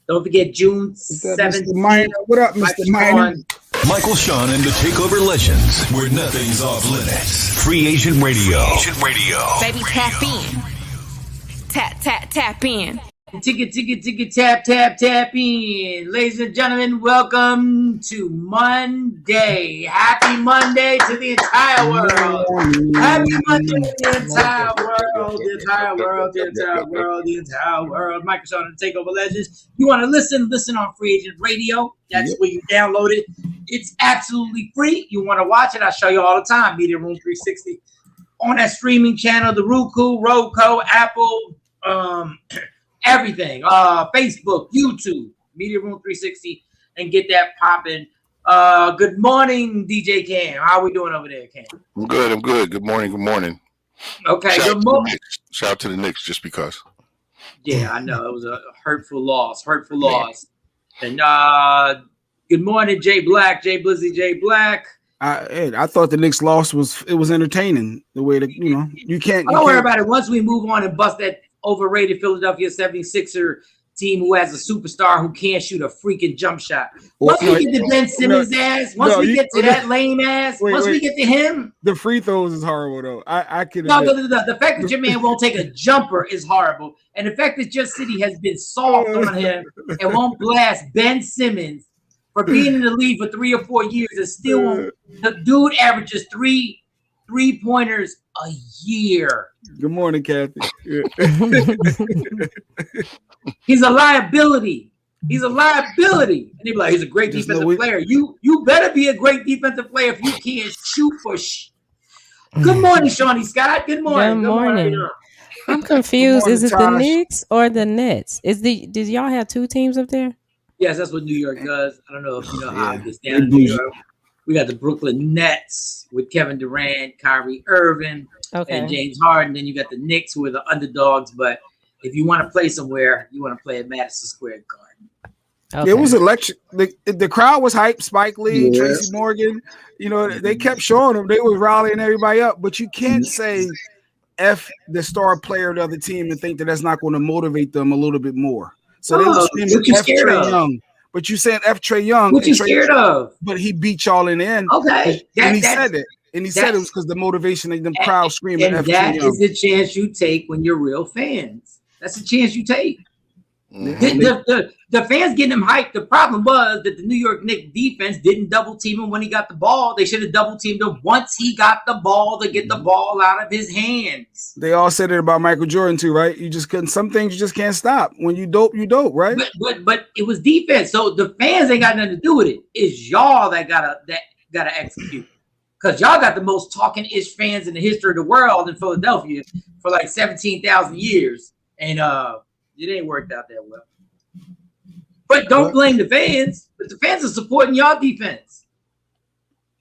Don't forget June 7th. What up, Mr. Minor? Michael Shawn and the TakeOver Legends, where nothing's off limits. Free Agent Radio. Baby, tap in. Tap in. Ticket, tap in. Ladies and gentlemen, welcome to Monday. Happy Monday to the entire world. Happy Monday to the entire world. The entire world. Michael Shawn and the TakeOver Legends. You want to listen on Free Agent Radio. That's where you download it. It's absolutely free. You want to watch it, I show you all the time. Media Room 360 on that streaming channel, the Roku, Apple, everything, Facebook, YouTube, Media Room 360, and get that popping. Good morning, DJ Cam. How are we doing over there, Cam? I'm good. Good morning. Okay, good morning. Shout out to the Knicks, just because. Yeah, I know. It was a hurtful loss. And good morning, Jay Black, Jay Blizzy, Jay Black. I thought the Knicks loss was entertaining. The way that, you can't. Don't worry about it. Once we move on and bust that overrated Philadelphia 76er team who has a superstar who can't shoot a freaking jump shot. Once we get to Ben Simmons' ass, we get to that lame ass, we get to him. The free throws is horrible, though. I can. No, the fact that your man won't take a jumper is horrible. And the fact that your city has been soft on him and won't blast Ben Simmons for being in the league for 3 or 4 years and still won't. The dude averages three-pointers a year. Good morning, Kathy. He's a liability. And they be like, he's a great defensive player. You better be a great defensive player if you can't shoot for Good morning, Shawnee Scott. Good morning. Good morning. I'm confused. Morning, is it Tosh. the Knicks or the Nets? Did y'all have two teams up there? Yes, that's what New York does. I don't know if you know how it gets down in New York. We got the Brooklyn Nets with Kevin Durant, Kyrie Irving, and James Harden. Then you got the Knicks, who are the underdogs. But if you want to play somewhere, you want to play at Madison Square Garden. Okay. It was electric. The crowd was hyped. Spike Lee, Tracy Morgan. They kept showing them. They were rallying everybody up. But you can't say F the star player of the other team and think that's not going to motivate them a little bit more. So they were screaming F Trae Young. But you saying F Trae Young. What you scared of? But he beat y'all in the end. Okay. And he said it. And he said it was because the motivation of them crowd screaming. And that is the chance you take when you're real fans. That's the chance you take. Mm-hmm. The fans getting him hyped. The problem was that the New York Knicks defense didn't double team him when he got the ball. They should have double teamed him once he got the ball to get the ball out of his hands. They all said it about Michael Jordan too, right? You just couldn't. Some things you just can't stop. When you dope, right? But it was defense. So the fans ain't got nothing to do with it. It's y'all that gotta execute. Because y'all got the most talking-ish fans in the history of the world in Philadelphia for like 17,000 years. And it ain't worked out that well. But don't blame the fans. But the fans are supporting y'all defense.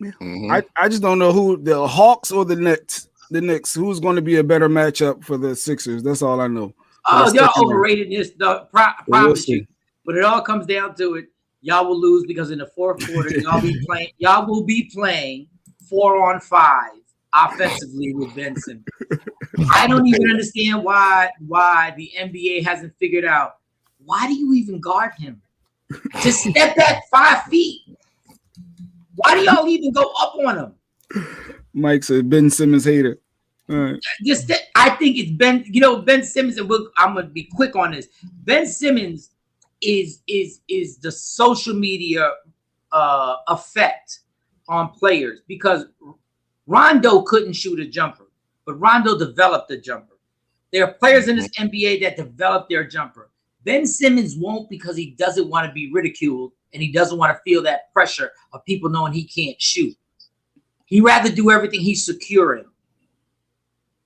Mm-hmm. I just don't know who, the Hawks or the Knicks. The Knicks, who's going to be a better matchup for the Sixers? That's all I know. Oh, y'all overrated this. Promise you. But it all comes down to it. Y'all will lose because in the fourth quarter, y'all will be playing 4-on-5 offensively with Ben Simmons. I don't even understand why the NBA hasn't figured out, why do you even guard him? Just step back 5 feet. Why do y'all even go up on him? Mike's a Ben Simmons hater. All right. I think it's Ben Simmons, and I'm going to be quick on this. Ben Simmons is the social media effect on players, because Rondo couldn't shoot a jumper, but Rondo developed a jumper. There are players in this NBA that develop their jumper. Ben Simmons won't, because he doesn't want to be ridiculed and he doesn't want to feel that pressure of people knowing he can't shoot. He'd rather do everything he's secure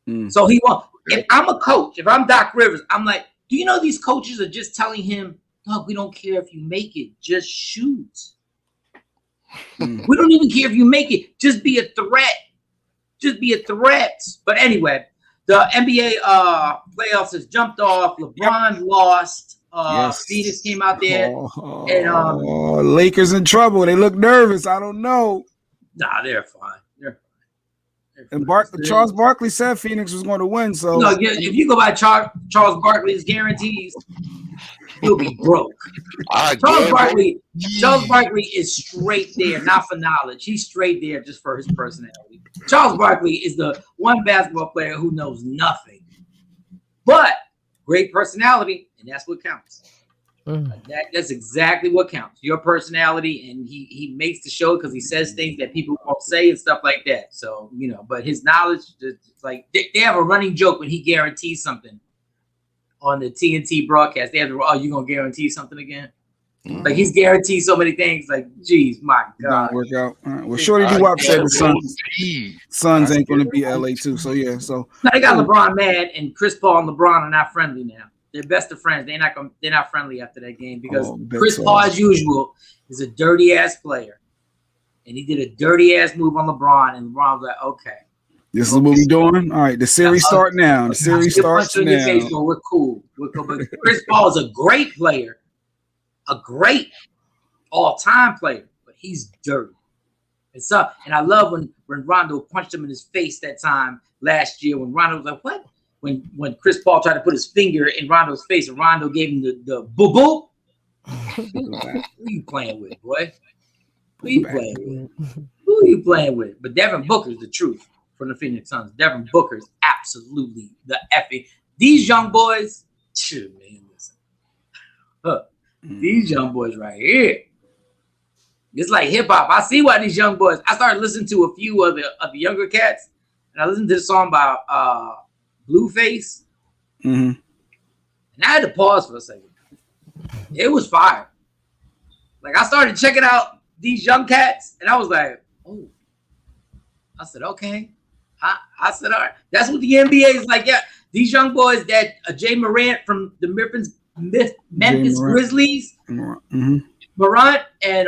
in. So he won't. If I'm a coach, if I'm Doc Rivers, I'm like, do you know these coaches are just telling him, look, we don't care if you make it, just shoot. We don't even care if you make it, just be a threat. But anyway, the NBA playoffs has jumped off. LeBron lost. Phoenix came out there. And Lakers in trouble. They look nervous. I don't know. Nah, they're fine. And Charles Barkley said Phoenix was going to win. So if you go by Charles Barkley's guarantees, He'll be broke. Charles Barkley is straight there, not for knowledge. He's straight there just for his personality. Charles Barkley is the one basketball player who knows nothing, but great personality, and that's what counts. That's exactly what counts. Your personality, and he makes the show because he says things that people won't say and stuff like that. So, but his knowledge, like they have a running joke when he guarantees something on the TNT broadcast. They have you gonna guarantee something again? Like he's guaranteed so many things. Like, geez, my God, don't work out. All right. Well, Shorty D-Wop said the Suns ain't going to be LA too. So yeah, so now they got LeBron mad, and Chris Paul and LeBron are not friendly now. They're best of friends. They're not friendly after that game because Chris Paul, as usual, is a dirty ass player, and he did a dirty ass move on LeBron, and LeBron was like, "Okay, this is what we're doing. All right, the series start now. The series starts now. We're cool. But Chris Paul is a great player, a great all-time player, but he's dirty. And I love when Rondo punched him in his face that time last year when Rondo was like, "What?" When Chris Paul tried to put his finger in Rondo's face and Rondo gave him the boo-boo. Who you playing with, boy? Who you playing with? But Devin Booker's the truth from the Phoenix Suns. Devin Booker's absolutely the effing. These young boys, man, listen. These young boys right here. It's like hip-hop. I see why these young boys. I started listening to a few of the younger cats, and I listened to the song by Blueface. And I had to pause for a second. It was fire. Like I started checking out these young cats, and I was like, "Oh." I said, "Okay." I said, "All right." That's what the NBA is like. Yeah, these young boys that Jay Morant from the Memphis Grizzlies, Morant, and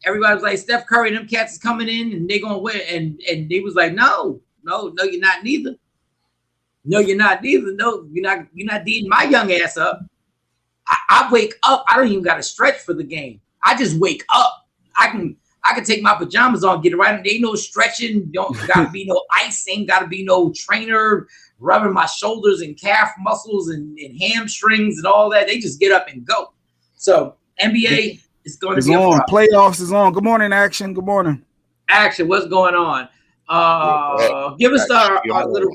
everybody was like, "Steph Curry and them cats is coming in, and they gonna win." And they was like, "No, you're not neither. No, you're not neither. No, you're not beating my young ass up. I wake up. I don't even got to stretch for the game. I just wake up. I can take my pajamas on, get it right. There ain't no stretching. Don't gotta be no icing. Gotta be no trainer rubbing my shoulders and calf muscles and hamstrings and all that. They just get up and go. So NBA is going to be on. Playoffs is on. Good morning, Action. Good morning, Action. What's going on? Give us our little.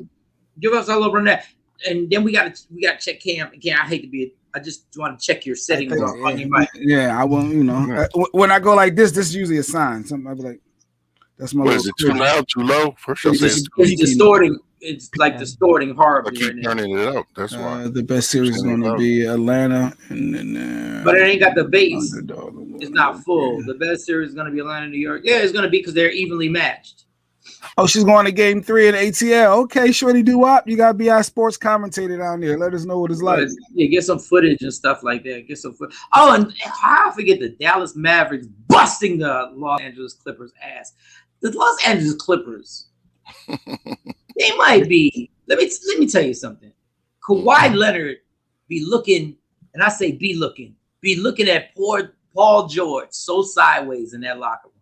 Give us a little run that, and then we got to check Cam. Again, I hate to be. I just want to check your settings on your mic. Yeah, I will. When I go like this is usually a sign. Something I'll be like, "That's my." Is it too loud, too low? First, it's distorting. It's like distorting horribly. I keep turning it up. That's why. The best series is going to be Atlanta, and then. But it ain't got the bass. It's not full. The best series is going to be Atlanta, New York. Yeah, it's going to be because they're evenly matched. Oh, she's going to game 3 in ATL. Okay, Shorty Doo-Wop, you got to be our sports commentator down there. Let us know what it's like. Yeah, get some footage and stuff like that. Get some footage. Oh, and I forget the Dallas Mavericks busting the Los Angeles Clippers ass. The Los Angeles Clippers, they might be. Let me tell you something. Kawhi Leonard be looking, and I say be looking at poor Paul George so sideways in that locker room.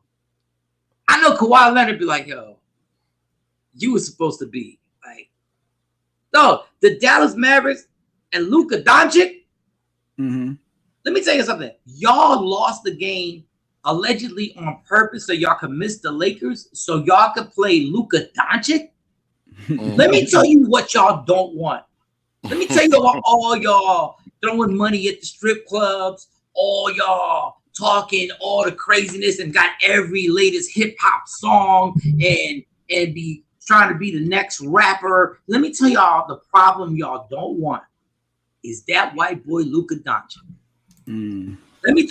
I know Kawhi Leonard be like, "Yo, you were supposed to be like." No, the Dallas Mavericks and Luka Doncic. Let me tell you something. Y'all lost the game allegedly on purpose so y'all could miss the Lakers, so y'all could play Luka Doncic. Let me tell you what y'all don't want. Let me tell you all y'all throwing money at the strip clubs, all y'all talking all the craziness and got every latest hip hop song and be trying to be the next rapper. Let me tell y'all the problem y'all don't want is that white boy Luka Doncic. Let me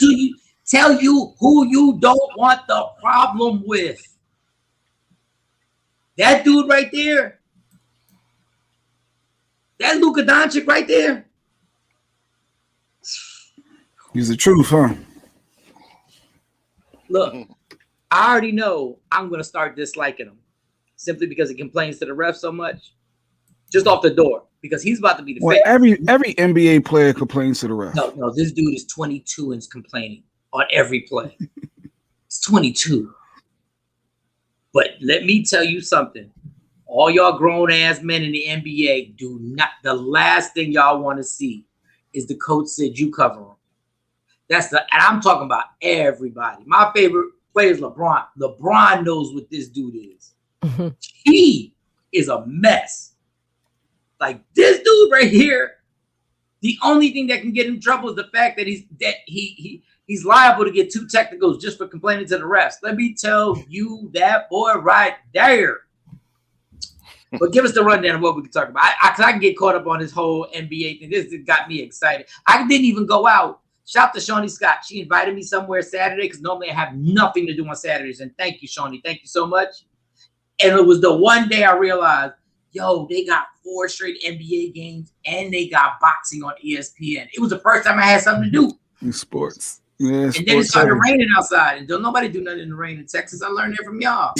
tell you who you don't want the problem with. That dude right there. That Luka Doncic right there. He's the truth, huh? Look, I already know I'm going to start disliking him simply because he complains to the ref so much. Just off the door, because he's about to be the face. Every NBA player complains to the ref. No, this dude is 22 and is complaining on every play. He's 22. But let me tell you something. All y'all grown ass men in the NBA do not. The last thing y'all want to see is the coach said you cover him. And I'm talking about everybody. My favorite player is LeBron. LeBron knows what this dude is. He is a mess. Like this dude right here. The only thing that can get him in trouble is the fact that he's liable to get 2 technicals just for complaining to the refs. Let me tell you that boy right there. But give us the rundown of what we can talk about. I can get caught up on this whole NBA thing. This got me excited. I didn't even go out. Shout out to Shawnee Scott. She invited me somewhere Saturday because normally I have nothing to do on Saturdays. And thank you, Shawnee. Thank you so much. And it was the one day I realized, yo, they got 4 straight NBA games and they got boxing on ESPN. It was the first time I had something to do. In sports. Yeah, and then it started raining outside. And don't nobody do nothing in the rain in Texas. I learned that from y'all.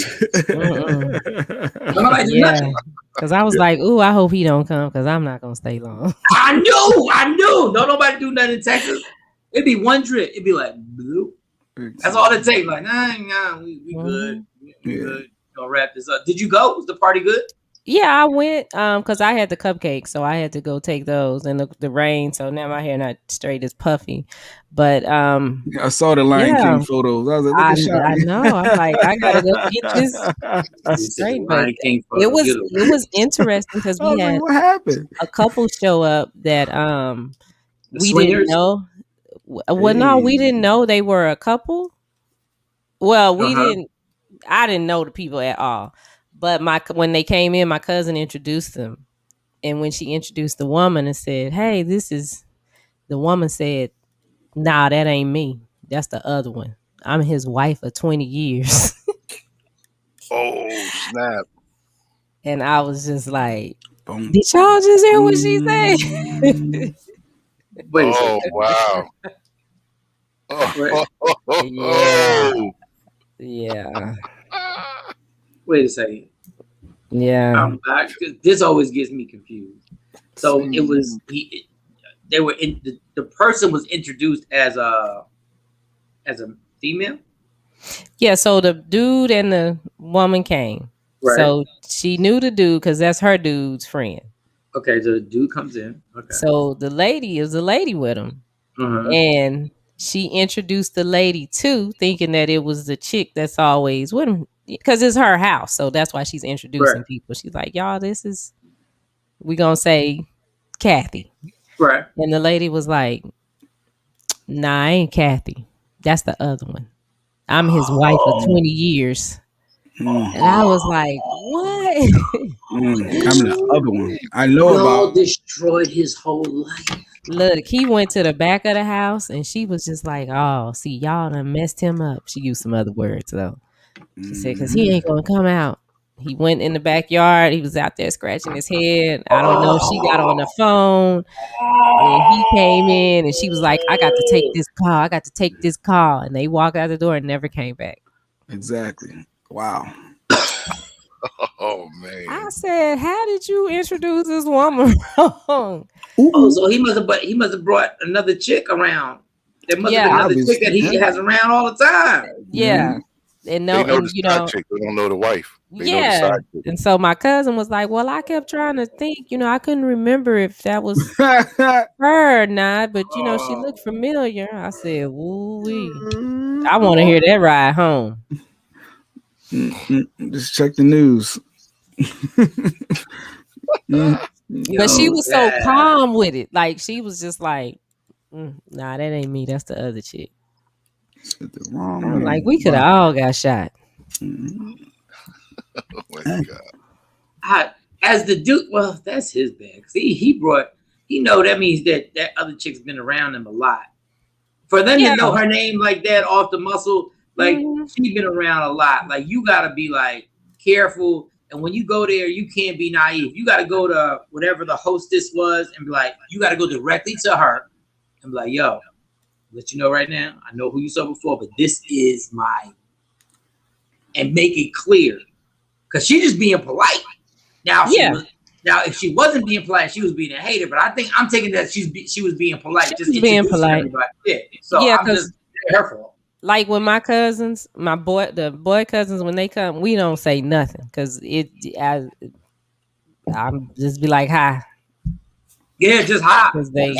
Nobody do nothing. Because I was like, ooh, I hope he don't come because I'm not going to stay long. I knew. Don't nobody do nothing in Texas. It'd be one drip. It'd be like, blue. That's all it takes. Like, nah, we good. We good. Gonna wrap this up. Did you go? Was the party good? Yeah, I went because I had the cupcakes, so I had to go take those in the rain. So now my hair not straight as puffy, but I saw the Lion King photos. I was like, I know. I'm like, I gotta go get this straight. But it was interesting because we had what happened? A couple show up that we didn't know. Well, no, we didn't know they were a couple. Well, we didn't. I didn't know the people at all. But when they came in, my cousin introduced them. And when she introduced the woman and said, hey, the woman said, nah, that ain't me. That's the other one. I'm his wife of 20 years. Oh, snap. And I was just like, boom. Did y'all just hear what she said? Oh, wow. Yeah. Wait a second. Yeah. This always gets me confused. So it was they were the person was introduced as a female. Yeah. So the dude and the woman came. Right. So she knew the dude because that's her dude's friend. Okay. So the dude comes in. Okay. So the lady is a lady with him, and she introduced the lady too, thinking that it was the chick that's always with him. Because it's her house, so that's why she's introducing people. She's like, y'all, we gonna say Kathy. Right. And the lady was like, nah, I ain't Kathy. That's the other one. I'm his wife of 20 years. And I was like, what? I'm the other one. I know about. Destroyed his whole life. Look, he went to the back of the house and she was just like, oh, see, y'all done messed him up. She used some other words though. She said, because he ain't going to come out. He went in the backyard. He was out there scratching his head. I don't know. She got on the phone. And he came in and she was like, I got to take this call. I got to take this call. And they walked out the door and never came back. Exactly. Wow. Oh, man. I said, how did you introduce this woman wrong? Oh, so he must have brought another chick around. There must have been another chick that he has around all the time. Yeah. And they know the chick, they don't know the wife. They know the side chick. And so my cousin was like, well, I kept trying to think, I couldn't remember if that was her or not, but she looked familiar. I said, woo-wee. I want to hear that ride home. Just check the news. But she was so calm with it. Like she was just like, nah, that ain't me. That's the other chick. Like we could have all got shot. Oh my God. As the dude, well, that's his bag. See, that means that other chick's been around him a lot. For them to know her name like that off the muscle, like she's been around a lot. Like you gotta be like careful. And when you go there, you can't be naive. You gotta go to whatever the hostess was and be like, you gotta go directly to her and be like, yo, let you know right now, I know who you saw before, but this is and make it clear. Because she's just being polite. Now, if she wasn't being polite, she was being a hater. But I'm taking that she was being polite. Just being polite. Yeah. So I'm just her fault. Like when my cousins, the boy cousins, when they come, we don't say nothing. Because I'm just be like, hi. Yeah, just hi. Because they...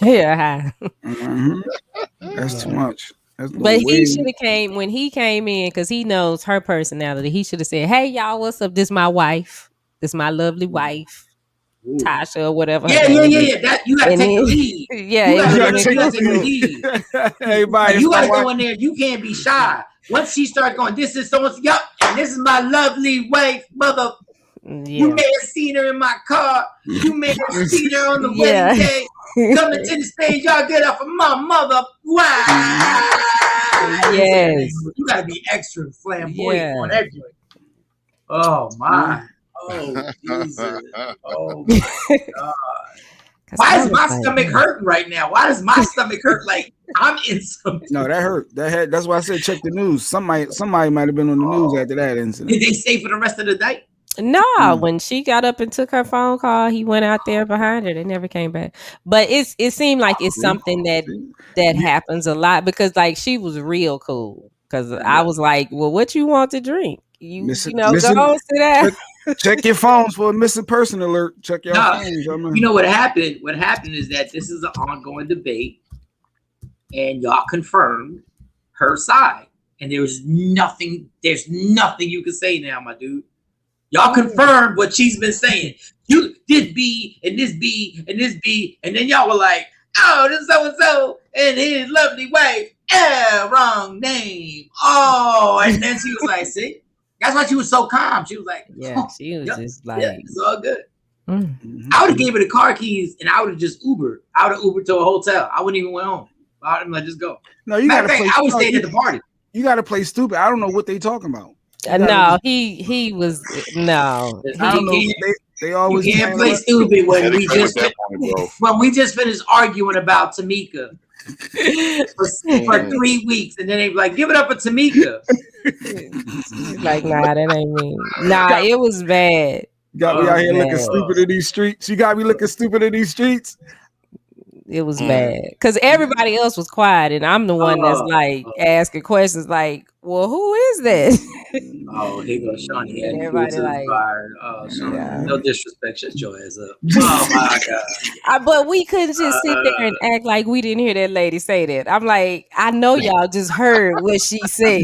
Yeah. That's too much. But he should have came when he came in because he knows her personality. He should have said, "Hey, y'all, what's up? This my wife. This my lovely wife, Tasha, or whatever." Yeah. That you got to take the lead. Yeah, you got to take the lead. Everybody, you got to go in there. You can't be shy. Once she starts going, this is so-and-so, yup, and this is my lovely wife, mother. Yeah. You may have seen her in my car. You may have seen her on the wedding day. Coming to the stage, y'all get up for my mother. Wow. Yes. You got to be extra flamboyant on everything. Oh, my. Oh, Jesus. Oh, my God. Why is my stomach hurting right now? Why does my stomach hurt like I'm in something? No, that hurt. That's why I said check the news. Somebody might have been on the news after that incident. Did they stay for the rest of the night? No, when she got up and took her phone call, he went out there behind her. They never came back. But it seemed like it's something that happens a lot because like she was real cool. Because I was like, well, what you want to drink? Go on, sit down. Check your phones for a missing person alert. Check your phones. You know what happened? What happened is that this is an ongoing debate, and y'all confirmed her side, and there's nothing you can say now, my dude. Y'all confirmed what she's been saying. This B and this B and this B, and then y'all were like, oh, this so and so and his lovely wife. Wrong name. Oh, and then she was like, see. That's why she was so calm. She was like, she was just like, it's all good. Mm-hmm. I would have gave her the car keys and I would have just Ubered. I would have Ubered to a hotel. I wouldn't even went home. I would have just go. No, you gotta play. I was staying at the party. You gotta play stupid. I don't know what they talking about. No, he was no. They always you can't play stupid when we just finished arguing about Tamika for 3 weeks, and then they like give it up for Tamika. Like, nah, that ain't me. Nah, it was bad. Got me out here looking stupid in these streets. You got me looking stupid in these streets. It was bad because everybody else was quiet, and I'm the one that's like asking questions, like, "Well, who is that?" Oh, here goes Shawn. Everybody like, Shawn, no disrespect, shut your ass up. Oh my God! But we couldn't just sit there and act like we didn't hear that lady say that. I'm like, I know y'all just heard what she said.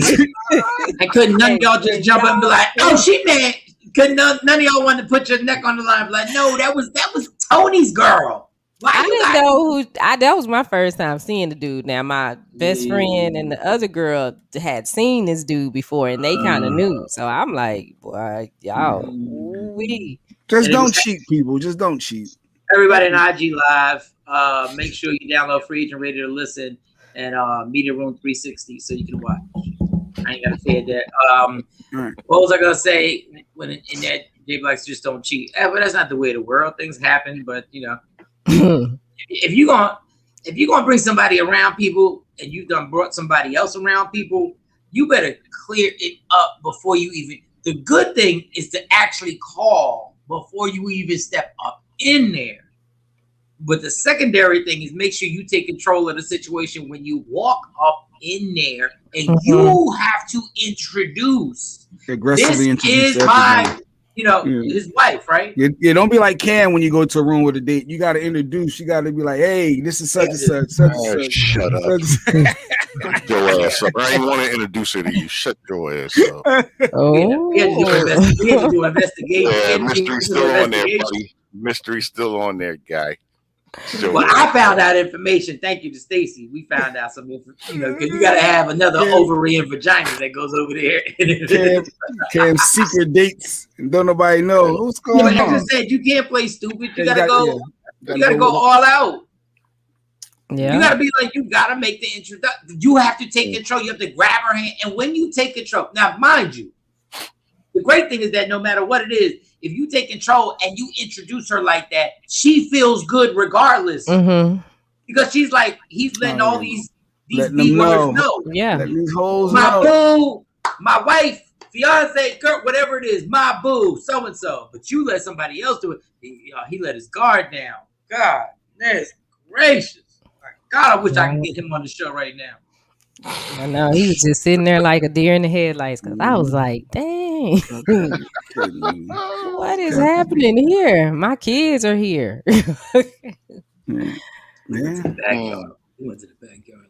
And couldn't none of y'all just jump up and be like, "Oh, she mad"? Couldn't none of y'all want to put your neck on the line? Be like, no, that was Tony's girl. I didn't know who. That was my first time seeing the dude. Now my best friend and the other girl had seen this dude before, and they kind of knew. So I'm like, boy, y'all, just don't cheat, people. Just don't cheat. Everybody in IG Live, make sure you download Free Agent Radio to listen and Media Room 360 so you can watch. I ain't gotta say that. What was I gonna say when in that Jay Blacks just don't cheat? But that's not the way of the world. Things happen, but you know. if you're gonna bring somebody around people and you've done brought somebody else around people, you better clear it up before you even. The good thing is to actually call before you even step up in there. But the secondary thing is make sure you take control of the situation when you walk up in there and you have to introduce. Aggressively this is my. His wife, right? Yeah, don't be like Cam when you go to a room with a date. You got to introduce. You got to be like, hey, this is such and such, such and such. Shut up. Shut your ass up. I ain't want to introduce her to you. Shut your ass up. We had to do investigation. Yeah, mystery's still on there, buddy. Mystery's still on there, guy. Well, I found out information. Thank you to Stacy. We found out some information, because you got to have another ovary and vagina that goes over there. Cam's secret dates. Don't nobody know what's going on. Like I just said, you can't play stupid. You gotta go. You gotta go all out. Yeah. You gotta be like, you gotta make the introduction. You have to take control. You have to grab her hand, and when you take control, now mind you, the great thing is that no matter what it is, if you take control and you introduce her like that, she feels good regardless. Because she's like, he's letting all these B-worders know. Yeah. Let these hoes my know. Boo, my wife, fiance, girl, whatever it is, my boo, so-and-so. But you let somebody else do it. He let his guard down. God, that's gracious. God, I wish I could get him on the show right now. I know he was just sitting there like a deer in the headlights because I was like, dang, what is happening here? My kids are here. We went to the backyard. We went to the backyard.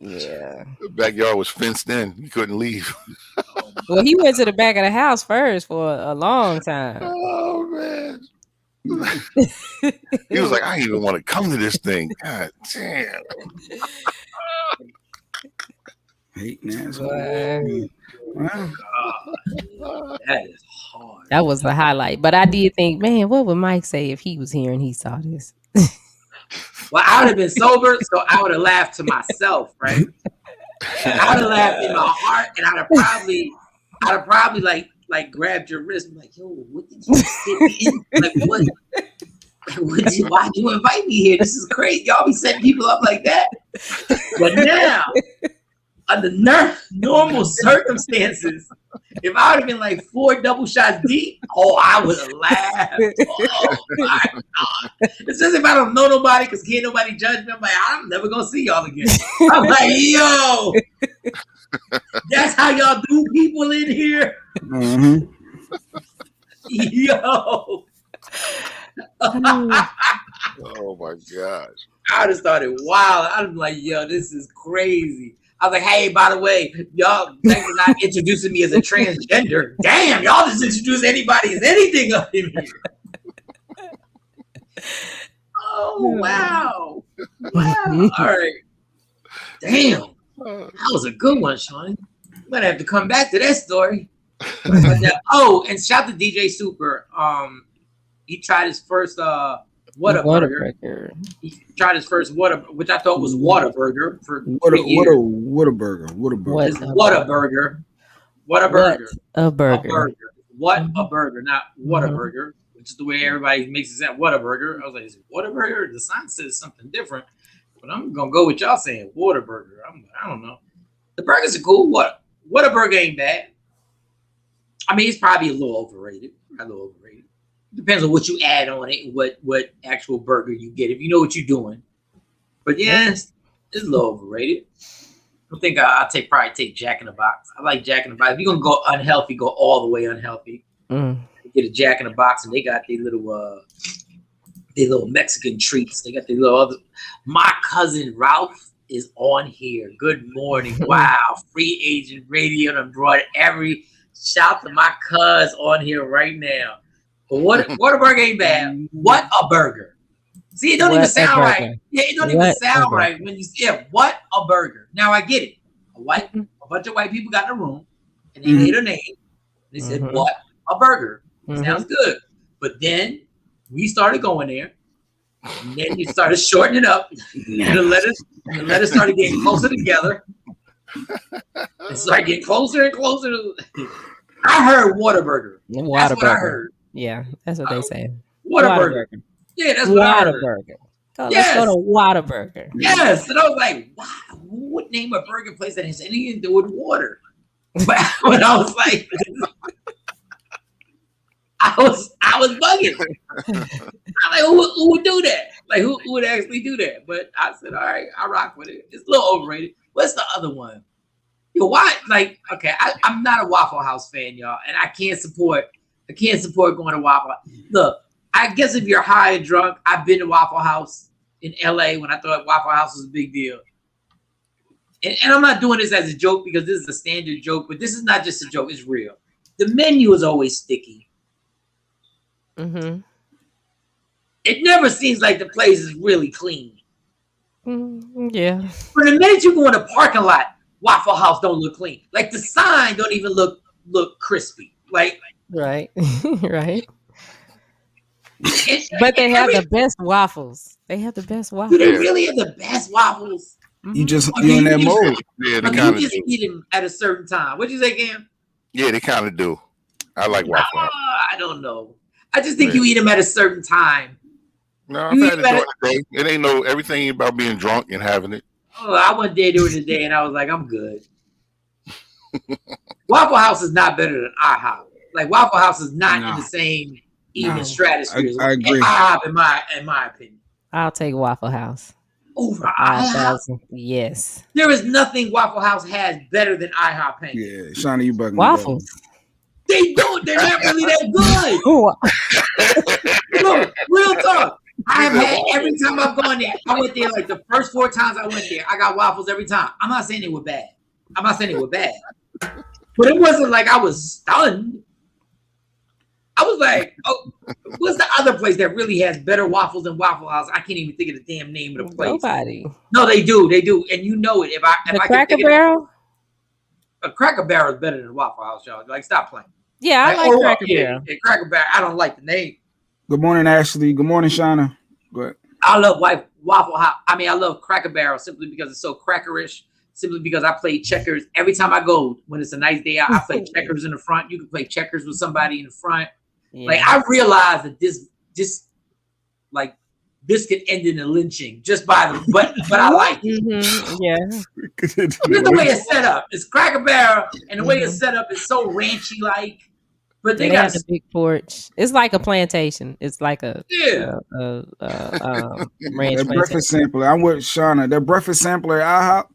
Yeah. The backyard was fenced in. You couldn't leave. Well, he went to the back of the house first for a long time. Oh man. He was like, I didn't even want to come to this thing. God damn. Hating ass. That is hard. That was the highlight. But I did think, man, what would Mike say if he was here and he saw this? Well, I would have been sober, so I would have laughed to myself, right? I would have laughed in my heart, and I'd have probably like grabbed your wrist and like, yo, what did you sit me in? Like, why'd you invite me here? This is crazy. Y'all be setting people up like that. But now, under normal circumstances, if I would have been like 4 double shots deep, I would have laughed. Oh my God. It's just if I don't know nobody because can't nobody judge me. I'm like, I'm never gonna see y'all again. I'm like, yo, that's how y'all do people in here. Mm-hmm. Yo. Oh my gosh. I would have started wild. I'd be like, yo, this is crazy. I was like, hey, by the way, y'all thanks for not introducing me as a transgender. Damn, y'all just introduce anybody as anything up in here. Oh, wow. Wow. All right. Damn. That was a good one, Shawn. I'm going to have to come back to that story. Oh, and shout to DJ Super. He tried his first Whataburger. He tried his first which I thought was Whataburger for Whataburger. Whataburger. What a burger. What a burger, not Whataburger, which is the way everybody makes it sound. Whataburger. I was like, is it Whataburger? The sign says something different, but I'm gonna go with y'all saying Whataburger. I don't know. The burgers are cool. Whataburger ain't bad. I mean, it's probably a little overrated. Depends on what you add on it and what actual burger you get, if you know what you're doing. But yeah, it's a little overrated. I think I'll probably take Jack in the Box. I like Jack in the Box. If you're gonna go unhealthy, go all the way unhealthy. Get a Jack in the Box, and they got their little Mexican treats. They got their little other. My cousin Ralph is on here. Good morning. Wow, free agent radio and brought every shout to my cuz on here right now. But Whataburger ain't bad. What a burger. See, it don't even sound right. Yeah, it don't even sound right when you say what a burger. Now I get it. A bunch of white people got in a room and they made a name. They said, what a burger. Sounds good. But then we started going there. And then you started shortening up. And the letters started getting closer together. It started getting closer and closer. I heard Whataburger. That's what I heard. Yeah, that's what they say. Whataburger. Yeah, that's what I heard. Let's go to Whataburger. Yes, and I was like, wow, who would name a burger place that has anything to do with water? But when I was like, I was bugging. I'm like, who would do that? Like, who would actually do that? But I said, all right, I rock with it. It's a little overrated. What's the other one? Yo, why? Like, okay, I'm not a Waffle House fan, y'all, and I can't support going to Waffle House. Look, I guess if you're high and drunk, I've been to Waffle House in LA when I thought Waffle House was a big deal. And I'm not doing this as a joke because this is a standard joke, but this is not just a joke, it's real. The menu is always sticky. It never seems like the place is really clean. Yeah. But the minute you go in a parking lot, Waffle House don't look clean. Like the sign don't even look crispy. Like right. Right. But they have the best waffles. They have the best waffles. Do they really have the best waffles? You in that mode. Yeah, they kind of just eat them at a certain time. What'd you say, Cam? Yeah, they kind of do. I like Waffle House. I don't know. I just think you eat them at a certain time. No, I've had it during the day. It ain't everything ain't about being drunk and having it. Oh, I went there during the day and I was like, I'm good. Waffle House is not better than IHOP. Like Waffle House is not in the same even stratosphere. I agree. IHOP in my opinion. I'll take Waffle House. Over IHOP? Yes. There is nothing Waffle House has better than IHOP. Yeah, Shawnee, you bugging waffles. They don't. They're not really that good. Look, real talk. I have had every time I've gone there. I went there like the first 4 times I went there. I got waffles every time. I'm not saying they were bad. But it wasn't like I was stunned. I was like, oh, what's the other place that really has better waffles than Waffle House? I can't even think of the damn name of the place. Nobody. No, they do, and you know it. If I Cracker Barrel. A Cracker Barrel is better than Waffle House, y'all. Like, stop playing. Yeah, I like Cracker Barrel. Yeah, Cracker Barrel. I don't like the name. Good morning, Ashley. Good morning, Shauna. Go ahead. I love Waffle House. I mean, I love Cracker Barrel simply because it's so crackerish. Simply because I play checkers every time I go. When it's a nice day out, I play checkers in the front. You can play checkers with somebody in the front. Yeah. Like, I realize that this could end in a lynching just by the but I like it. Mm-hmm. Yeah. Just the way it's set up. It's Cracker Barrel, and the way it's set up is so ranchy like. But they got a big porch. It's like a plantation. It's like a ranch. That breakfast sampler. I'm with Shauna. That breakfast sampler at IHOP.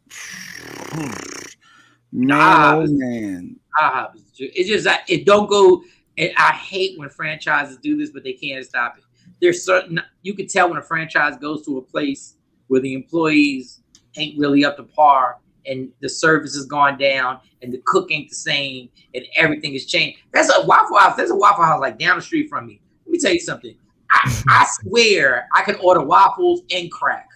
Man. IHOP. It's just that it don't go. And I hate when franchises do this, but they can't stop it. There's certain, you can tell when a franchise goes to a place where the employees ain't really up to par and the service has gone down and the cook ain't the same and everything has changed. There's a Waffle House like down the street from me. Let me tell you something. I swear I can order waffles and crack.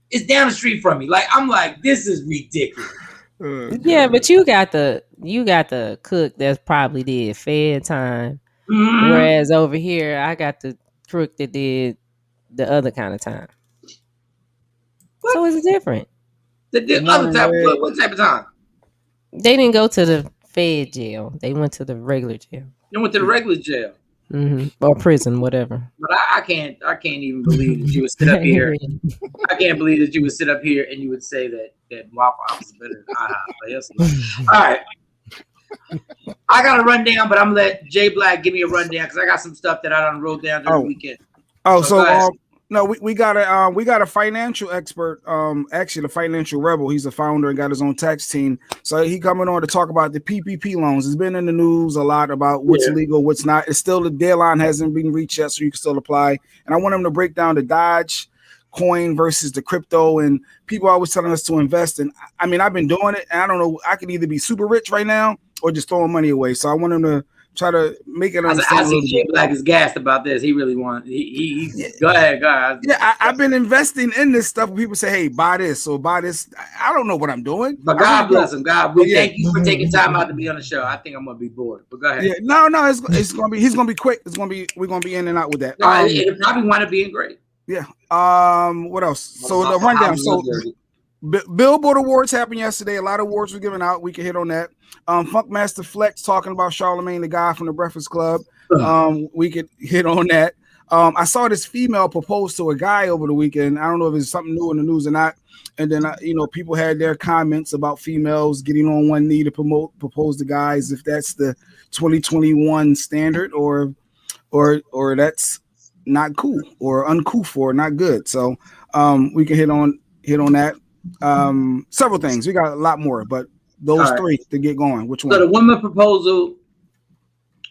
It's down the street from me. Like, I'm like, this is ridiculous. Yeah, but you got the cook that's probably did Fed time. Mm-hmm. Whereas over here I got the crook that did the other kind of time. What? So it's different. The other type, what type of time? They didn't go to the Fed jail. They went to the regular jail. They went to the regular jail. Mm-hmm. Or prison, whatever. But I can't even believe that you would sit up here. I can't believe that you would sit up here and you would say that Waffle House is better than IHOP. All right. I got a rundown, but I'm gonna let Jay Black give me a rundown because I got some stuff that I done wrote down during the weekend. No, we got a financial expert. Actually, the financial rebel. He's a founder and got his own tax team. So he coming on to talk about the PPP loans. It's been in the news a lot about what's legal, what's not. It's still the deadline hasn't been reached yet, so you can still apply. And I want him to break down the Doge coin versus the crypto. And people are always telling us to invest. And I mean, I've been doing it, and I don't know. I could either be super rich right now or just throwing money away. So I want him to try to make it understand. I see Jay Black is gassed about this. He really wants. Go ahead. Yeah, I've been investing in this stuff. People say, "Hey, buy this or buy this." I don't know what I'm doing. But God bless him. We thank you for taking time out to be on the show. I think I'm gonna be bored. But go ahead. Yeah, no, it's gonna be. He's gonna be quick. We're gonna be in and out with that. It'll probably wind up being great. Yeah. What else? So the rundown. So Billboard Awards happened yesterday. A lot of awards were given out. We can hit on that. Funkmaster Flex talking about Charlamagne, the guy from the Breakfast Club. We could hit on that. I saw this female propose to a guy over the weekend. I don't know if it's something new in the news or not. And then people had their comments about females getting on one knee to propose to guys. If that's the 2021 standard, or that's not cool or uncouth or not good. So we can hit on that. Several things. We got a lot more, but those three to get going. Which one? So the woman proposal,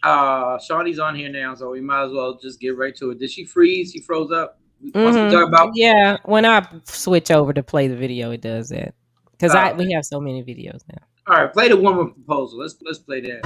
Shawty's on here now, so we might as well just get right to it. Did she freeze? She froze up? Talk about? Yeah, when I switch over to play the video, it does that. Because we have so many videos now. All right, play the woman proposal. Let's play that.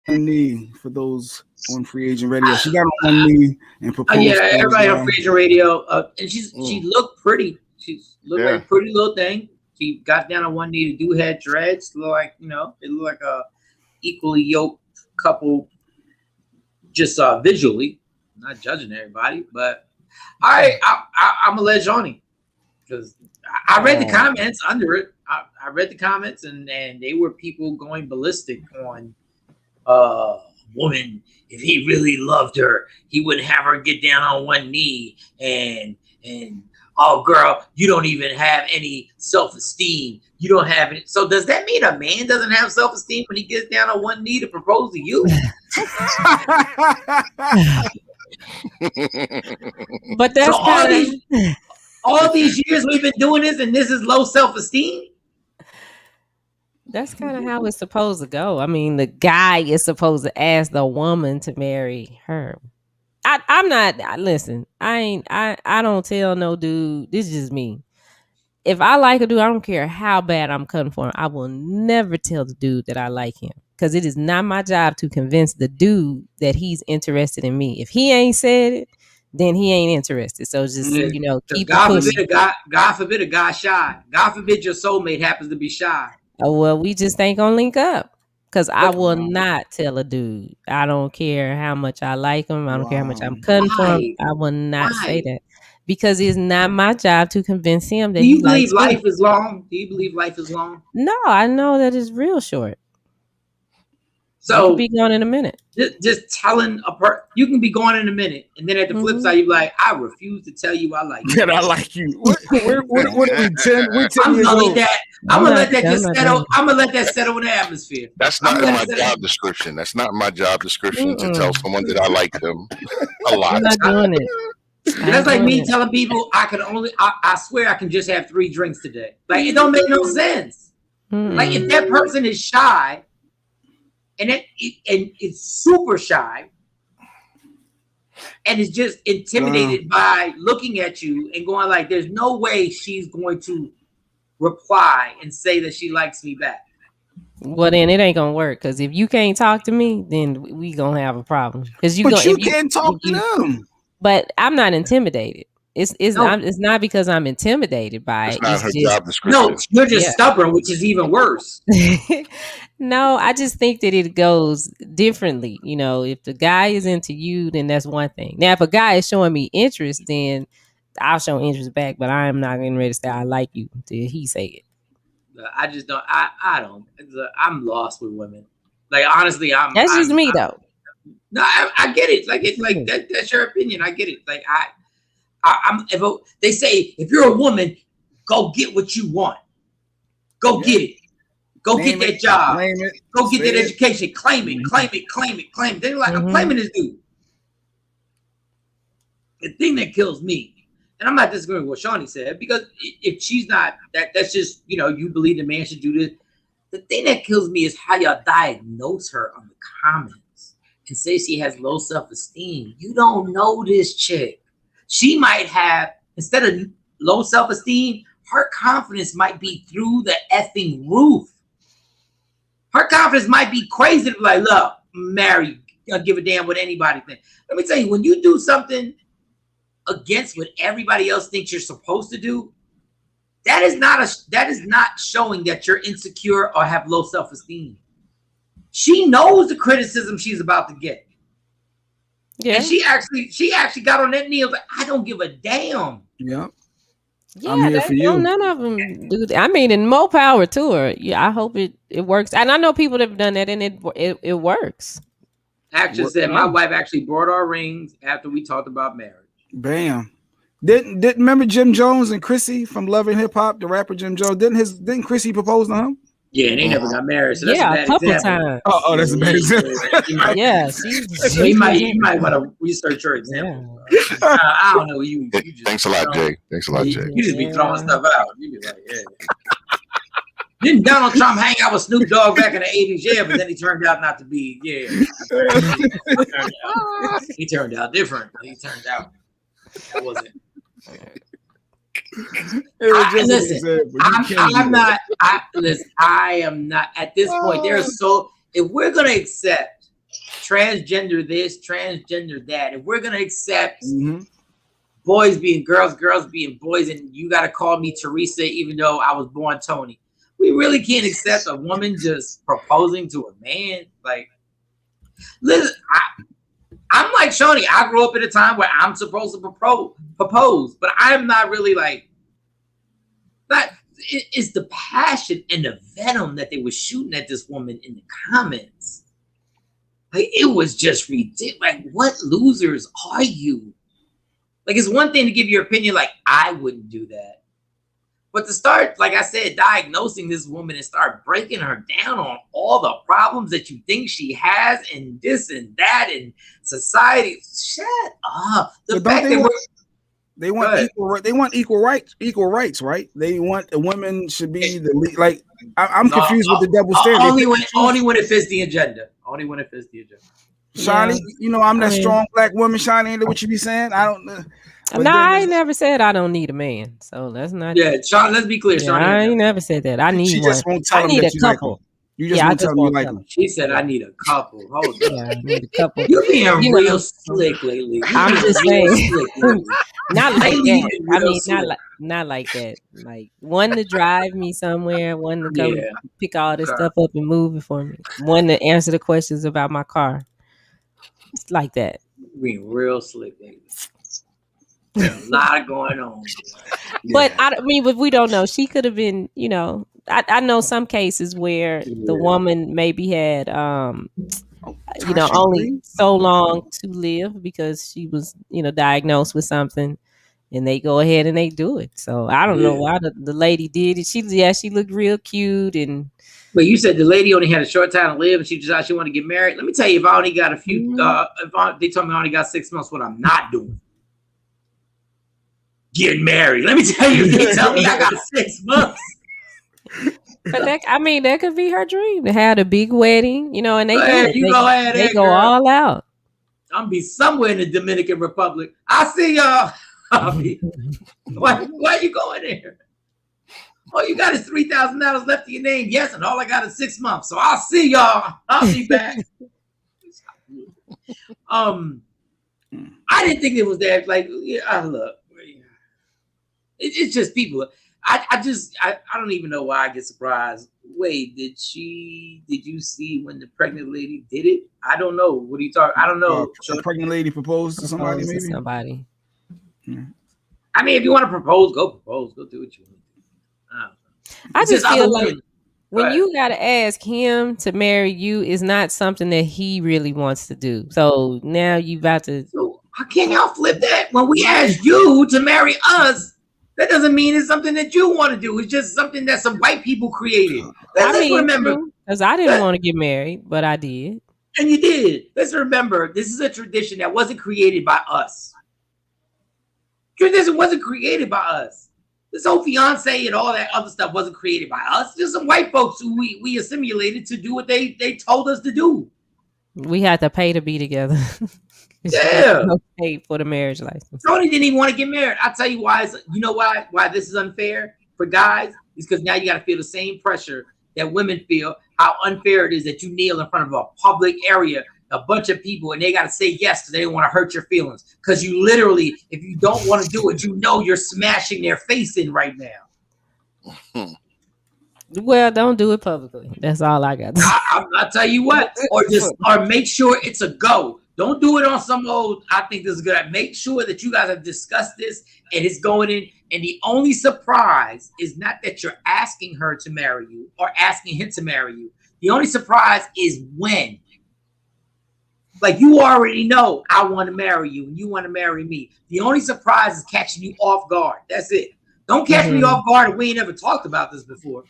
Knee for those on Free Agent Radio. She got on one knee and proposed. Everybody on Free Agent Radio, and she looked pretty. She looked like a pretty little thing. She got down on one knee. The dude had dreads. Looked like it looked like a equally yoked couple. Just visually, not judging everybody, but I'm gonna let Johnny because I read the comments under it. I read the comments and they were people going ballistic on. Woman, if he really loved her, he wouldn't have her get down on one knee and oh girl, you don't even have any self-esteem. You don't have it. So does that mean a man doesn't have self-esteem when he gets down on one knee to propose to you? But that's kind of All these years we've been doing this, and this is low self-esteem. That's kind of how it's supposed to go. I mean, the guy is supposed to ask the woman to marry her. I'm not. Listen, I don't tell no dude. This is just me. If I like a dude, I don't care how bad I'm cutting for him. I will never tell the dude that I like him, because it is not my job to convince the dude that he's interested in me. If he ain't said it, then he ain't interested. So just keep God forbid a guy shy. God forbid your soulmate happens to be shy. Oh, well, we just ain't gonna link up, because I will not tell a dude. I don't care how much I like him. I don't care how much I'm cutting for him. I will not say that. Because it's not my job to convince him that he likes me. Do you believe life is long? Do you believe life is long? No, I know that it's real short. So you can be gone in a minute. Just telling a person you can be gone in a minute, and then at the flip side, you're like, I refuse to tell you I like you. That I like you. What are we 10? We're 10 years old. I'm gonna let that just settle. I'm gonna let that settle in the atmosphere. That's not in my job description. That's not my job description to tell someone that I like them a lot. I'm not doing it. That's like me telling people I swear I can just have 3 drinks today. Like, it don't make no sense. Like, if that person is shy and it's super shy and is just intimidated by looking at you and going like, there's no way she's going to reply and say that she likes me back. Well, then it ain't gonna work, because if you can't talk to me, then we gonna have a problem. Because you can't talk to them. But I'm not intimidated. It's not because I'm intimidated by it. It's not her job description. No, you're just stubborn, which is even worse. No, I just think that it goes differently. If the guy is into you, then that's one thing. Now, if a guy is showing me interest, then I'll show interest back. But I am not getting ready to say I like you till he say it. I just don't. I don't. I'm lost with women. Like, honestly, That's just me, though. No, I get it. Like, it's like that's your opinion. I get it. Like, they say if you're a woman, go get what you want. Go get it. Go get that job. Go get that education. Claim it. Claim it. Claim it. Claim it. They're like, I'm claiming this dude. The thing that kills me, and I'm not disagreeing with what Shawnee said, because if she's not, that's just, you believe the man should do this. The thing that kills me is how y'all diagnose her on the comments and say she has low self-esteem. You don't know this chick. She might have, instead of low self-esteem, her confidence might be through the effing roof. Her confidence might be crazy to be like, look, I'm married. I don't give a damn what anybody thinks. Let me tell you, when you do something against what everybody else thinks you're supposed to do, that is not showing that you're insecure or have low self-esteem. She knows the criticism she's about to get. Yeah. And she actually got on that knee and was like, I don't give a damn. Yeah. Yeah, I'm here for you. None of them do that. I mean, and more power to her. Yeah, I hope it works. And I know people that have done that, and it works. Actually said my wife actually brought our rings after we talked about marriage. Bam. Didn't remember Jim Jones and Chrissy from Love and Hip Hop, the rapper Jim Jones? Didn't Chrissy propose to him? Yeah, and they never got married. So that's a bad couple example. Times. Oh, that's a bad example. So you might want to research your example. Yeah. I don't know. You just Thanks a lot, Jay. You just be throwing stuff out. You be like, Didn't Donald Trump hang out with Snoop Dogg back in the 80s? Yeah, but then he turned out not to be. Yeah. He turned out different. He turned out. That wasn't. I am not at this point. If we're gonna accept transgender this, transgender that, if we're gonna accept boys being girls, girls being boys, and you gotta call me Teresa even though I was born Tony, we really can't accept a woman just proposing to a man. Like, listen, I'm like Shawnee. I grew up at a time where I'm supposed to propose, but I'm not really like that. It's the passion and the venom that they were shooting at this woman in the comments. Like, it was just ridiculous. Like, what losers are you? Like, it's one thing to give your opinion, like, I wouldn't do that. But to start, like I said, diagnosing this woman and start breaking her down on all the problems that you think she has and this and that and society. Shut up. They want equal. They want equal rights. Equal rights, right? They want the women should be the lead. Like I'm confused with the double standard. Only when it fits the agenda. Only when it fits the agenda. Shani, I'm that strong black woman. Shani, ain't that what you be saying? I don't know. No, I ain't never said I don't need a man. So that's not. Yeah, Sean. Let's be clear. Yeah, I ain't never said that. I need she one. Just won't tell I need that a couple. You just won't tell me you like them. She said, "I need a couple." Hold on. Yeah, I need a couple. You're being real slick lately. I'm just saying, not like that. I mean, not like that. Like one to drive me somewhere, one to come pick all this stuff up and move it for me, one to answer the questions about my car. It's like that. Being real slick lately. There's a lot going on. But I mean, but we don't know. She could have been, I know some cases where the woman maybe had, only so long to live because she was, diagnosed with something, and they go ahead and they do it. So I don't know why the lady did it. She looked real cute, but you said the lady only had a short time to live, and she decided she wanted to get married. Let me tell you, if I only got a few, they told me I only got 6 months. What I'm not doing. Getting married. Let me tell you, they tell me I got 6 months. But that could be her dream to have a big wedding, and they go all out. I'm be somewhere in the Dominican Republic. I see y'all. Why you going there? All you got is $3,000 left of your name. Yes, and all I got is 6 months. So I'll see y'all. I'll be back. I didn't think it was that. Like, look. It's just people. I don't even know why I get surprised. Wait, did you see when the pregnant lady did it? I don't know. What are you talking? I don't know. The pregnant lady proposed to somebody, maybe? Somebody. Yeah. I mean, if you want to propose. Go do what you want to do. I just feel like when you got to ask him to marry you is not something that he really wants to do. So now you about to. So how can y'all flip that? When we asked you to marry us, that doesn't mean it's something that you want to do. It's just something that some white people created. Let's remember. Because I didn't want to get married, but I did. And you did. Let's remember, this is a tradition that wasn't created by us. Tradition wasn't created by us. This whole fiance and all that other stuff wasn't created by us. Just some white folks who we assimilated to do what they told us to do. We had to pay to be together. Yeah. Pay for the marriage license. Tony didn't even want to get married. I'll tell you why. You know why this is unfair for guys? Is because now you got to feel the same pressure that women feel. How unfair it is that you kneel in front of a public area, a bunch of people, and they got to say yes because they don't want to hurt your feelings. Because you literally, if you don't want to do it, you're smashing their face in right now. Well, don't do it publicly. That's all I got. I'll tell you what, or make sure it's a go. Don't do it on some old, I think this is good. Make sure that you guys have discussed this and it's going in. And the only surprise is not that you're asking her to marry you or asking him to marry you. The only surprise is when. Like, you already know I want to marry you and you want to marry me. The only surprise is catching you off guard. That's it. Don't catch me off guard and we ain't ever talked about this before.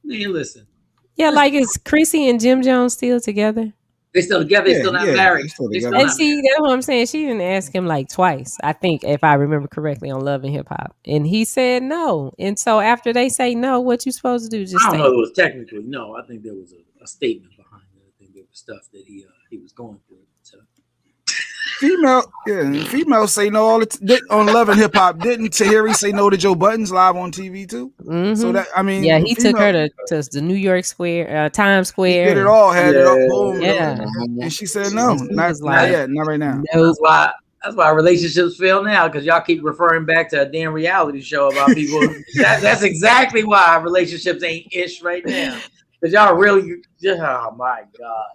Listen. Yeah, like, is Chrissy and Jim Jones still together? They're still together. They're still not married. And see, that's what I'm saying. She didn't ask him like twice, I think, if I remember correctly, on Love and Hip Hop. And he said no. And so after they say no, what you supposed to do? Just I don't know if it was technically no. I think there was a statement behind it. I think there was stuff that he was going through. So. Females say no all the on Love and Hip Hop. Didn't Tahiri say no to Joe Buttons live on TV too? Mm-hmm. So that he took her to the New York Square, Times Square. He did it all, had it up, boom, and she said no, not yet, not right now. No. That's why relationships fail now, because y'all keep referring back to a damn reality show about people. That's exactly why relationships ain't ish right now, because y'all really oh my god.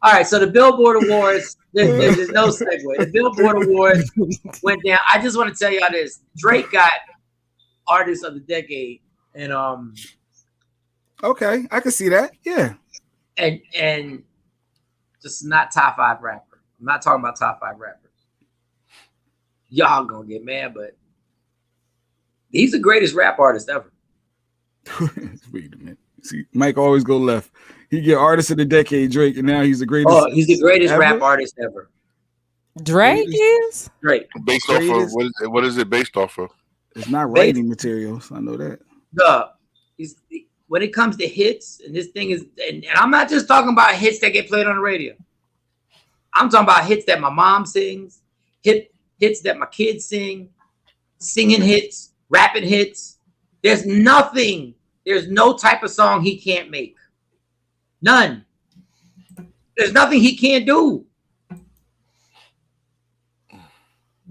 All right, so the Billboard Awards, there's no segue. The Billboard Awards went down. I just want to tell y'all this. Drake got Artist of the Decade. And okay, I can see that. Yeah. And just not top 5 rapper. I'm not talking about top 5 rappers. Y'all gonna get mad, but he's the greatest rap artist ever. Wait a minute. See, Mike always go left. He get Artist of the Decade, Drake, and now he's the greatest. Oh, he's the greatest rap artist ever. Drake is? Drake. Based off of what is it based off of? It's not writing materials. I know that. When it comes to hits, and this thing is, and I'm not just talking about hits that get played on the radio. I'm talking about hits that my mom sings, hits that my kids sing, singing hits, rapping hits. There's no type of song he can't make. None. There's nothing he can't do.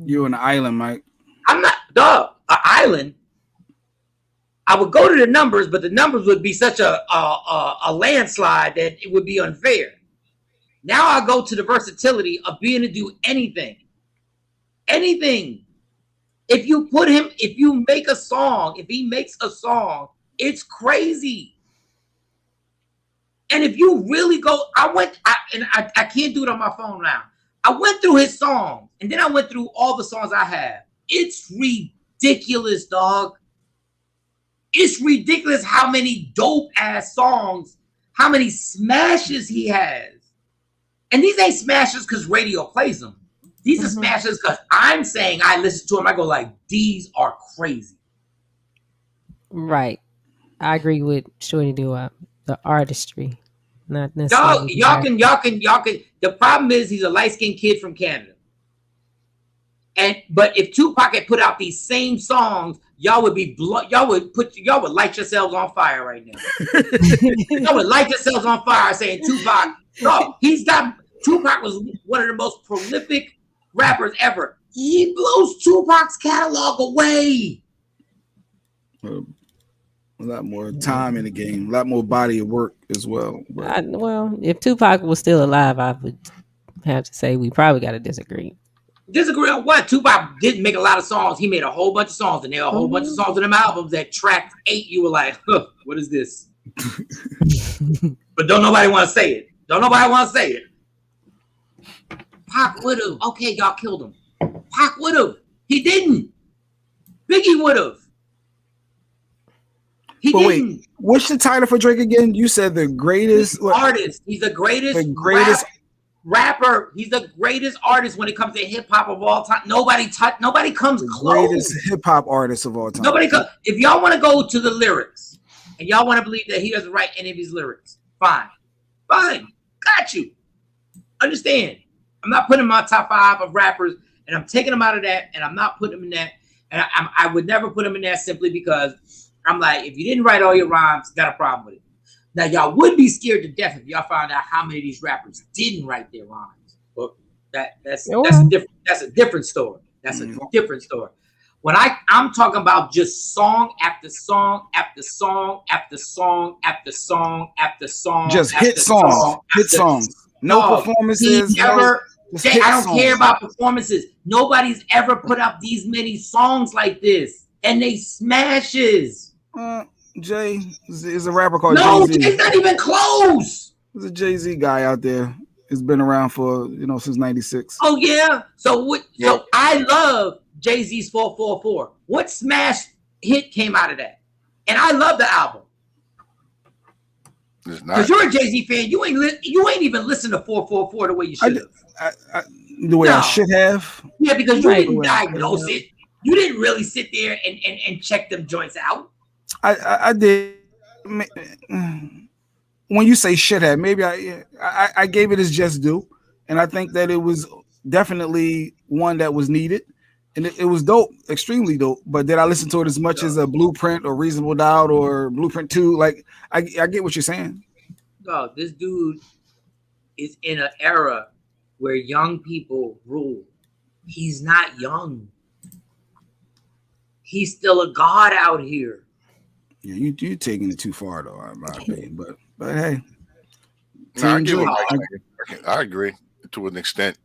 You on the island, Mike. I'm not, an island. I would go to the numbers, but the numbers would be such a landslide that it would be unfair. Now I go to the versatility of being able to do anything. Anything. If you make a song, if he makes a song, it's crazy. And if you really go, I can't do it on my phone now. I went through his songs, and then I went through all the songs I have. It's ridiculous, dog. It's ridiculous how many dope-ass songs, how many smashes he has. And these ain't smashes because radio plays them. These are smashes because I'm saying I listen to them. I go like, these are crazy. Right. I agree with Shorty Doo-Wop. The artistry. Not necessarily. Y'all can. The problem is he's a light-skinned kid from Canada. But if Tupac had put out these same songs, y'all would light yourselves on fire right now. Y'all would light yourselves on fire saying Tupac. No, Tupac was one of the most prolific rappers ever. He blows Tupac's catalog away. A lot more time in the game, a lot more body of work as well. Well, if Tupac was still alive, I would have to say we probably got to disagree. Disagree on what? Tupac didn't make a lot of songs. He made a whole bunch of songs, and there are a whole bunch of songs in them albums that tracked 8. You were like, huh, what is this? But don't nobody want to say it. Pac would have. Okay, y'all killed him. Pac would have. He didn't. Biggie would have. He didn't. Wait, what's the title for Drake again? You said the greatest artist. He's the greatest. The greatest rapper. He's the greatest artist when it comes to hip hop of all time. Nobody comes close. Greatest hip hop artist of all time. Nobody comes. If y'all want to go to the lyrics and y'all want to believe that he doesn't write any of his lyrics, fine, got you. Understand? I'm not putting my top 5 of rappers, and I'm taking them out of that, and I'm not putting them in that, and I would never put them in that simply because I'm like, if you didn't write all your rhymes, got a problem with it. Now, y'all would be scared to death if y'all found out how many of these rappers didn't write their rhymes. But that's a different story. That's a different story. When I'm talking about just song after song after song after song after song after song, just hit songs, no performances. I don't care about performances. Nobody's ever put out these many songs like this, and they smashes. Jay is a rapper called Jay-Z. No, Jay's not even close. There's a Jay-Z guy out there. He's been around for since '96. Oh yeah. So what? Yeah. So I love Jay-Z's 444. What smash hit came out of that? And I love the album. Because you're a Jay-Z fan, you ain't even listened to 444 the way you should have. The way I should have. Yeah, because you didn't diagnose it. You didn't really sit there and check them joints out. I did. When you say should have, maybe I gave it as just due, and I think that it was definitely one that was needed, and it was dope, extremely dope. But did I listen to it as much as a Blueprint or Reasonable Doubt or Blueprint 2? Like I get what you're saying. No, this dude is in an era where young people rule. He's not young. He's still a god out here. Yeah, you taking it too far though, in my opinion. But hey, I agree to an extent.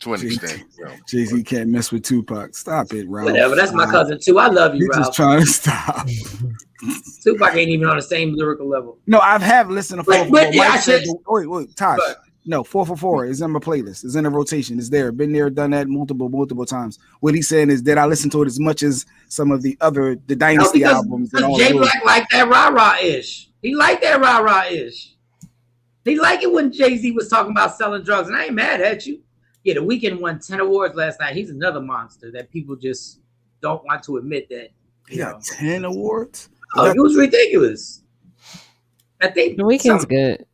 Jay-Z can't mess with Tupac. Stop it, Ralph. Whatever. That's my cousin too. I love you, You're Ralph. Just trying to stop. Tupac ain't even on the same lyrical level. No, I have listened to 444. Wait, Tosh. But, no, 444 is in my playlist. It's in a rotation. It's there. Been there, done that multiple times. What he's saying is that I listen to it as much as some of the Dynasty albums. And Jay Black like that rah-rah-ish. He liked that rah-rah-ish. He liked it when Jay-Z was talking about selling drugs, and I ain't mad at you. Yeah, The Weeknd won 10 awards last night. He's another monster that people just don't want to admit that. He got 10 awards? Oh, it was ridiculous. I think The Weeknd's good.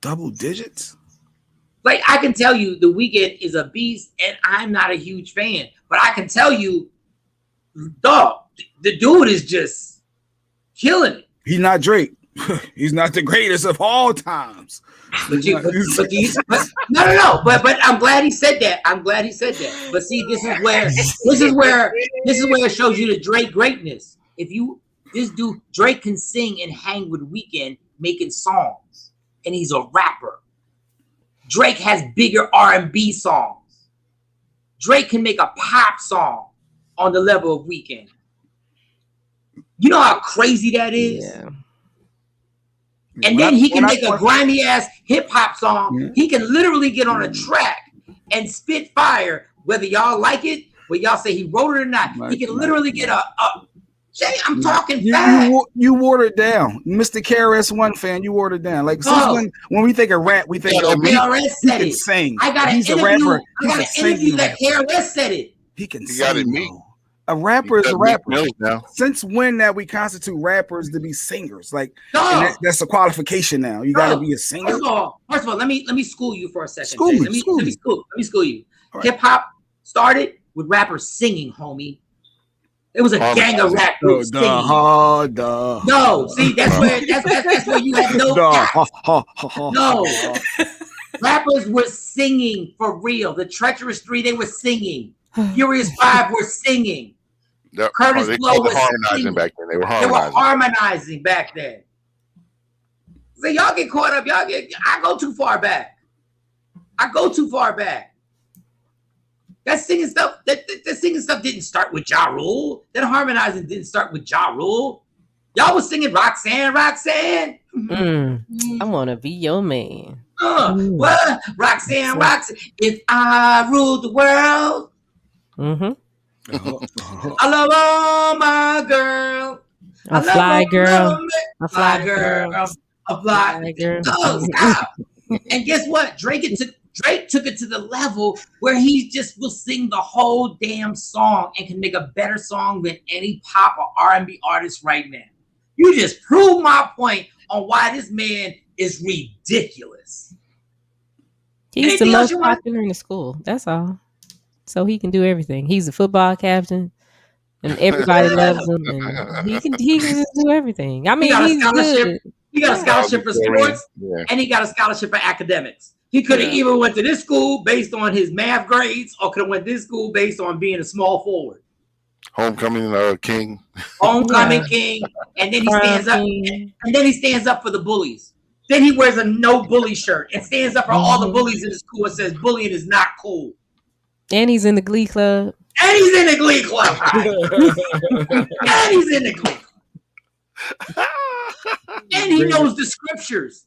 Double digits? Like, I can tell you The Weeknd is a beast, and I'm not a huge fan. But I can tell you, dog, the dude is just killing it. He's not Drake. He's not the greatest of all times. No. But I'm glad he said that. But see, this is where it shows you the Drake greatness. Drake can sing and hang with Weeknd making songs, and he's a rapper. Drake has bigger R&B songs. Drake can make a pop song on the level of Weeknd. You know how crazy that is? Yeah. And then he can make a grimy ass hip hop song. Yeah. He can literally get on a track and spit fire, whether y'all like it, whether y'all say he wrote it or not. He can literally get Jay, I'm talking fast. You watered down. Mr. KRS-One fan, you watered down. Like, when we think of rap, we think of KRS said it. Sing. I got an interview that KRS said it. He can sing. A rapper is a rapper. Since when that we constitute rappers to be singers? Like, that's a qualification now. You got to be a singer. First of all, let me school you for a second. Let me school you. Right. Hip hop started with rappers singing, homie. It was a gang of rap groups singing. No, see, that's where you have no. No, rappers were singing for real. The Treacherous Three, they were singing. Furious Five were singing. Curtis Blow was harmonizing back then. They were harmonizing back then. So y'all get caught up. I go too far back. That singing stuff didn't start with Ja Rule. That harmonizing didn't start with Ja Rule. Y'all was singing Roxanne. I want to be your man. What? Roxanne. If I ruled the world. Mm-hmm. I love all my girl. A fly girl. Oh, stop. And guess what? Drake took it to the level where he just will sing the whole damn song and can make a better song than any pop or R&B artist right now. You just proved my point on why this man is ridiculous. He's the most popular in the school. That's all. So he can do everything. He's a football captain, and everybody loves him. And he can just do everything. I mean, he's good. He got a scholarship for sports, and he got a scholarship for academics. He could have either went to this school based on his math grades, or could have went to this school based on being a small forward. Homecoming king. Homecoming king, and then he stands up, and then he stands up for the bullies. Then he wears a no bully shirt and stands up for all the bullies in the school and says bullying is not cool. And he's in the Glee Club. Right? And he's in the Glee Club. And he knows the scriptures.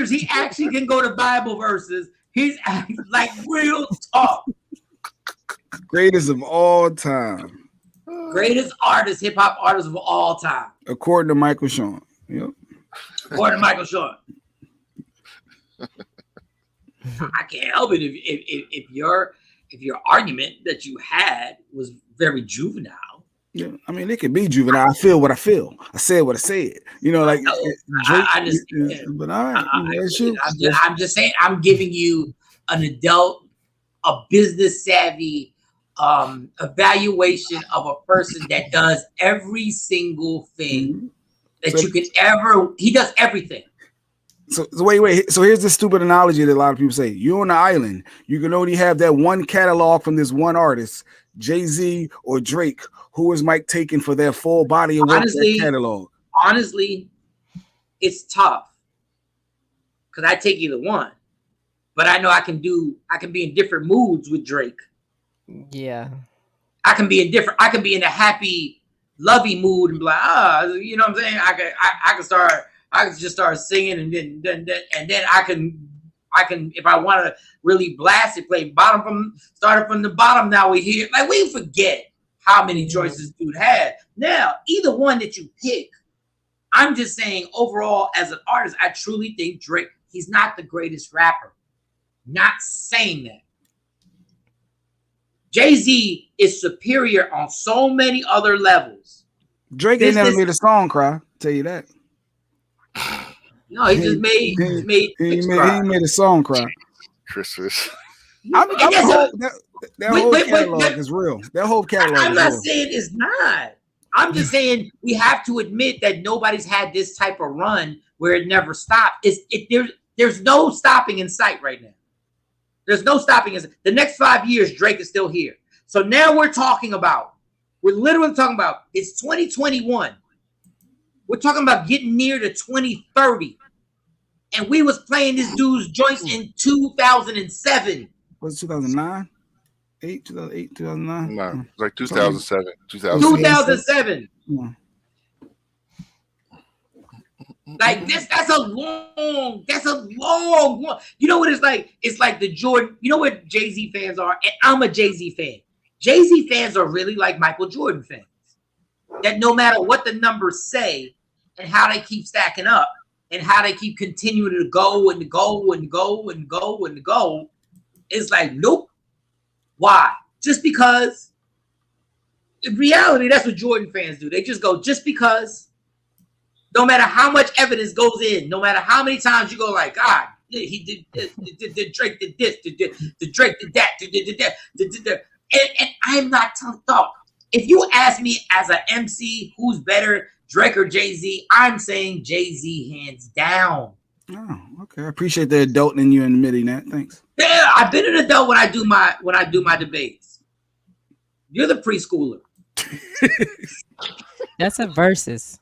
He actually can go to Bible verses. He's like real talk. Greatest of all time. Greatest artist, hip hop artist of all time. According to Michael Shawn. Yep. According to Michael Shawn. I can't help it if your argument that you had was very juvenile. Yeah, I mean, it could be juvenile. I feel what I feel. I said what I said. You know, like Drake. But all right, I'm just saying. I'm giving you an adult, a business savvy evaluation of a person that does every single thing that you could ever. He does everything. So wait. So here's the stupid analogy that a lot of people say. You're on an island. You can only have that one catalog from this one artist, Jay-Z or Drake. Who is Mike taking for their full body of work catalog? Honestly, it's tough because I take either one, but I know I can be in different moods with Drake. Yeah, I can be in a happy, lovey mood and be like, you know what I'm saying? I can just start singing and then I can if I want to really blast it, play started from the bottom. Now we hear like we forget how many choices dude had. Now, either one that you pick, I'm just saying overall as an artist, I truly think Drake, he's not the greatest rapper. not saying that. Jay-Z is superior on so many other levels. Drake ain't never made a song cry. Tell you that. No, he just made he made a song cry. Christmas. That whole catalog is real. That whole catalog. I'm not saying it's not. I'm just saying we have to admit that nobody's had this type of run where it never stopped. There's no stopping in sight right now. There's no stopping in sight. The next 5 years, Drake is still here. So now we're literally talking about it's 2021. We're talking about getting near to 2030. And we was playing this dude's joints in 2007. Was it 2009? 2008, 2009? No, it's like 2007. 2007. Yeah. Like this, that's a long. You know what it's like? It's like the Jordan. You know what Jay-Z fans are? And I'm a Jay-Z fan. Jay-Z fans are really like Michael Jordan fans. That no matter what the numbers say and how they keep stacking up and how they keep continuing to go and go and go and go and go, it's like, nope. Why? Just because. In reality, that's what Jordan fans do. They just go, just because. No matter how much evidence goes in, no matter how many times you go like, God, he did this, Drake did this, Drake did that, did that. And I'm not telling thought. If you ask me as an MC who's better, Drake or Jay-Z, I'm saying Jay-Z hands down. Oh, okay. I appreciate the adult in you admitting that. Thanks. Yeah, I've been an adult when I do my debates. You're the preschooler. That's a versus.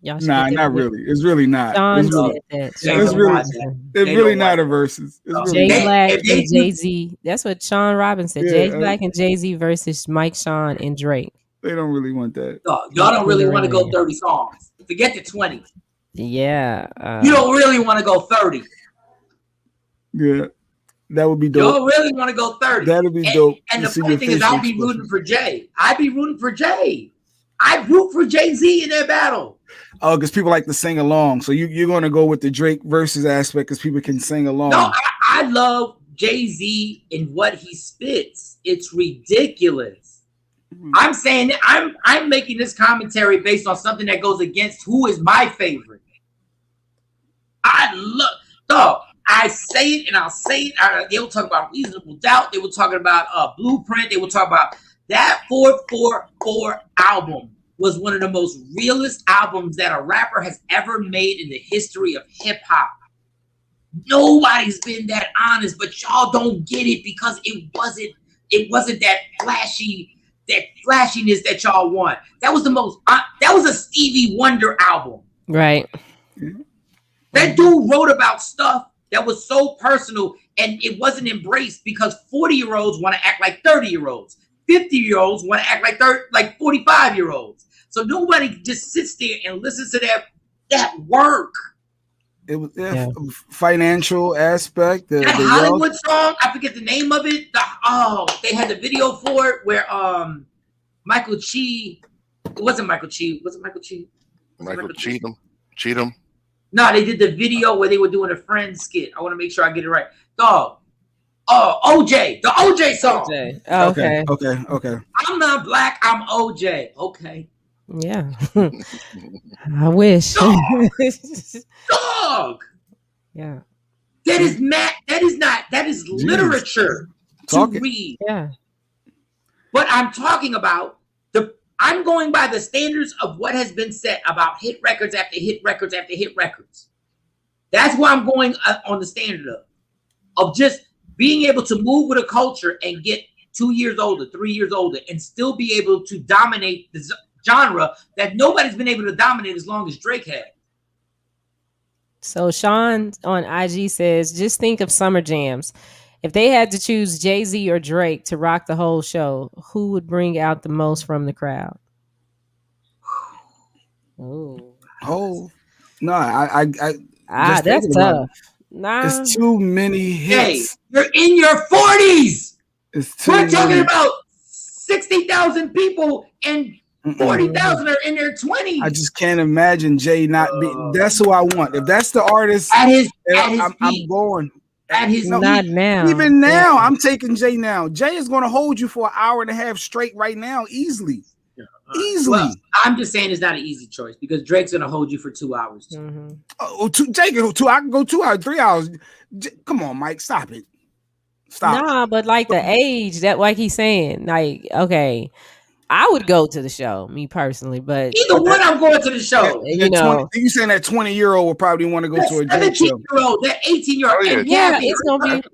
Nah, not really. It's really not. Shawn it's really, said that. It's really not a versus. Jay Black and Jay-Z. That's what Sean Robbins said. Jay Black and Jay-Z versus Mike, Sean, and Drake. They don't really want that. Y'all don't really want to go 30 songs. Forget the 20. Yeah. You don't really want to go 30. Yeah. That would be dope. You don't really want to go 30. That'd be dope. And the funny thing is, I'll be rooting for Jay. I'd be rooting for Jay. I root for Jay-Z in that battle. Oh, because people like to sing along. So you're going to go with the Drake versus aspect because people can sing along. No, I love Jay-Z and what he spits. It's ridiculous. Mm-hmm. I'm saying I'm making this commentary based on something that goes against who is my favorite. I say it and I'll say it. They will talk about Reasonable Doubt. They were talking about Blueprint. They will talk about that 444 album was one of the most realest albums that a rapper has ever made in the history of hip hop. Nobody's been that honest, but y'all don't get it because it wasn't that flashiness that y'all want. That was that was a Stevie Wonder album. Right. That dude wrote about stuff that was so personal and it wasn't embraced because 40-year-olds want to act like 30-year-olds. 50-year-olds want to act like 45-year-olds. So nobody just sits there and listens to that work. It was financial aspect. The Hollywood song, I forget the name of it. They had the video for it where Michael Chi. It wasn't Michael Chi. Was it Michael Chi? Michael Cheatham. No, they did the video where they were doing a Friends skit. I want to make sure I get it right. Dog. OJ. The OJ song. OJ. Oh, Okay. I'm not black. I'm OJ. Okay. Yeah. I wish. Dog. Yeah. That is literature to read. Yeah. But I'm talking about I'm going by the standards of what has been said about hit records after hit records after hit records. That's why I'm going on the standard of just being able to move with a culture and get 2 years older, 3 years older, and still be able to dominate the genre that nobody's been able to dominate as long as Drake had. So Sean on IG says, just think of summer jams. If they had to choose Jay-Z or Drake to rock the whole show, who would bring out the most from the crowd? No, that's tough. Nah, it's too many hits. Hey, you're in your 40s. We're talking about 60,000 people and 40,000 are in their 20s. I just can't imagine Jay not being. That's who I want. If that's the artist, at his I'm going. At his not now. Even now, I'm taking Jay now. Jay is going to hold you for an hour and a half straight right now, easily. Easily. Well, I'm just saying it's not an easy choice because Drake's going to hold you for 2 hours. Too. Mm-hmm. Jay can go 2. I can go 2 hours, 3 hours. Come on, Mike, stop it. Stop. Nah, but like the age that, like he's saying, like, okay, I would go to the show, me personally, but either one, I'm going to the show. You know, you saying that 20-year-old would probably want to go to a Drake show. 17-year-old, that 18-year-old, yeah, it's gonna be.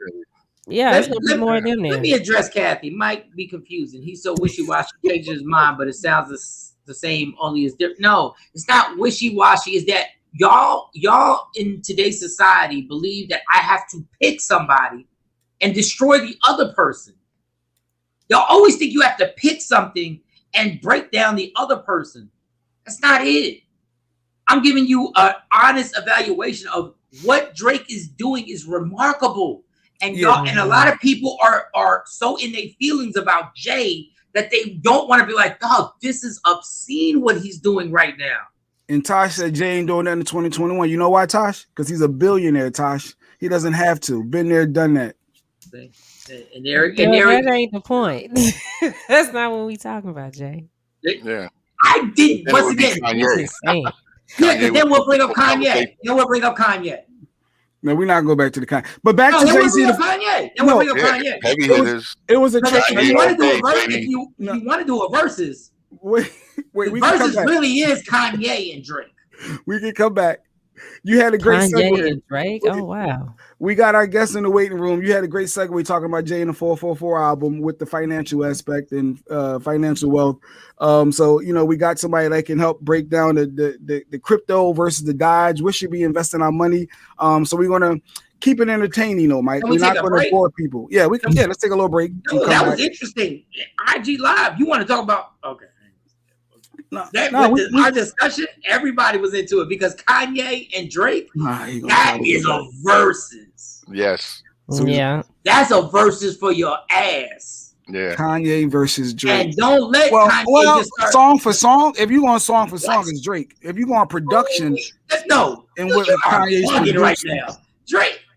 Yeah, it's gonna be more of them there. Let me address Kathy. Might be confusing. He's so wishy-washy, changes his mind, but it sounds the same, only it's different. No, it's not wishy-washy. Is that y'all in today's society believe that I have to pick somebody and destroy the other person? Y'all always think you have to pick something and break down the other person. That's not it. I'm giving you an honest evaluation of what Drake is doing is remarkable. And y'all, and a lot of people are so in their feelings about Jay that they don't want to be like, dog, this is obscene what he's doing right now. And Tosh said Jay ain't doing that in 2021. You know why, Tosh? Because he's a billionaire, Tosh. He doesn't have to. Been there, done that. And there, that ain't the point. That's not what we talking about, Jay. Yeah. I didn't. Once again, then we'll bring up Kanye. No, we're not going back to the Kanye. But back to Jay-Z. Kanye. Then we'll bring up Kanye. Heavy hitters. It was a if you want to do a verse, if you want to do a versus, wait, the versus really is Kanye and Drake. We can come back. You had a great Kanye segue. and Drake. Oh wow. We got our guests in the waiting room. You had a great segue talking about Jay and the 444 album with the financial aspect and financial wealth. So we got somebody that can help break down the crypto versus the Dodge. We should be investing our money. So we're gonna keep it entertaining, Mike. We're not going to bore people. Yeah, we can. Yeah, let's take a little break. No, that was interesting. IG Live. You want to talk about? Okay. Our discussion, everybody was into it because Kanye and Drake, that is a versus. Yes. So that's a versus for your ass. Yeah. Kanye versus Drake. And don't let Kanye just start. Song for song. If you go on song for song, it's Drake. If you go on production, no. And what Kanye's producing right now,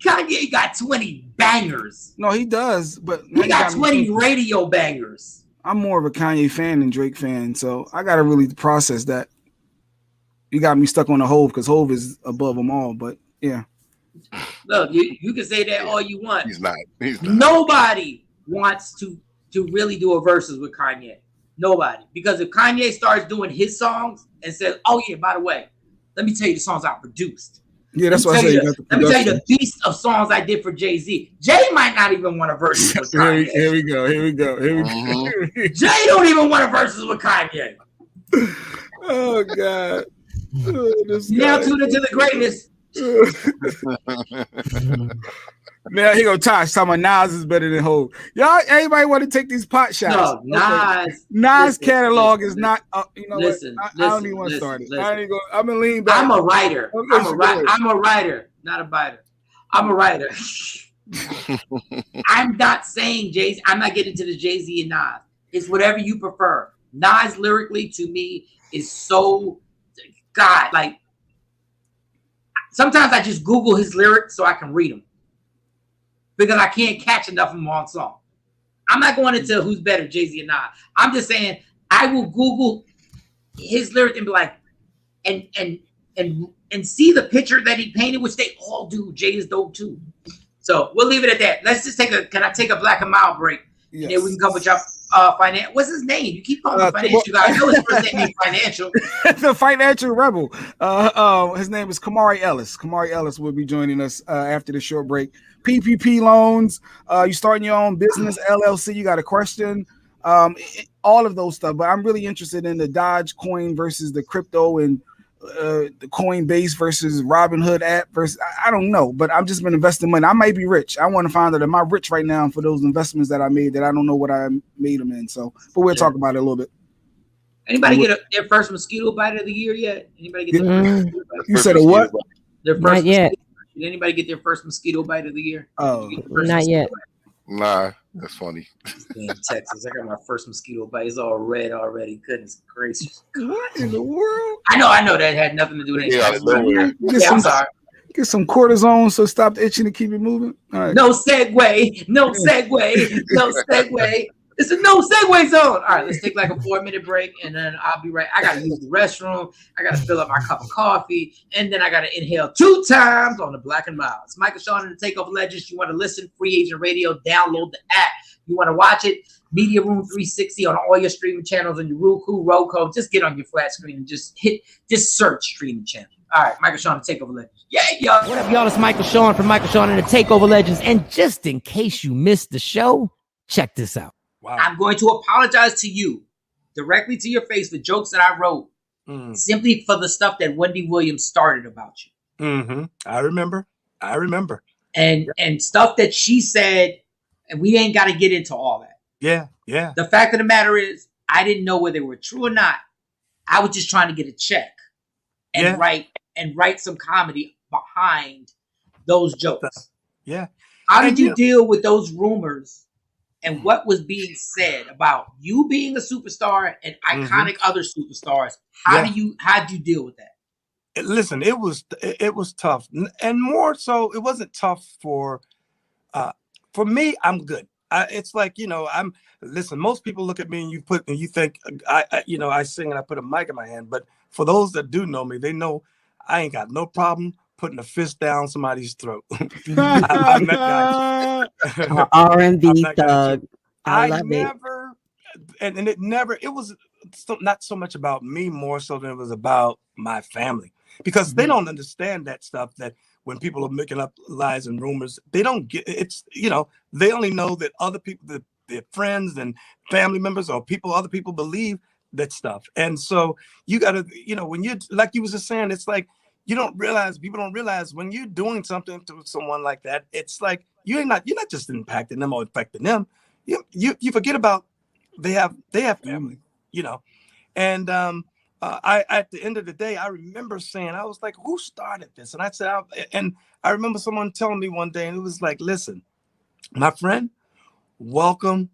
Kanye got 20 bangers. No, he does, but he got 20 radio bangers. I'm more of a Kanye fan than Drake fan, so I gotta really process that. You got me stuck on the Hove because Hove is above them all, but yeah. Look, you can say that all you want. He's not. Nobody wants to really do a versus with Kanye. Nobody. Because if Kanye starts doing his songs and says, oh yeah, by the way, let me tell you the songs I produced. Yeah, that's what I say. Let me tell you the beast of songs I did for Jay-Z. Jay might not even want a versus with Kanye. Here we go. Jay don't even want a versus with Kanye. Oh, God. Now tune into the greatness. Now here go Tosh talking about Nas is better than Hov. Y'all, everybody want to take these pot shots. No, Nas catalog is not. I don't even want to start it. I'm gonna lean back. I'm a writer. I'm a writer, not a biter. I'm a writer. I'm not saying Jay-Z. I'm not getting to the Jay-Z and Nas. It's whatever you prefer. Nas lyrically to me is so God. Like sometimes I just Google his lyrics so I can read them. Because I can't catch enough of them on song. I'm not going into who's better, Jay-Z or not. I'm just saying I will Google his lyrics and be like, and see the picture that he painted, which they all do. Jay is dope too. So we'll leave it at that. Let's just can I take a Black and Mild break? Yes. And then we can come with y'all financial. What's his name? You keep calling him financial guy. I know his first name is financial. The financial rebel. His name is Kamari Ellis. Kamari Ellis will be joining us after the short break. PPP loans, you starting your own business, LLC, you got a question, all of those stuff. But I'm really interested in the Dodge coin versus the crypto and the Coinbase versus Robinhood app versus, I don't know, but I've just been investing money. I might be rich. I want to find out, am I rich right now for those investments that I made that I don't know what I made them in. So, but we'll talk about it a little bit. Anybody get their first mosquito bite of the year yet? Anybody get their first mosquito bite? You said a what? Their first Not yet. Did anybody get their first mosquito bite of the year? Oh, not yet. Nah, that's funny. In Texas, I got my first mosquito bite. It's all red already. Goodness gracious. What in the world? I know that had nothing to do with anything. Yeah, I'm sorry. Get some cortisone so stop itching and keep it moving. All right. No segue. No segue. No segue. It's a no segue zone. All right, let's take like a 4-minute break, and then I'll be right. I gotta use the restroom. I gotta fill up my cup of coffee, and then I gotta inhale 2 times on the Black and Mild. It's Michael Shawn and the TakeOver Legends. You want to listen? Free Agent Radio. Download the app. You want to watch it? Media Room 360 on all your streaming channels on your Roku. Just get on your flat screen and just search streaming channel. All right, Michael Shawn, the TakeOver Legends. Yeah, y'all. What up, y'all? It's Michael Shawn from Michael Shawn and the TakeOver Legends. And just in case you missed the show, check this out. Wow. I'm going to apologize to you directly to your face for jokes that I wrote simply for the stuff that Wendy Williams started about you. Mm-hmm. I remember. And stuff that she said, and we ain't got to get into all that. Yeah. The fact of the matter is, I didn't know whether they were true or not. I was just trying to get a check and write some comedy behind those jokes. Yeah. How did you deal with those rumors and what was being said about you being a superstar and iconic other superstars? How'd you deal with that? Listen, it was tough, and more so, it wasn't tough for me. I'm good. It's like, listen, most people look at me and you think I sing and I put a mic in my hand, but for those that do know me, they know I ain't got no problem putting a fist down somebody's throat. I'm that guy. R&B thug. I love never, it. And it was not so much about me, more so than it was about my family, because they don't understand that stuff, that when people are making up lies and rumors, they don't get it's, they only know that other people, their friends and family members or other people believe that stuff. And so you got to, when you, like you was just saying, it's like, people don't realize when you're doing something to someone like that, it's like you're not just impacting them or affecting them. You forget about they have family, And I at the end of the day, I remember saying, I was like, who started this? And I said, I remember someone telling me one day, and it was like, listen, my friend, welcome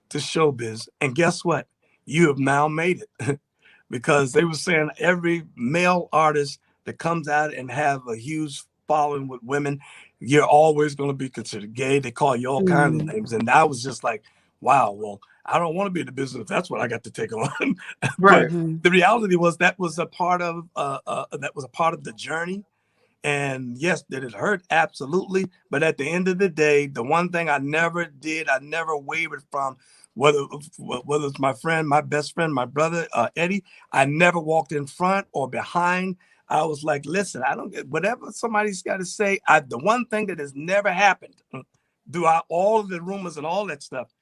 to showbiz. And guess what? You have now made it. Because they were saying every male artist that comes out and have a huge following with women, you're always going to be considered gay. They call you all kinds of names. And I was just like, wow, well, I don't want to be in the business if that's what I got to take on. Right. But the reality was that was a part of the journey. And yes, did it hurt? Absolutely. But at the end of the day, the one thing I never wavered from, whether it's my friend, my best friend, my brother, Eddie, I never walked in front or behind. I was like, listen, I don't get whatever somebody's got to say. The one thing that has never happened throughout all of the rumors and all that stuff,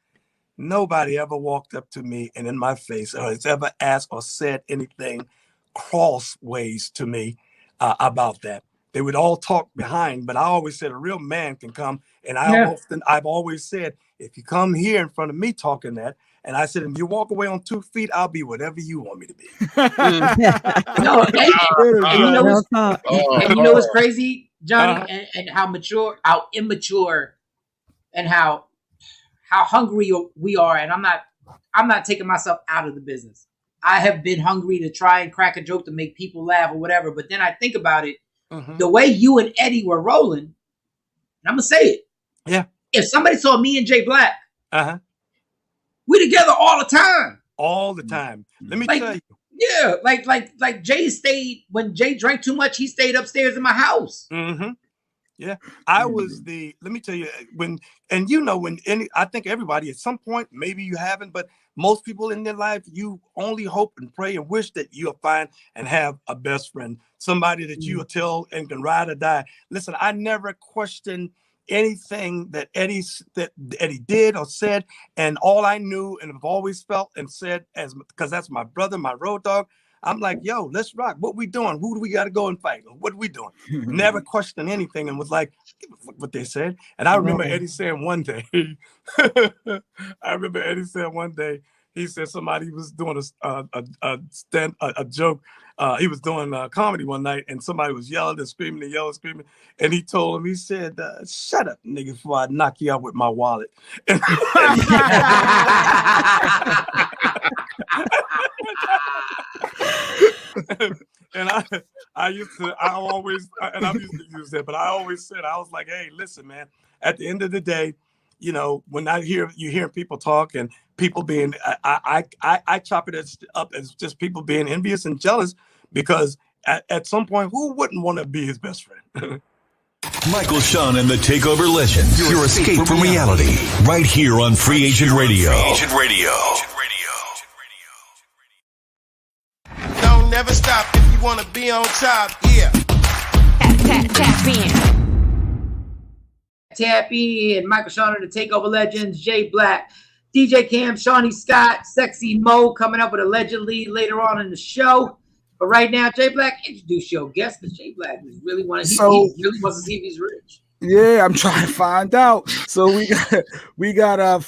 nobody ever walked up to me and in my face or has ever asked or said anything crossways to me about that. They would all talk behind, but I always said a real man can come. And I've always said, if you come here in front of me talking that, and I said, if you walk away on 2 feet, I'll be whatever you want me to be. You know what's crazy, Johnny, and how immature, and how hungry we are. And I'm not taking myself out of the business. I have been hungry to try and crack a joke to make people laugh or whatever. But then I think about it, the way you and Eddie were rolling, and I'm gonna say it. Yeah. If somebody saw me and Jay Black, we together all the time. All the time. Let me tell you. Yeah, like Jay stayed, when Jay drank too much, he stayed upstairs in my house. Mm-hmm. Yeah. I was let me tell you, I think everybody at some point, maybe you haven't, but most people in their life, you only hope and pray and wish that you'll find and have a best friend, somebody that you will tell and can ride or die. Listen, I never questioned anything that Eddie did or said, and all I knew and have always felt and said, because that's my brother, my road dog, I'm like, yo, let's rock. What we doing? Who do we got to go and fight? What are we doing? Never questioned anything and was like, what they said. And I remember Eddie saying one day, he said somebody was doing a joke. He was doing a comedy one night, and somebody was yelling and screaming and yelling and screaming. And he told him, he said, shut up, nigga, before I knock you out with my wallet. And I always, and I'm used to use that, but I always said, I was like, hey, listen, man, at the end of the day, you know, when you hear people talk and people being, I chop it up as just people being envious and jealous, because at some point, who wouldn't want to be his best friend? Michael, Shawn, and the TakeOver Legends. Your escape from reality. Right here on Free Agent Radio. Free Agent Radio. Don't never stop if you want to be on top. Yeah. Tap in. Tap in. Michael, Shawn, and the TakeOver Legends. Jay Black, DJ Cam, Shawnee Scott, Sexy Mo coming up with allegedly later on in the show. But right now, Jay Black, introduce your guest, because Jay Black really wants to see if he's rich. Yeah, I'm trying to find out. So we got the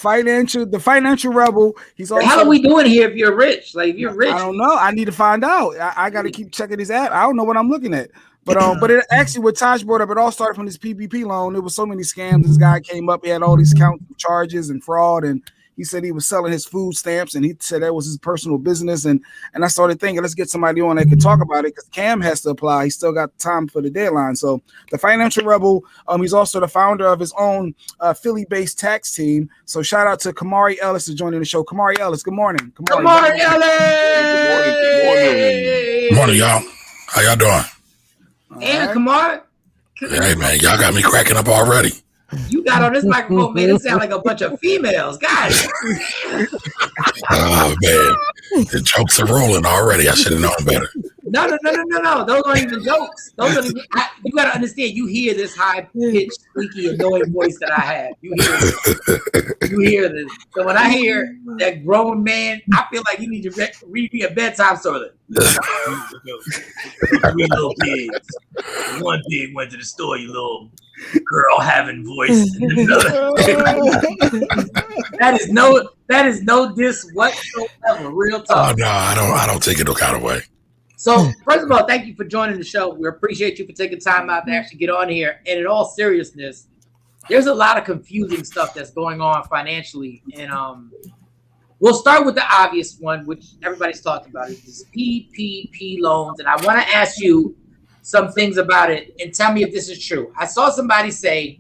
financial rebel. He's also, how are we doing here if you're rich? Like, if you're rich, I don't know. I need to find out. I got to keep checking his app. I don't know what I'm looking at. But it actually, what Taj brought up, it all started from this PPP loan. There was so many scams. This guy came up, he had all these count charges and fraud, and he said he was selling his food stamps, and he said that was his personal business. And I started thinking, let's get somebody on that could talk about it, because Cam has to apply. He still got time for the deadline. So the financial rebel, he's also the founder of his own Philly-based tax team. So shout out to Kamari Ellis for joining the show. Kamari Ellis, good morning. Kamari Ellis. Good morning, y'all. How y'all doing? And Kamari. Hey, man, y'all got me cracking up already. You got on this microphone, man. It sound like a bunch of females, guys. Oh man, the jokes are rolling already. I should have known better. No. Those aren't even jokes. You got to understand. You hear this high pitched, squeaky, annoying voice that I have. You hear this. So when I hear that grown man, I feel like you need to read me a bedtime story. 3 little pigs. One pig went to the store. You little girl having voice. That is no diss whatsoever. Real talk. Oh no, I don't take it no kind of way. So first of all, thank you for joining the show. We appreciate you for taking time out to actually get on here. And in all seriousness, there's a lot of confusing stuff that's going on financially, and we'll start with the obvious one, which everybody's talking about. Is PPP loans, and I want to ask you some things about it and tell me if this is true. I saw somebody say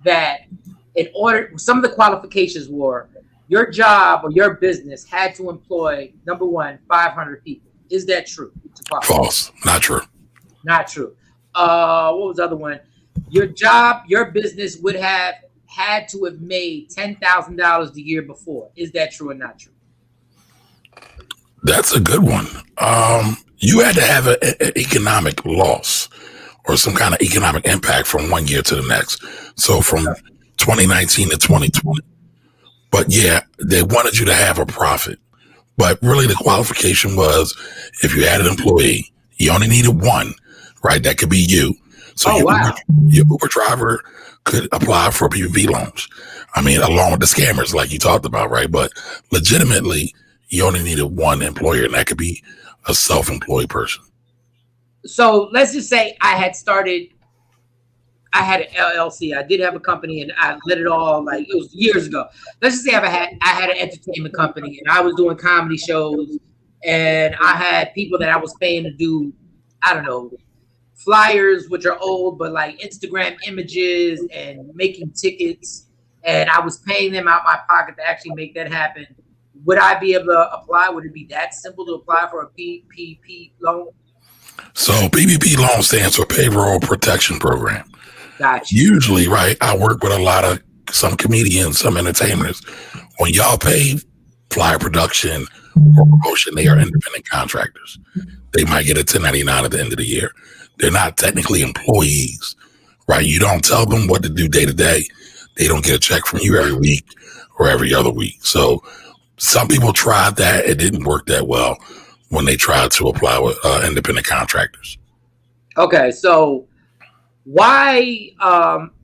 that some of the qualifications were your job or your business had to employ, number one, 500 people. Is that true? False. Not true. Not true. What was the other one? Your job, your business would have had to have made $10,000 the year before. Is that true or not true? That's a good one. You had to have an economic loss or some kind of economic impact from one year to the next. So from 2019 to 2020. But yeah, they wanted you to have a profit. But really the qualification was if you had an employee, you only needed one, right? That could be you. So your Uber driver could apply for PPP loans. I mean, along with the scammers like you talked about, right? But legitimately, you only needed one employer, and that could be a self-employed person. So let's just say I had an LLC. I did have a company, and I let it all, like, it was years ago. Let's just say I had an entertainment company, and I was doing comedy shows, and I had people that I was paying to do, I don't know, flyers, which are old, but like Instagram images and making tickets, and I was paying them out my pocket to actually make that happen. Would I be able to apply? Would it be that simple to apply for a PPP loan? So PPP loan stands for Payroll Protection Program. Gotcha. Usually, right, I work with some comedians, some entertainers. When y'all pay flyer production or promotion, they are independent contractors. They might get a 1099 at the end of the year. They're not technically employees, right? You don't tell them what to do day to day. They don't get a check from you every week or every other week. So some people tried that. It didn't work that well when they tried to apply with independent contractors. Okay, so why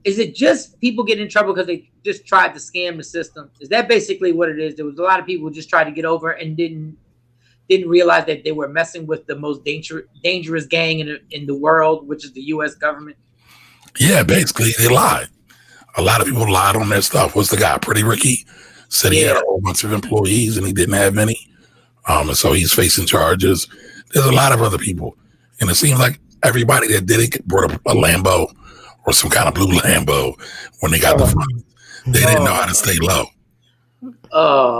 is it just people getting in trouble because they just tried to scam the system? Is that basically what it is? There was a lot of people who just tried to get over and didn't realize that they were messing with the most dangerous gang in the world, which is the U.S. government. Yeah, basically they lied. A lot of people lied on their stuff. What's the guy? Pretty Ricky said he had a whole bunch of employees and he didn't have any. And so he's facing charges. There's a lot of other people. And it seems like everybody that did it brought up a Lambo or some kind of blue Lambo when they got the funds. They didn't know how to stay low.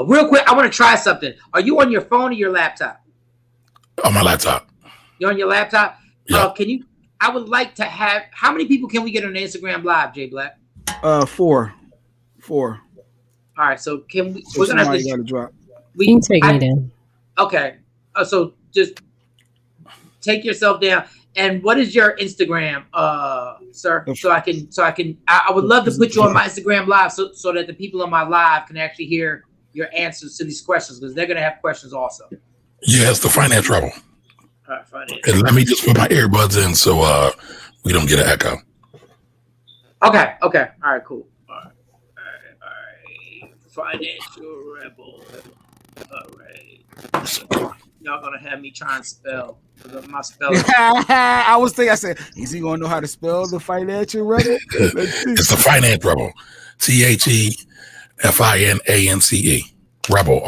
Real quick, I want to try something. Are you on your phone or your laptop? On my laptop. You're on your laptop? Yeah. Can you? I would like to have. How many people can we get on Instagram Live, Jay Black? 4. All right, so can we? So we're gonna have to drop. You can take me down. Okay. So just take yourself down. And what is your Instagram, sir? So I can. I would love to put you on my Instagram Live, so that the people on my live can actually hear your answers to these questions, because they're gonna have questions also. Yeah, it's the Finance Rebel. All right, finance. And let me just put my earbuds in so we don't get an echo. Okay. All right, cool. All right. Financial Rebel. All right. Y'all gonna have me try and spell. My spelling. I was thinking. I said, is he gonna know how to spell the Financial Rebel? It's the Finance Rebel. TheFinance Rebel.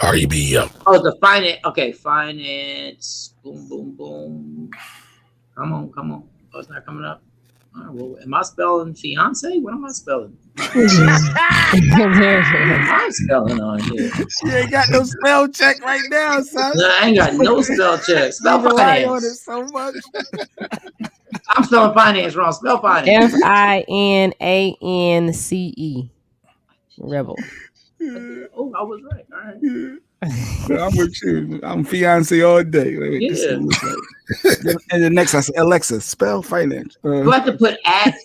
REBEL. Oh, the finance. Okay, finance. Boom. Come on. Oh, it's not coming up. All right, well, am I spelling fiance? What am I spelling? What am I spelling on here? You ain't got no spell check right now, son. No, I ain't got no spell check. Spell finance. On finance. it so much. I'm spelling finance wrong. Spell finance. FINANCE. Rebel. Oh, I was right. All right. I'm with you. I'm fiance all day. Yeah. And the next I said, Alexa, spell finance. Do I have to put at?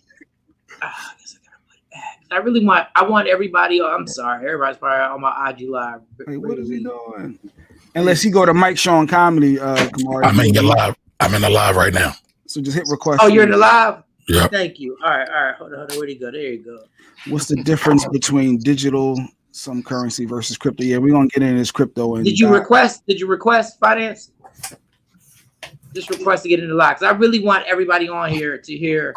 I guess I gotta put at. I want everybody. I'm sorry, everybody's probably on my IG live. Wait, what is he doing? Unless you go to Mike Sean Comedy, Kamari. I'm in the live. I'm in the live right now. So just hit request. Oh, you're in the live? Yeah. Thank you. All right. Hold on. Where'd he go? There you go. What's the difference between digital some currency versus crypto? Yeah, we're gonna get into this crypto. And Did you request finance? Just request to get into live, because I really want everybody on here to hear.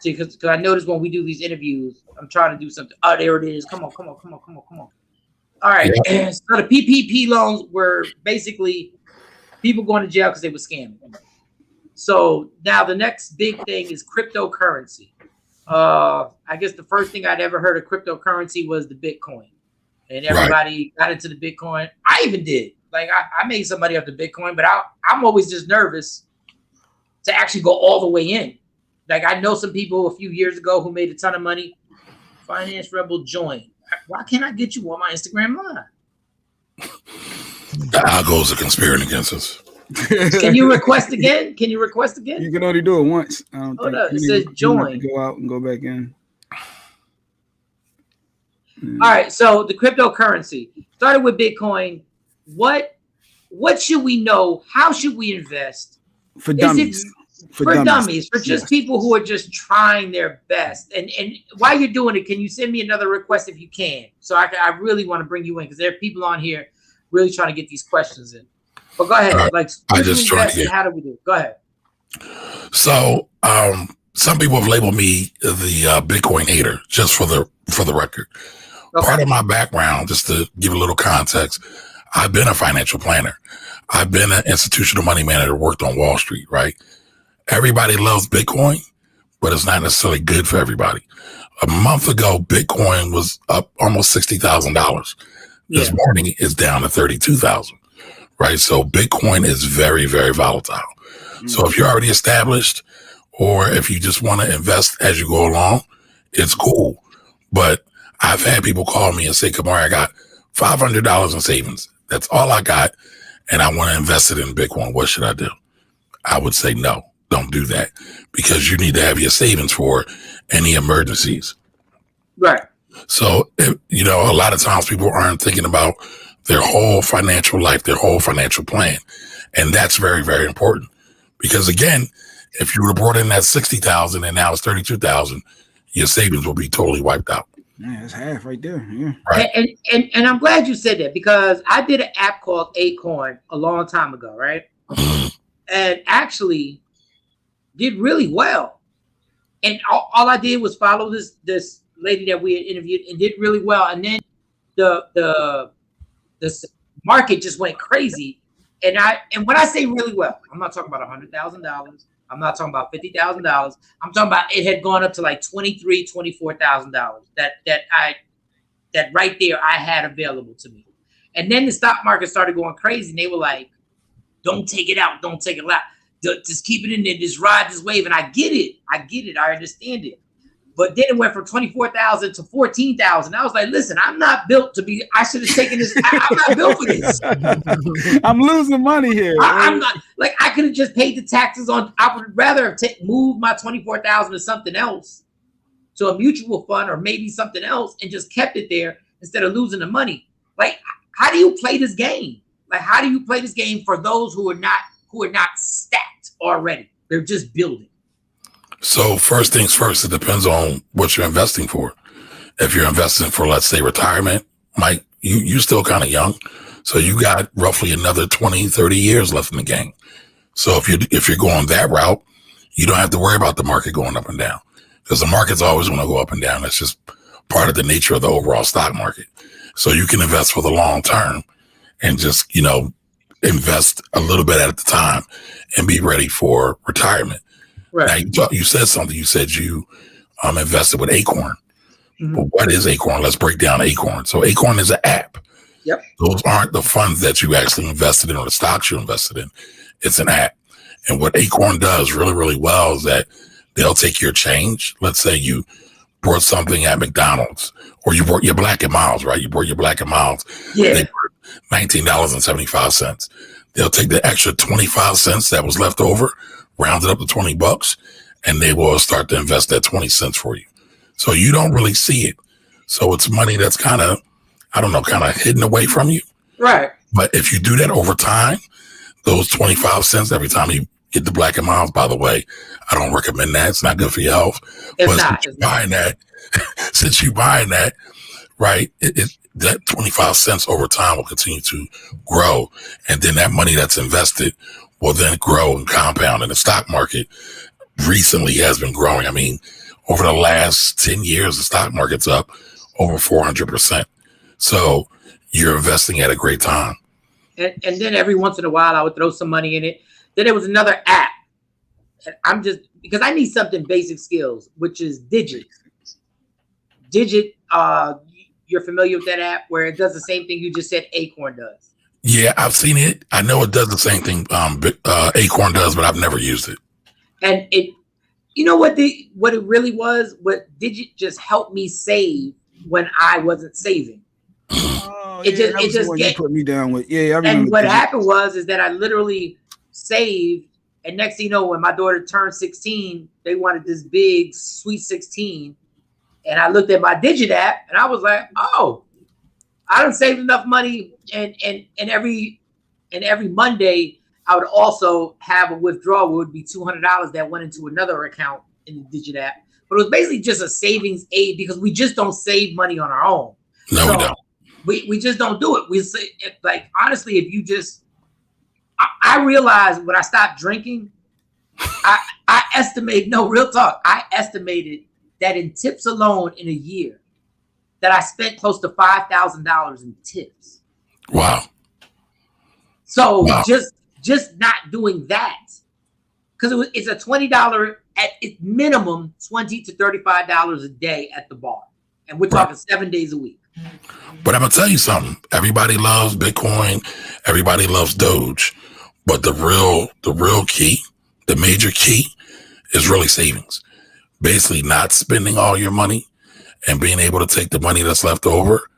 Because I noticed when we do these interviews, I'm trying to do something. Oh, there it is. Come on. All right. Yeah. So the PPP loans were basically people going to jail because they were scamming. So now the next big thing is cryptocurrency. I guess the first thing I'd ever heard of cryptocurrency was the Bitcoin, and everybody got into the Bitcoin. I even did. Like I made somebody up the Bitcoin, but I'm always just nervous to actually go all the way in. Like I know some people a few years ago who made a ton of money. Finance Rebel join. Why can't I get you on my Instagram Live? The algos are conspiring against us. Can you request again? You can only do it once. I don't Hold think. up. It says join. Go out and go back in. All right. So the cryptocurrency started with Bitcoin. What should we know? How should we invest? For dummies. For dummies. For just people who are just trying their best. And while you're doing it, can you send me another request if you can? So I really want to bring you in, because there are people on here really trying to get these questions in. But go ahead. I just joined again. How do we do it? Go ahead. So some people have labeled me the Bitcoin hater, just for the record. Okay. Part of my background, just to give a little context, I've been a financial planner. I've been an institutional money manager, worked on Wall Street, right? Everybody loves Bitcoin, but it's not necessarily good for everybody. A month ago, Bitcoin was up almost $60,000. This morning, it's down to $32,000. Right. So Bitcoin is very, very volatile. So if you're already established, or if you just want to invest as you go along, it's cool. But I've had people call me and say, Kamari, I got $500 in savings. That's all I got. And I want to invest it in Bitcoin. What should I do? I would say, no, don't do that, because you need to have your savings for any emergencies. Right. So, a lot of times people aren't thinking about their whole financial life, their whole financial plan. And that's very, very important, because again, if you would have brought in that 60,000 and now it's 32,000, your savings will be totally wiped out. Yeah, that's half right there. Yeah. Right. And I'm glad you said that, because I did an app called Acorn a long time ago, right? And actually did really well. And all I did was follow this lady that we had interviewed, and did really well. And then the market just went crazy, And when I say really well, I'm not talking about $100,000. I'm not talking about $50,000. I'm talking about it had gone up to like $23,000, $24,000. That right there I had available to me. And then the stock market started going crazy, and they were like, "Don't take it out, don't take it out. Just keep it in there, just ride this wave." And I get it, I understand it. But then it went from 24,000 to 14,000. I was like, listen, I'm not built to be. I should have taken this. I'm not built for this. I'm losing money here. I'm not like I could have just paid the taxes on. I would rather move my 24,000 to something else, to a mutual fund or maybe something else, and just kept it there instead of losing the money. Like, how do you play this game? Like, how do you play this game for those who are not stacked already? They're just building. So first things first, it depends on what you're investing for. If you're investing for, let's say, retirement, Mike, you're still kind of young. So you got roughly another 20, 30 years left in the game. So if you're going that route, you don't have to worry about the market going up and down, because the market's always going to go up and down. That's just part of the nature of the overall stock market. So you can invest for the long term and just, invest a little bit at a time and be ready for retirement. Right. Now, you said something. You said you invested with Acorn. Mm-hmm. Well, what is Acorn? Let's break down Acorn. So Acorn is an app. Yep. Those aren't the funds that you actually invested in or the stocks you invested in. It's an app. And what Acorn does really, really well is that they'll take your change. Let's say you bought something at McDonald's, or you bought your Black and Miles, right? You bought your Black and Miles. Yeah. They were $19.75. They'll take the extra 25 cents that was left over, round it up to $20, and they will start to invest that 20 cents for you. So you don't really see it. So it's money that's kind of hidden away from you. Right. But if you do that over time, those 25 cents every time you get the Black and Miles, by the way, I don't recommend that. It's not good for your health. Since you're buying that, right, that 25 cents over time will continue to grow. And then that money that's invested will then grow and compound. And the stock market recently has been growing. I mean, over the last 10 years, the stock market's up over 400%. So you're investing at a great time. And then every once in a while, I would throw some money in it. Then there was another app. I'm just, because I need something basic skills, which is Digit. Digit, you're familiar with that app where it does the same thing you just said Acorn does? Yeah, I've seen it. I know it does the same thing Acorn does, but I've never used it. And it, what it really was? What Digit just helped me save when I wasn't saving. Oh, it just put me down with. Yeah, and what happened is that I literally saved, and next thing you know, when my daughter turned 16, they wanted this big sweet 16, and I looked at my Digit app, and I was like, oh, I done saved enough money, and every Monday I would also have a withdrawal, which would be $200 that went into another account in the Digit app. But it was basically just a savings aid because we just don't save money on our own. No, we don't. We just don't do it. We say, like, honestly, if you just, I realized when I stopped drinking, I estimate, no, real talk, I estimated that in tips alone in a year, that I spent close to $5,000 in tips. Wow. So just not doing that, because it's a $20 at its minimum, $20 to $35 a day at the bar, and we're talking 7 days a week. But I'm gonna tell you something. Everybody loves Bitcoin. Everybody loves Doge. But the real key, the major key, is really savings. Basically, not spending all your money and being able to take the money that's left over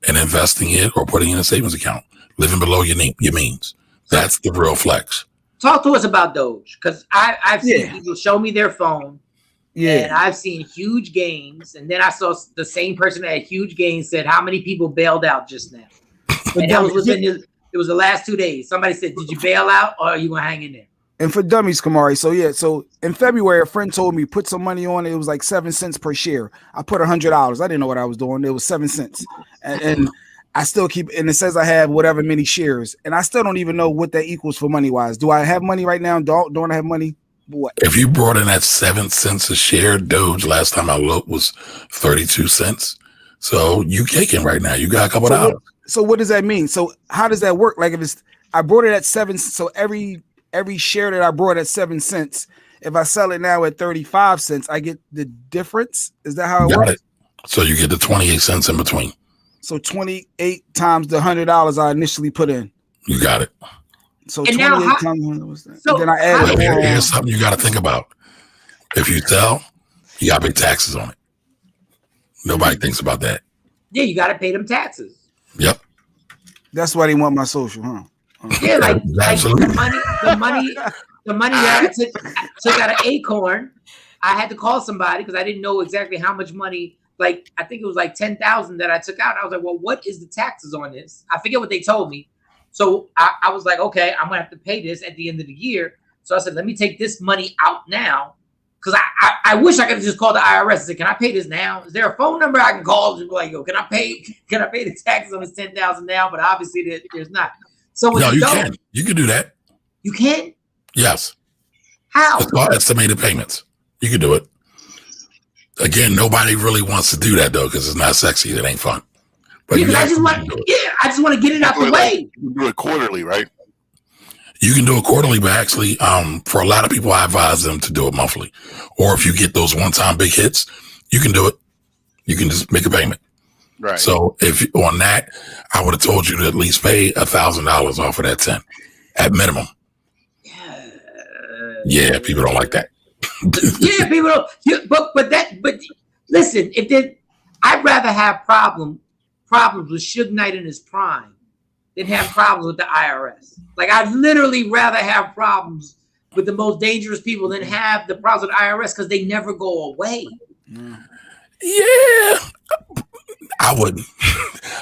and investing it or putting it in a savings account, living below your means. That's the real flex. Talk to us about Doge, because I've seen people show me their phone. Yeah, and I've seen huge gains, and then I saw the same person that had huge gains said, "How many people bailed out just now?" And that was it was the last 2 days. Somebody said, "Did you bail out, or are you gonna hang in there?" And for dummies, Kamari. So in February, a friend told me put some money on it. It was like 7 cents per share. I put $100. I didn't know what I was doing. It was 7 cents, and I still keep. And it says I have whatever many shares, and I still don't even know what that equals for money wise. Do I have money right now? Don't I have money? What? If you brought in at 7 cents a share, Doge last time I looked was 32 cents. So you kicking right now. You got a couple dollars. So what does that mean? So how does that work? Like if it's I brought it at 7. So every share that I brought at 7 cents, if I sell it now at 35 cents, I get the difference. Is that how it works? So you get the 28 cents in between. So 28 times the $100 I initially put in. You got it. So 28 times. So then I added. Here's something you got to think about. If you sell, you got to pay taxes on it. Nobody thinks about that. Yeah, you got to pay them taxes. Yep. That's why they want my social, huh? Yeah, like the money that I took out of Acorn, I had to call somebody because I didn't know exactly how much money. Like, I think it was like 10,000 that I took out. I was like, well, what is the taxes on this? I forget what they told me. So I was like, okay, I'm gonna have to pay this at the end of the year. So I said, let me take this money out now. Because I wish I could have just called the IRS and said, can I pay this now? Is there a phone number I can call and be like, yo, can I pay the taxes on this 10,000 now? But obviously there's not. So no, you can. You can do that. You can? Yes. How? It's called estimated payments. You can do it. Again, nobody really wants to do that though, because it's not sexy. It ain't fun. But I just want to get it out the way. You do it quarterly, right? You can do it quarterly, but actually, for a lot of people, I advise them to do it monthly. Or if you get those one-time big hits, you can do it. You can just make a payment. Right. So if on that, I would have told you to at least pay $1,000 off of that 10 at minimum. Yeah, people don't like that. Yeah, people don't. But listen, I'd rather have problems with Suge Knight in his prime than have problems with the IRS. Like, I'd literally rather have problems with the most dangerous people than have the problems with the IRS because they never go away. Yeah, I wouldn't.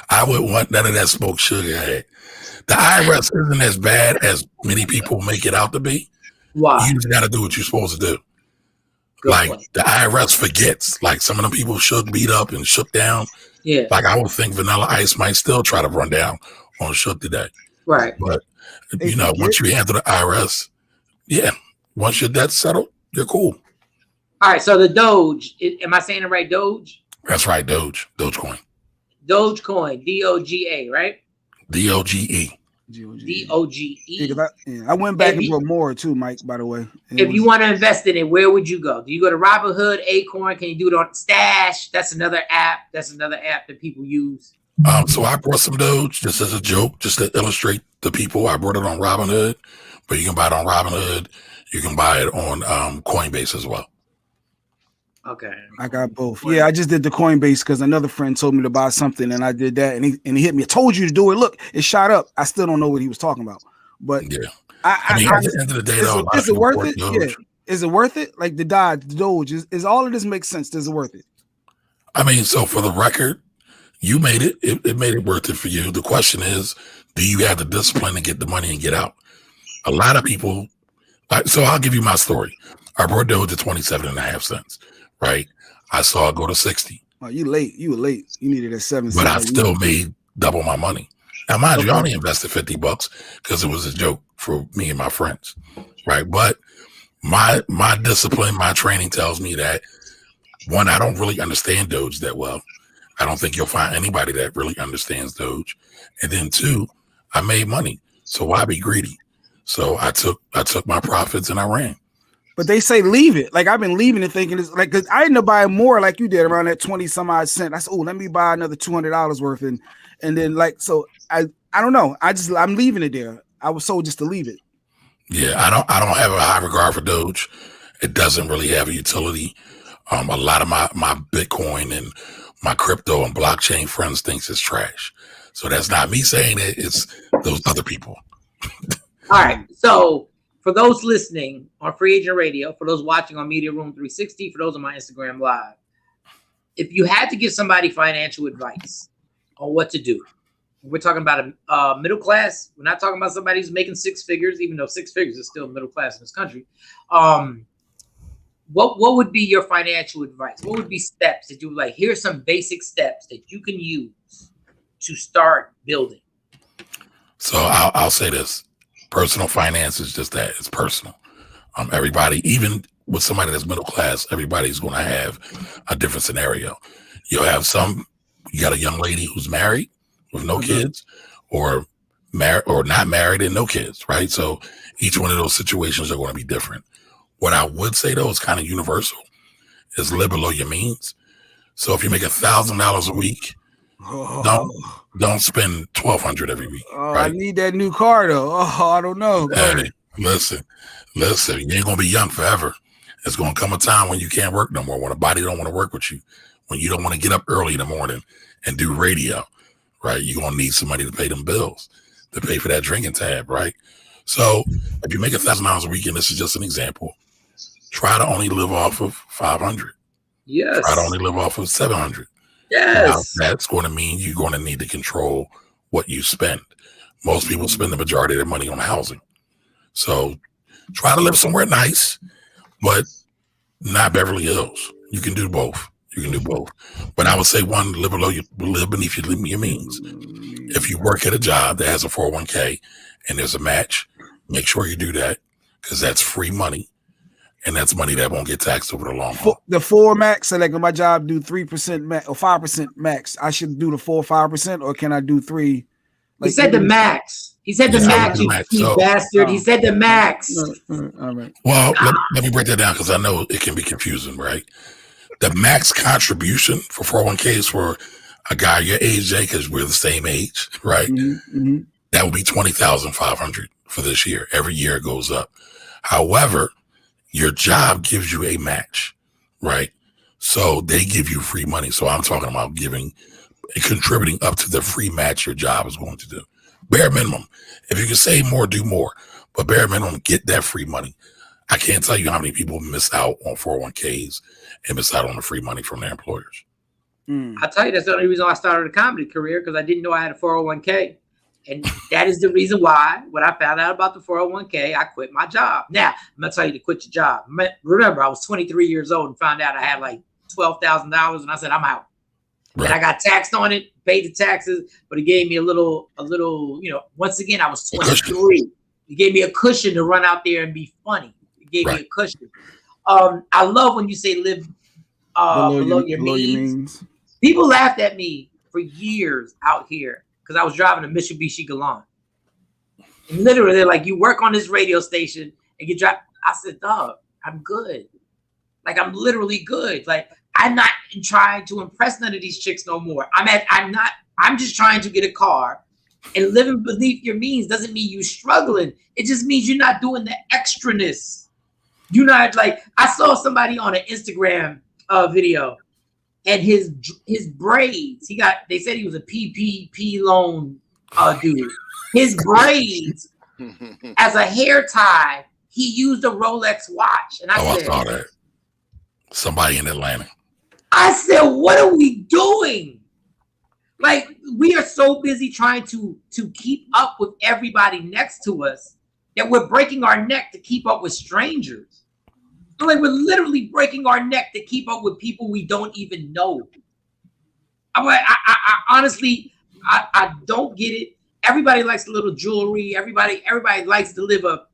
I wouldn't want none of that smoke sugar. The IRS isn't as bad as many people make it out to be. Why? You just got to do what you're supposed to do. Good point. The IRS forgets. Like, some of them people shook, beat up, and shook down. Yeah. Like, I would think Vanilla Ice might still try to run down on shook today. Right. But, once you handle the IRS, once your debt's settled, you're cool. All right. So the Doge, am I saying it right? Doge? That's right. Dogecoin. Dogecoin. DOGA, right? DOGE. DOGE. I went back and bought more too, Mike, by the way. If you want to invest in it, where would you go? Do you go to Robinhood, Acorn? Can you do it on Stash? That's another app. That people use. So I brought some Doge just as a joke, just to illustrate the people. I brought it on Robinhood, but you can buy it on Robinhood. You can buy it on Coinbase as well. Okay. I got both. Yeah, I just did the Coinbase because another friend told me to buy something, and I did that, and he hit me. I told you to do it. Look, it shot up. I still don't know what he was talking about, but yeah. I mean, at the end of the day, though, is it worth it? Yeah. Is it worth it? Like the Doge is all of this makes sense. Is it worth it? I mean, so for the record, you made it. It made it worth it for you. The question is, do you have the discipline to get the money and get out? A lot of people. So I'll give you my story. I brought Doge to 27.5 cents. Right, I saw it go to 60. Oh, you late. You were late. You needed a 7 but I still made double my money. Now, mind you, I only invested $50 because it was a joke for me and my friends, right? But my discipline, my training tells me that, one, I don't really understand Doge that well. I don't think you'll find anybody that really understands Doge. And then two, I made money, so why be greedy? So I took my profits and I ran. But they say leave it. Like, I've been leaving it thinking it's like, because I ended up buying more like you did around that 20 some odd cent. I said, oh, let me buy another $200 worth. And then like, so I don't know. I'm leaving it there. I was sold just to leave it. Yeah. I don't have a high regard for Doge. It doesn't really have a utility. A lot of my Bitcoin and my crypto and blockchain friends thinks it's trash. So that's not me saying it. It's those other people. All right. So, for those listening on Free Agent Radio, for those watching on Media Room 360, for those on my Instagram Live, if you had to give somebody financial advice on what to do, we're talking about a middle class. We're not talking about somebody who's making 6 figures, even though 6 figures is still middle class in this country. What would be your financial advice? What would be steps that you would like? Here's some basic steps that you can use to start building. So I'll say this. Personal finance is just that. It's personal. Everybody, even with somebody that's middle class, everybody's going to have a different scenario. You'll have you got a young lady who's married with no kids, or married or not married and no kids, right? So each one of those situations are going to be different. What I would say though is kind of universal is live below your means. So if you make $1,000 a week, don't spend $1,200 every week. Right? I need that new car though. I don't know. Hey, listen, you ain't gonna be young forever. It's gonna come a time when you can't work no more, when a body don't want to work with you, when you don't want to get up early in the morning and do radio, right? You're gonna need somebody to pay them bills, to pay for that drinking tab, right? So if you make $1,000 a week, and this is just an example, try to only live off of 500. Yes. Try to only live off of 700. Yes. Now, that's going to mean you're going to need to control what you spend. Most people spend the majority of their money on housing. So try to live somewhere nice, but not Beverly Hills. You can do both. But I would say one, live beneath your means. If you work at a job that has a 401k and there's a match, make sure you do that because that's free money. And that's money that won't get taxed over the long haul. The 4 max, so like when my job do 3% max or 5% max, I should do the 4 5%, or can I do 3? Like, he said the max. He said the max, you bastard. He said the max. All right. Well, let me break that down because I know it can be confusing, right? The max contribution for 401k is for a guy your age, Jay, because we're the same age, right? Mm-hmm. That would be $20,500 for this year. Every year it goes up. However, your job gives you a match, right? So they give you free money. So I'm talking about contributing up to the free match your job is going to do. Bare minimum. If you can save more, do more. But bare minimum, get that free money. I can't tell you how many people miss out on 401ks and miss out on the free money from their employers. I'll tell you, that's the only reason I started a comedy career, because I didn't know I had a 401k. And that is the reason why, when I found out about the 401k, I quit my job. Now, I'm going to tell you to quit your job. Remember, I was 23 years old and found out I had like $12,000, and I said, I'm out. Right. And I got taxed on it, paid the taxes, but it gave me a little, once again, I was 23. It gave me a cushion to run out there and be funny. It gave me a cushion. I love when you say live below your means. People laughed at me for years out here because I was driving a Mitsubishi Galant. And literally, they're like, you work on this radio station and you drive. I said, dog, I'm good. Like, I'm literally good. Like, I'm not trying to impress none of these chicks no more. I'm just trying to get a car. And living beneath your means doesn't mean you struggling. It just means you're not doing the extraness. You're not like, I saw somebody on an Instagram video, and his braids, they said he was a PPP loan dude. His braids, as a hair tie, he used a Rolex watch. And I said, I saw that. Somebody in Atlanta. I said, what are we doing? Like, we are so busy trying to keep up with everybody next to us that we're breaking our neck to keep up with strangers. Like, we're literally breaking our neck to keep up with people we don't even know. I honestly, I don't get it. Everybody likes a little jewelry. Everybody likes to live a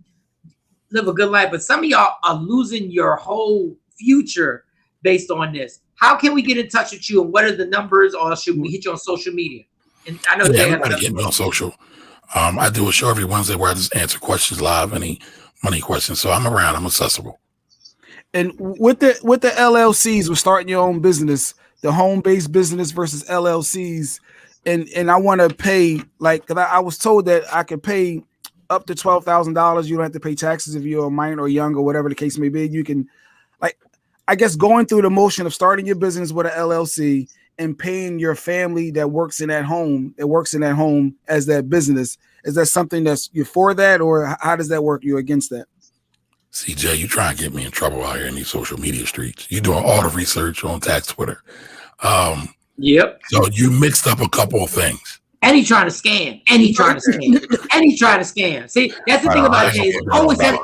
good life. But some of y'all are losing your whole future based on this. How can we get in touch with you, and what are the numbers, or should we hit you on social media? And I know everybody get me on social. I do a show every Wednesday where I just answer questions live, any money questions. So I'm around. I'm accessible. And with the LLCs, we're starting your own business, the home-based business versus LLCs, and I want to pay, like, because I was told that I could pay up to $12,000. You don't have to pay taxes if you're a minor or young or whatever the case may be. You can, like, I guess going through the motion of starting your business with an LLC and paying your family that works in that home as that business, is that something you're for that, or how does that work? You're against that? CJ, you trying to get me in trouble out here in these social media streets. You're doing all the research on tax Twitter. Yep. So you mixed up a couple of things. And he's trying to scam. See, that's the thing about Jay. Always have,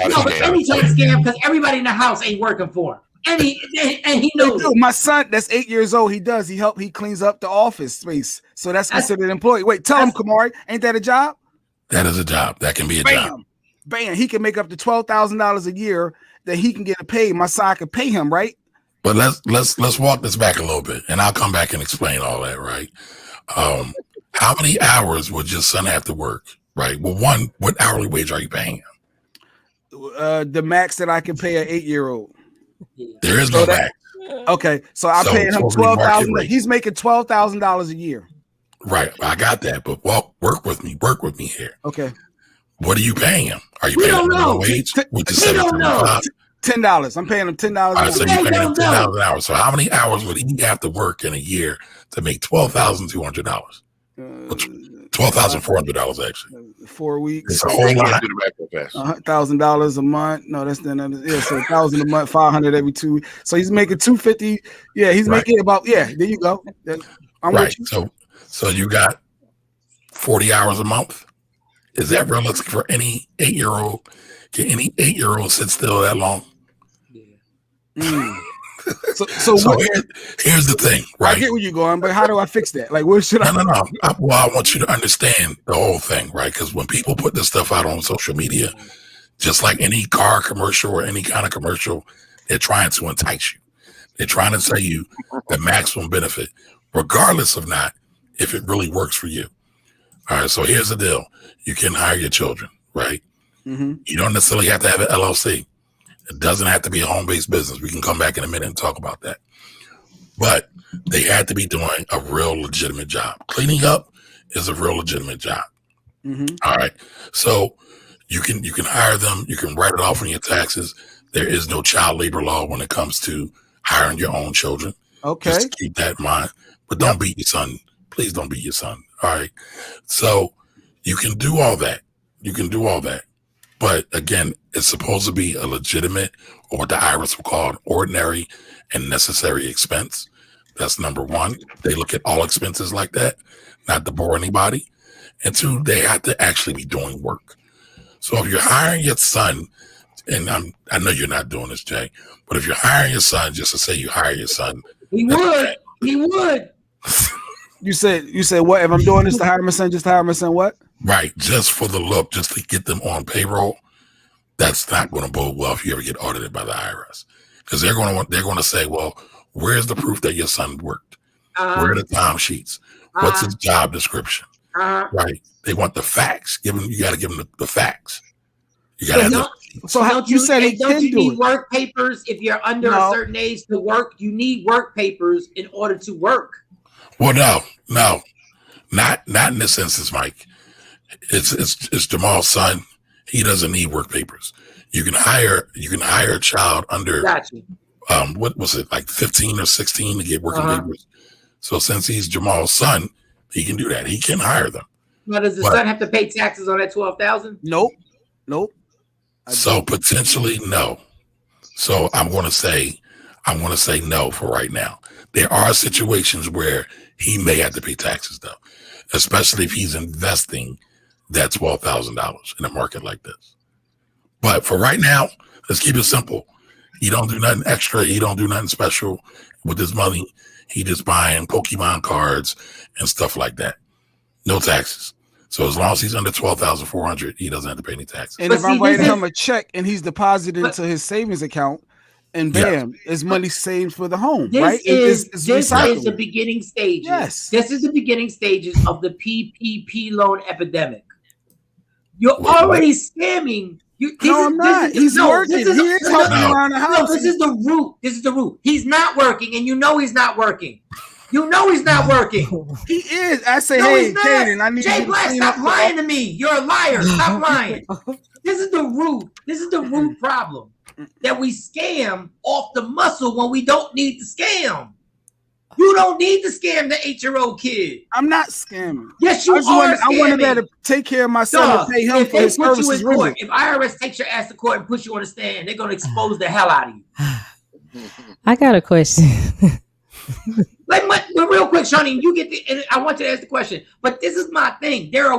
and he's trying to scam because everybody in the house ain't working for him. And he knows. My son, that's 8 years old. He cleans up the office space. So that's considered employee. Wait, tell him, Kamari, ain't that a job? That is a job. That can be a job. Bam. He can make up to $12,000 a year that he can get paid. My son could pay him, right? But let's walk this back a little bit, and I'll come back and explain all that, right? How many hours would your son have to work? Right. Well, one, what hourly wage are you paying him? The max that I can pay an 8-year-old. There is no max. Okay, so I'm paying him $12,000. He's making $12,000 a year. Right, I got that, but work with me here. Okay, what are you paying him? Are you paying him minimum wage? Which is $10. I'm paying him $10. All right, so you're paying him $10 an hour. So how many hours would he have to work in a year to make $12,200? $12,400 actually. 4 weeks. It's a whole lot. $1,000 a month. No, that's so $1,000 a month, $500 every 2 weeks. So he's making $250. Yeah, he's making about there you go. I'm right. So you got 40 hours a month. Is that realistic for any 8-year-old? Can any 8-year-old sit still that long? Yeah. So here's the thing, right? I get where you're going, but how do I fix that? Like, where should I? No. I want you to understand the whole thing, right? Because when people put this stuff out on social media, just like any car commercial or any kind of commercial, they're trying to entice you. They're trying to tell you the maximum benefit, regardless of not if it really works for you. All right. So here's the deal: you can hire your children, right? Mm-hmm. You don't necessarily have to have an LLC. It doesn't have to be a home-based business. We can come back in a minute and talk about that. But they had to be doing a real legitimate job. Cleaning up is a real legitimate job. Mm-hmm. All right. So you can hire them. You can write it off on your taxes. There is no child labor law when it comes to hiring your own children. Okay. Just to keep that in mind. But don't beat your son. Please don't beat your son. All right. So you can do all that. But again, it's supposed to be a legitimate, or what the IRS will call an ordinary and necessary expense. That's number one. They look at all expenses like that, not to bore anybody. And two, they have to actually be doing work. So if you're hiring your son, and I know you're not doing this, Jay, but if you're hiring your son, just to say you hire your son. He would. You said what? If I'm doing this to hire my son, just to hire my son, what? Right, just for the look, just to get them on payroll. That's not going to bode well if you ever get audited by the IRS, because they're going to say, well, where's the proof that your son worked? Where are the time sheets? What's his job description? Right, they want the facts. You got to give them the facts. You got to. So how you said he don't can you do need it? work papers if you're under a certain age to work? You need work papers in order to work. Well, no, not in this instance, Mike. It's Jamal's son. He doesn't need work papers. You can hire a child under what was it, like 15 or 16 to get working papers. So since he's Jamal's son, he can do that. He can hire them. Now, does the son have to pay taxes on that $12,000? Nope. So potentially no. So I'm going to say no for right now. There are situations where he may have to pay taxes though, especially if he's investing that $12,000 in a market like this. But for right now, let's keep it simple. He don't do nothing extra. He don't do nothing special with his money. He just buying Pokemon cards and stuff like that. No taxes. So as long as he's under $12,400, he doesn't have to pay any taxes. And if I'm writing him a check and he's deposited into his savings account, and bam, his money saved for the home, right? This is the beginning stages. Yes. This is the beginning stages of the PPP loan epidemic. You're already scamming. I'm not. He's working. He is helping around the house. No, this is the root. This is the root. He's not working, and you know he's not working. You know he's not working. He is. I say, hey, Kaden, I need Jay Black, stop lying to me. You're a liar. Stop lying. This is the root. This is the root problem. That we scam off the muscle when we don't need to scam. You don't need to scam the 8-year-old kid. I'm not scamming. Yes, you are scamming. I want to be able to take care of my son and pay him for his services. If IRS takes your ass to court and puts you on the stand, they're going to expose the hell out of you. I got a question. Real quick, Shawnee, and I want you to ask the question. But this is my thing. There are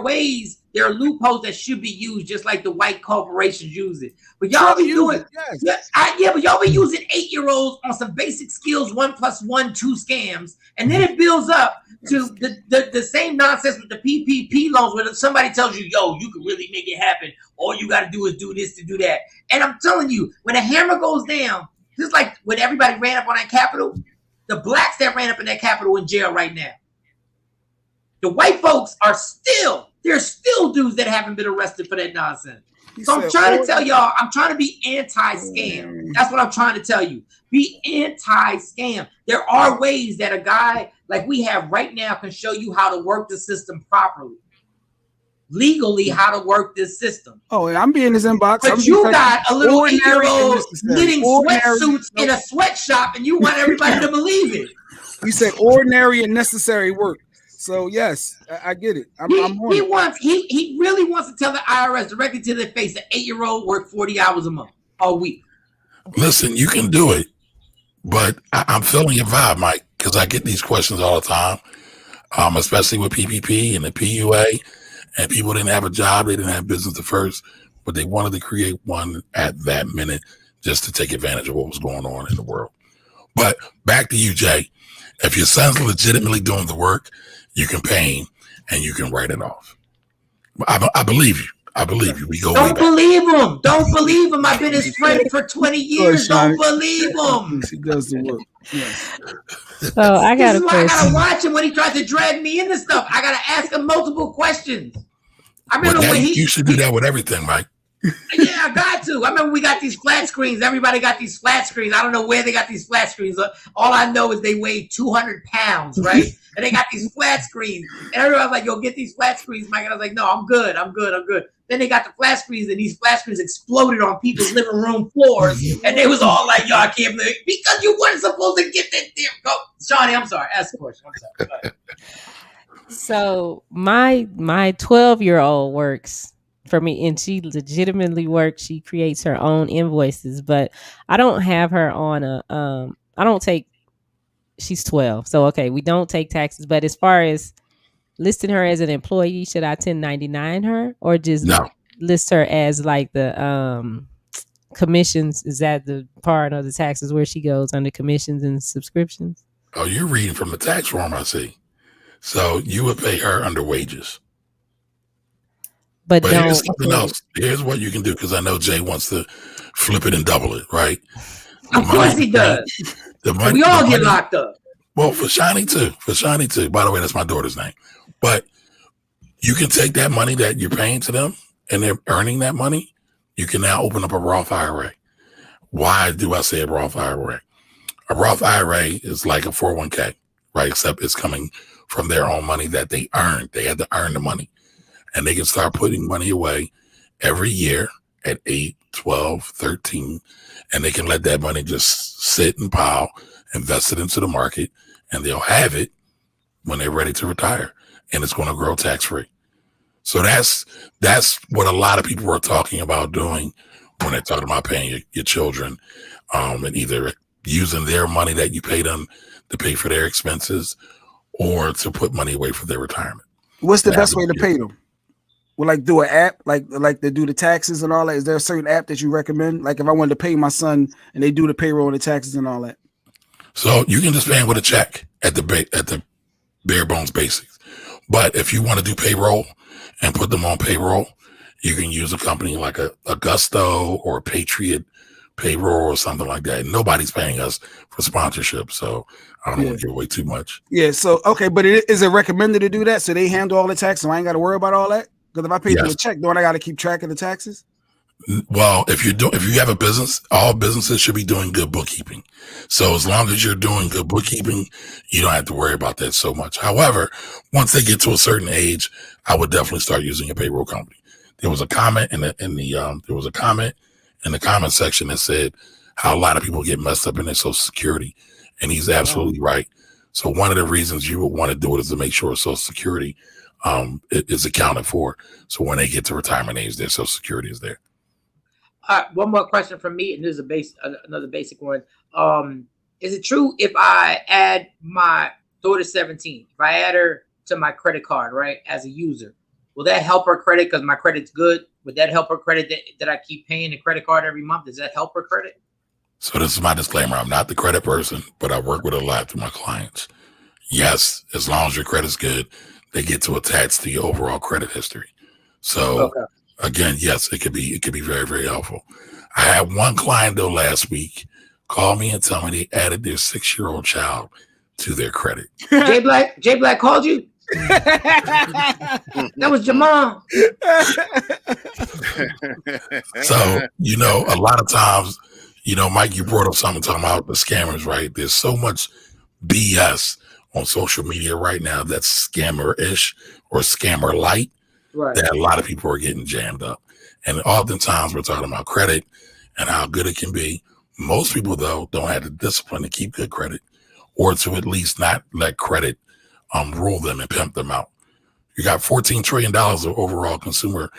loopholes that should be used, just like the white corporations use it. But y'all be doing, but y'all be using 8-year-olds on some basic skills 1 + 1 2 scams, and then it builds up to the same nonsense with the PPP loans, where somebody tells you, "Yo, you can really make it happen. All you got to do is do this to do that." And I'm telling you, when the hammer goes down, just like when everybody ran up on that Capitol. The blacks that ran up in that Capitol in jail right now. The white folks there's still dudes that haven't been arrested for that nonsense. So I'm trying to tell y'all, I'm trying to be anti-scam. That's what I'm trying to tell you. Be anti-scam. There are ways that a guy like we have right now can show you how to work the system properly. Legally, how to work this system. Oh, I'm being in his inbox. But you got a little 8-year-old knitting sweatsuits in a sweatshop, and you want everybody to believe it. You said ordinary and necessary work. So yes, I get it. He really wants to tell the IRS directly to their face, an 8-year-old work 40 hours a week. Listen, you can do it, but I'm feeling your vibe, Mike, because I get these questions all the time, especially with PPP and the PUA, and people didn't have a job, they didn't have business at first, but they wanted to create one at that minute just to take advantage of what was going on in the world. But back to you, Jay. If your son's legitimately doing the work, you can pay him and you can write it off. I believe you. I believe you. We go. Don't believe him. Don't believe him. I've been his friend for 20 years. Don't believe him. He does the work. Yes. So I got a question. I gotta watch him when he tries to drag me into stuff. I gotta ask him multiple questions. I remember when you should do that with everything, Mike. Yeah, I got to. I remember we got these flat screens. Everybody got these flat screens. I don't know where they got these flat screens. All I know is they weigh 200 pounds, right? And they got these flat screens. And everybody's like, yo, get these flat screens, Mike. And I was like, no, I'm good. Then they got the flat screens, and these flat screens exploded on people's living room floors. And they was all like, yo, I can't believe it. Because you weren't supposed to get that damn go. Shawnee, I'm sorry. Ask the question. I'm sorry. So my 12-year-old works for me, and she legitimately works. She creates her own invoices, but I don't have her on I don't take, she's 12. So, okay, we don't take taxes, but as far as listing her as an employee, should I 1099 her or just list her as like the commissions? Is that the part of the taxes where she goes under commissions and subscriptions? Oh, you're reading from the tax form, I see. So you would pay her under wages. But here's something else. Here's what you can do, because I know Jay wants to flip it and double it, right? Of course he does. We all get locked up. Well, for Shawnee too. By the way, that's my daughter's name. But you can take that money that you're paying to them and they're earning that money. You can now open up a Roth IRA. Why do I say a Roth IRA? A Roth IRA is like a 401k, right? Except it's coming from their own money that they earned. They had to earn the money. And they can start putting money away every year at 8, 12, 13. And they can let that money just sit and pile, invest it into the market, and they'll have it when they're ready to retire. And it's going to grow tax-free. So that's what a lot of people are talking about doing when they're talking about paying your children, and either using their money that you pay them to pay for their expenses or to put money away for their retirement. What's the best way to pay them? Well, like do an app, like they do the taxes and all that. Is there a certain app that you recommend? Like if I wanted to pay my son and they do the payroll and the taxes and all that. So you can just pay him with a check at the bare bones basics. But if you want to do payroll and put them on payroll, you can use a company like a Gusto or a Patriot Payroll or something like that. Nobody's paying us for sponsorship, so I don't want to give away too much. Yeah. So okay, but is it recommended to do that so they handle all the taxes, so I ain't got to worry about all that? Because if I pay you a check, don't I got to keep track of the taxes? Well, if you have a business, all businesses should be doing good bookkeeping. So as long as you're doing good bookkeeping, you don't have to worry about that so much. However, once they get to a certain age, I would definitely start using a payroll company. There was a comment in the comment section that said how a lot of people get messed up in their Social Security, and he's absolutely right. So one of the reasons you would want to do it is to make sure Social Security is accounted for. So when they get to retirement age, their Social Security is there. One more question from me, and this is another basic one. Is it true if I add my daughter 17, if I add her to my credit card, right, as a user, will that help her credit because my credit's good? Would that help her credit that I keep paying the credit card every month? Does that help her credit? So this is my disclaimer. I'm not the credit person, but I work with a lot of my clients. Yes, as long as your credit's good, they get to attach to your overall credit history. So again, yes, it could be very, very helpful. I had one client though last week call me and tell me they added their 6-year-old child to their credit. Jay Black called you? That was Jamal. So, a lot of times, Mike, you brought up something talking about the scammers, right? There's so much BS on social media right now that's scammer-ish or scammer-light that a lot of people are getting jammed up. And oftentimes we're talking about credit and how good it can be. Most people, though, don't have the discipline to keep good credit or to at least not let credit rule them and pimp them out. You got $14 trillion of overall consumer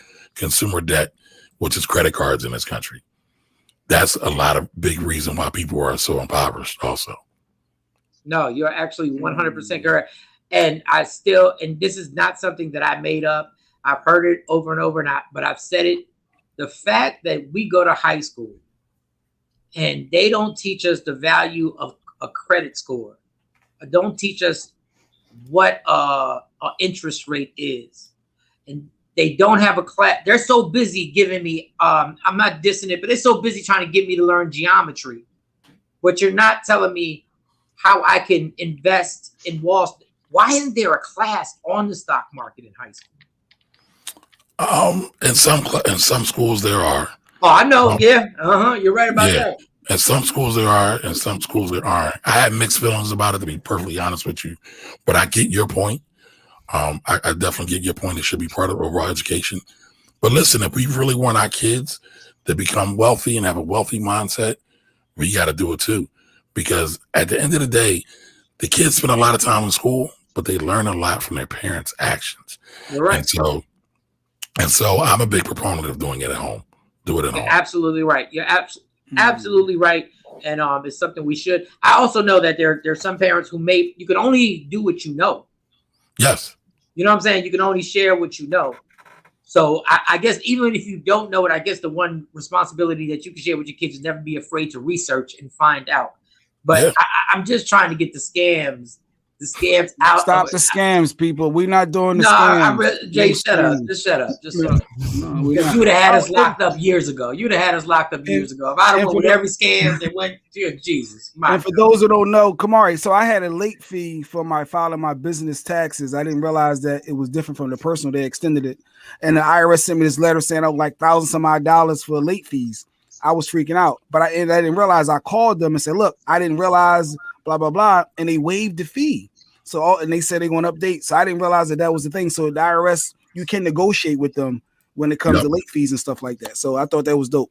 debt, which is credit cards in this country. That's a lot of big reason why people are so impoverished also. No, you're actually 100% correct. And this is not something that I made up. I've heard it over and over, but I've said it. The fact that we go to high school and they don't teach us the value of a credit score, don't teach us what an interest rate is, and they don't have a class. They're so busy giving me, I'm not dissing it, but they're so busy trying to get me to learn geometry. But you're not telling me how I can invest in Wall Street. Why isn't there a class on the stock market in high school? In some schools there are. Oh, I know. You're right about that. In some schools there are, and some schools there aren't. I have mixed feelings about it, to be perfectly honest with you, but I get your point. I definitely get your point. It should be part of overall education. But listen, if we really want our kids to become wealthy and have a wealthy mindset, we got to do it too. Because at the end of the day, the kids spend a lot of time in school, but they learn a lot from their parents' actions. You're right. And so I'm a big proponent of doing it at home. Do it at home. Absolutely right. You're absolutely right. And it's something we should. I also know that there's some parents who you can only do what you know. Yes. You know what I'm saying? You can only share what you know. So I guess even if you don't know it, I guess the one responsibility that you can share with your kids is never be afraid to research and find out. But I'm just trying to get the scams out. Stop the scams, people. We're not doing the scams. Jay, shut up. Just shut up. You would have had us locked up years ago. If I don't know with every scam that went to Jesus. And for those who don't know, Kamari, so I had a late fee for filing my business taxes. I didn't realize that it was different from the personal. They extended it. And the IRS sent me this letter saying I was like thousands of my dollars for late fees. I was freaking out, but I didn't realize. I called them and said, look, I didn't realize blah, blah, blah. And they waived the fee. And they said they're going to update. So I didn't realize that was the thing. So the IRS, you can negotiate with them when it comes to late fees and stuff like that. So I thought that was dope.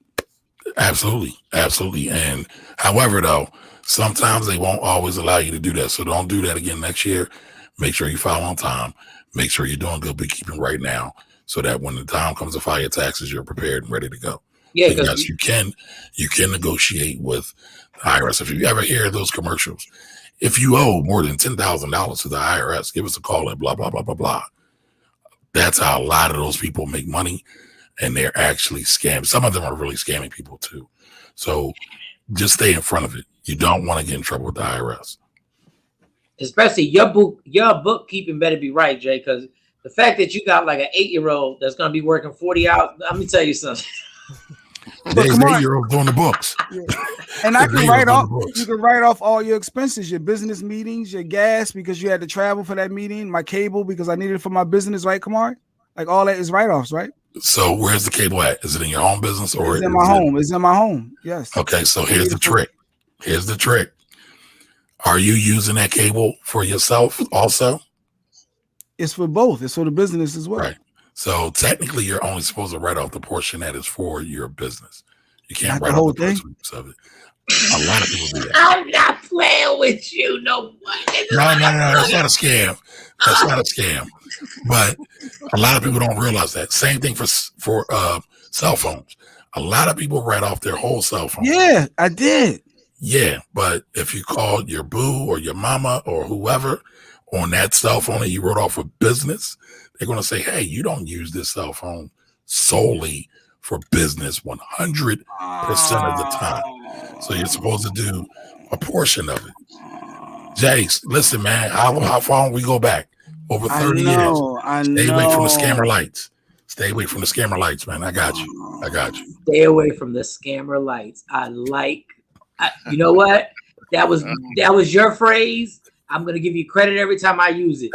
Absolutely. Absolutely. And however, though, sometimes they won't always allow you to do that. So don't do that again next year. Make sure you file on time. Make sure you're doing good bookkeeping right now so that when the time comes to file your taxes, you're prepared and ready to go. Yeah, because you can negotiate with the IRS. If you ever hear those commercials, if you owe more than $10,000 to the IRS, give us a call at blah, blah, blah, blah, blah. That's how a lot of those people make money, and they're actually scams. Some of them are really scamming people too. So just stay in front of it. You don't want to get in trouble with the IRS. Especially your bookkeeping better be right, Jay, because the fact that you got like an 8-year-old that's going to be working 40 hours, let me tell you something. There's an 8-year-old doing the books. Yeah. And I can write off. You can write off all your expenses, your business meetings, your gas because you had to travel for that meeting, my cable because I needed it for my business, right, Kamari? Like all that is write-offs, right? So where's the cable at? Is it in your own business or it's in my home? It's in my home. Yes. Okay, so here's the trick. Are you using that cable for yourself also? It's for both. It's for the business as well. Right. So technically, you're only supposed to write off the portion that is for your business. You can't write off the thing of it. A lot of people do that. I'm not playing with you, no. No, that's not a scam. That's not a scam. But a lot of people don't realize that. Same thing for cell phones. A lot of people write off their whole cell phone. Yeah, I did. Yeah, but if you called your boo or your mama or whoever on that cell phone that you wrote off for business, they're going to say, hey, you don't use this cell phone solely for business 100% of the time. So you're supposed to do a portion of it. Jace, listen, man, how far we go back? Over 30 years. Stay away from the scammer lights. Stay away from the scammer lights, man. I got you. Stay away from the scammer lights. You know what? That was your phrase. I'm gonna give you credit every time I use it.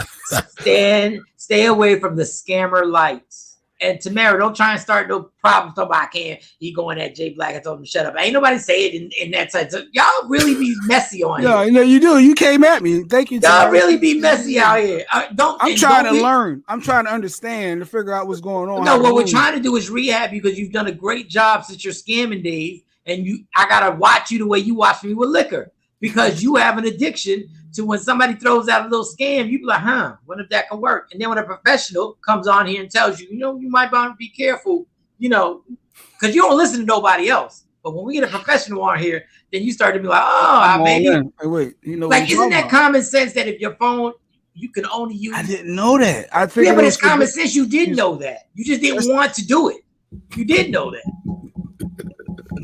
Stay away from the scammer lights. And Tamara, don't try and start no problems. I can't. He going at Jay Black. I told him to shut up. Ain't nobody say it in that side. So y'all really be messy on here. Yeah, you know you do. You came at me. Thank you. Y'all really be messy out here. I'm trying to learn. I'm trying to understand to figure out what's going on. No, what we're trying to do is rehab you because you've done a great job since your scamming days, and I gotta watch you the way you watch me with liquor because you have an addiction to when somebody throws out a little scam, you be like, wonder if that can work. And then when a professional comes on here and tells you, you might want to be careful, because you don't listen to nobody else. But when we get a professional on here, then you start to be like, maybe. Wait, like, isn't that common sense that if your phone, you can only use? I didn't know that. I figured yeah, but it's common sense. You did know that. You just didn't want to do it. You did know that.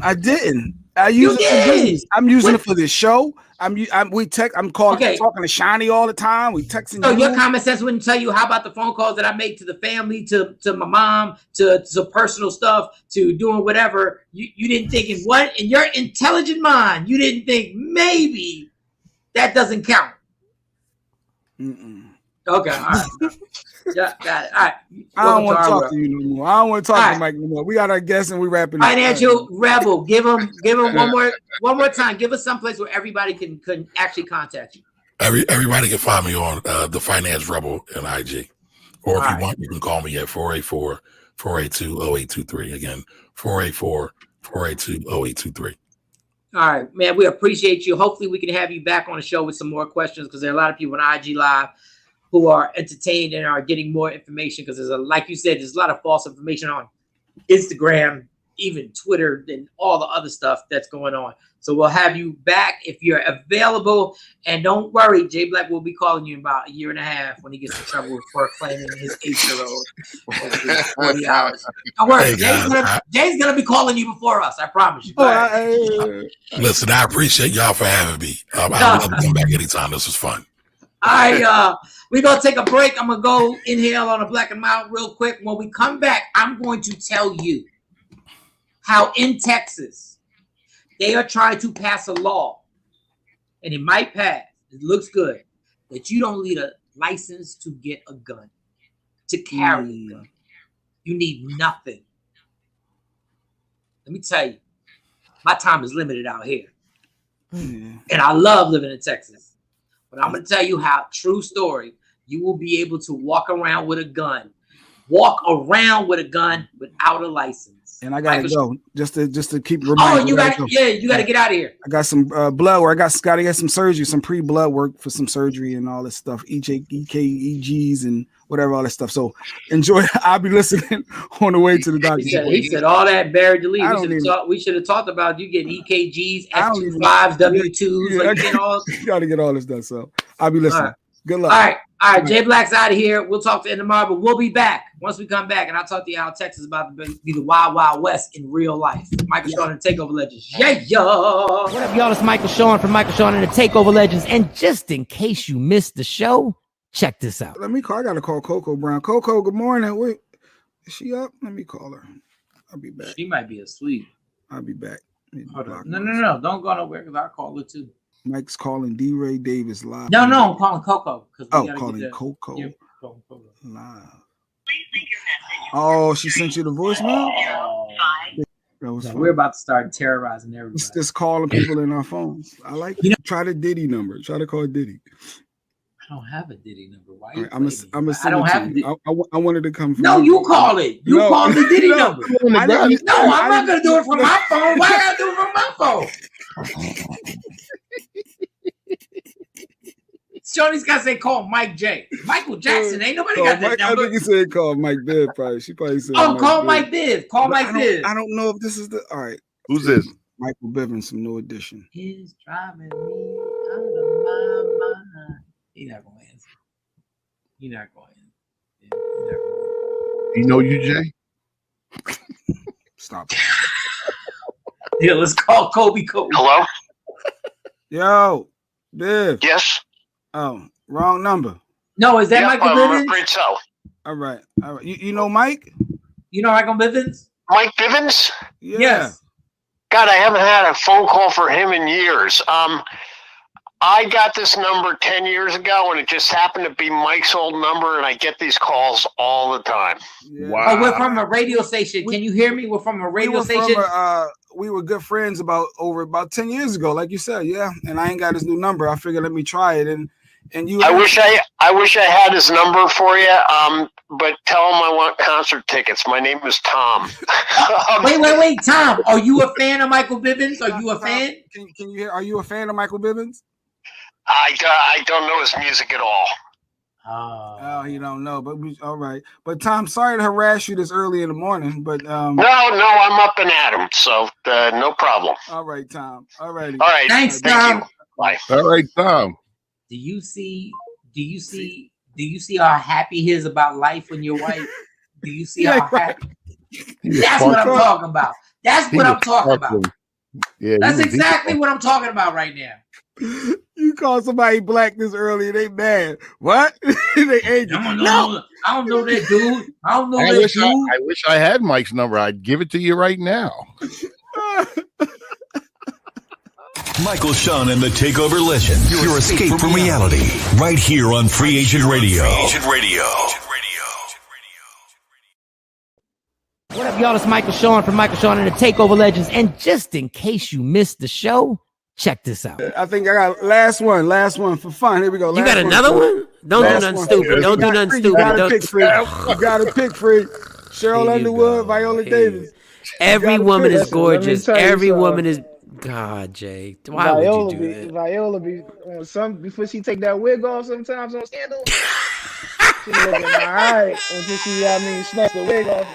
I didn't. I use it for business. I'm using it for this show. I'm talking to Shiny all the time. We texting. So your common sense wouldn't tell you how about the phone calls that I make to the family, to my mom, to personal stuff, to doing whatever. You didn't think in your intelligent mind, you didn't think maybe that doesn't count. Mm-mm. Okay, all right. Yeah, got it. All right. I don't want to talk to you no more. I don't want to talk to Mike no more. We got our guests and we wrapping up. Financial Rebel. Give him one more time. Give us someplace where everybody can actually contact you. Everybody can find me on the Finance Rebel in IG. Or if you want, you can call me at 484-482-0823. Again, 484-482-0823. All right, man. We appreciate you. Hopefully we can have you back on the show with some more questions because there are a lot of people on IG Live who are entertained and are getting more information because like you said, there's a lot of false information on Instagram, even Twitter, and all the other stuff that's going on. So we'll have you back if you're available. And don't worry, Jay Black will be calling you in about a year and a half when he gets in trouble for claiming his 8-year-old 40 hours. Don't worry, Jay's gonna be calling you before us. I promise you. Listen, I appreciate y'all for having me. I'd love to come back anytime. This was fun. All right, we're going to take a break. I'm going to go inhale on a black and mild real quick. When we come back, I'm going to tell you how in Texas, they are trying to pass a law, and it might pass, it looks good, that you don't need a license to get a gun, to carry a gun. You need nothing. Let me tell you, my time is limited out here. And I love living in Texas. But I'm going to tell you how, true story, you will be able to walk around with a gun. Walk around with a gun without a license. And I got to go just to keep reminding. You got to get out of here. I got some blood work. I got to get some surgery, some pre-blood work for some surgery and all this stuff, EKGs and whatever, all that stuff. So enjoy. I'll be listening on the way to the doctor. He said all that buried to leave. We should have talked about you getting EKGs, F25s, W2s. You got to get all this done. So I'll be listening. Right. Good luck. All right. Jay Black's out of here. We'll talk to you tomorrow, but we'll be back once we come back, and I'll talk to you how Texas is about to be the Wild Wild West in real life. Michael Shawn and the TakeOver Legends. Yeah. What up, y'all? It's Michael Shawn from Michael Shawn and the TakeOver Legends. And just in case you missed the show, check this out. Let me call. I got to call Coco Brown. Coco, good morning. Wait, is she up? Let me call her. I'll be back. She might be asleep. I'll be back. Hold on. No. Don't go nowhere because I'll call her too. Mike's calling D-Ray Davis live. No, I'm calling Coco. Calling Coco live. Oh, she sent you the voicemail? We're about to start terrorizing everybody. It's just calling people in our phones. I like it. Try the Diddy number. Try to call Diddy. I don't have a Diddy number. Why? Right, I'm gonna send it to you. I wanted to come from you call it. You call the Diddy number. I'm not gonna do it from my phone. Why I gotta do it from my phone? Shorty's got to say call Mike J. Michael Jackson. Ain't nobody got that number. I think he said call Mike Biv. Probably. She probably said. Call Mike Biv. Call Mike Biv. I don't know if this is the. All right. Who's this? Michael Bivens, some New Edition. He's driving me out of my mind. He's not going to answer. You're not going to answer. You know you, Jay? Stop. Yeah, let's call Kobe. Hello? Yo, Biv. Yes? Oh, wrong number. No, is that Michael Bivens? I'm afraid so. All right. You know Mike? You know Michael Bivens? Mike Bivens? Yeah. Yes. God, I haven't had a phone call for him in years. I got this number 10 years ago, and it just happened to be Mike's old number, and I get these calls all the time. Yeah. Wow. Oh, we're from a radio station. Can you hear me? We're from a radio station. We were good friends about 10 years ago, like you said, yeah. And I ain't got his new number. I figured let me try it. And you. I wish I had his number for you. But tell him I want concert tickets. My name is Tom. Wait, Tom. Are you a fan of Michael Bivins? Are you a fan? Can you hear? Are you a fan of Michael Bivins? I don't know his music at all. Oh, you don't know, but all right. But Tom, sorry to harass you this early in the morning, but no, I'm up and at him, so no problem. All right, Tom. All right. All right. Thanks, Thank Tom. you. Bye. All right, Tom. Do you see how happy he is about life when you're white? Do you see how happy? That's what I'm talking about. That's what I'm talking about. Yeah, that's exactly what I'm talking about right now. You call somebody black this early, they mad. What? They angry. No, I don't know that dude. I don't know that dude. I wish I had Mike's number. I'd give it to you right now. Michael Shawn and the TakeOver Legends. Your escape from reality. Right here on Free Agent Radio. What up, y'all? It's Michael Shawn from Michael Shawn and the TakeOver Legends. And just in case you missed the show, check this out. I think I got last one for fun. Here we go. You got another one? Don't do nothing stupid. Don't do nothing stupid. You got to pick free. Cheryl Underwood, Viola Davis. Every woman is gorgeous. Every woman is. God, Jay, why would you do that? Viola be before she take that wig off sometimes on Scandal. She looking all right until she, snatch the wig off.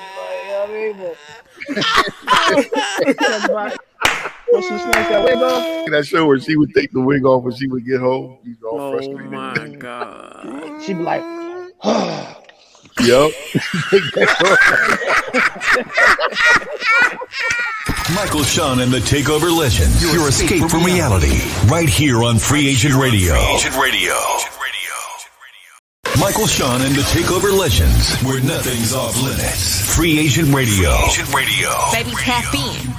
When she snatched that wig off. That show where she would take the wig off when she would get home. She's all frustrated. Oh my God. She'd be like, Yup. Michael Shawn and the TakeOver Legends. Your escape from reality. Right here on Free Agent Radio. Michael Shawn and the TakeOver Legends, where nothing's off limits. Free Agent Radio. Baby, tap in.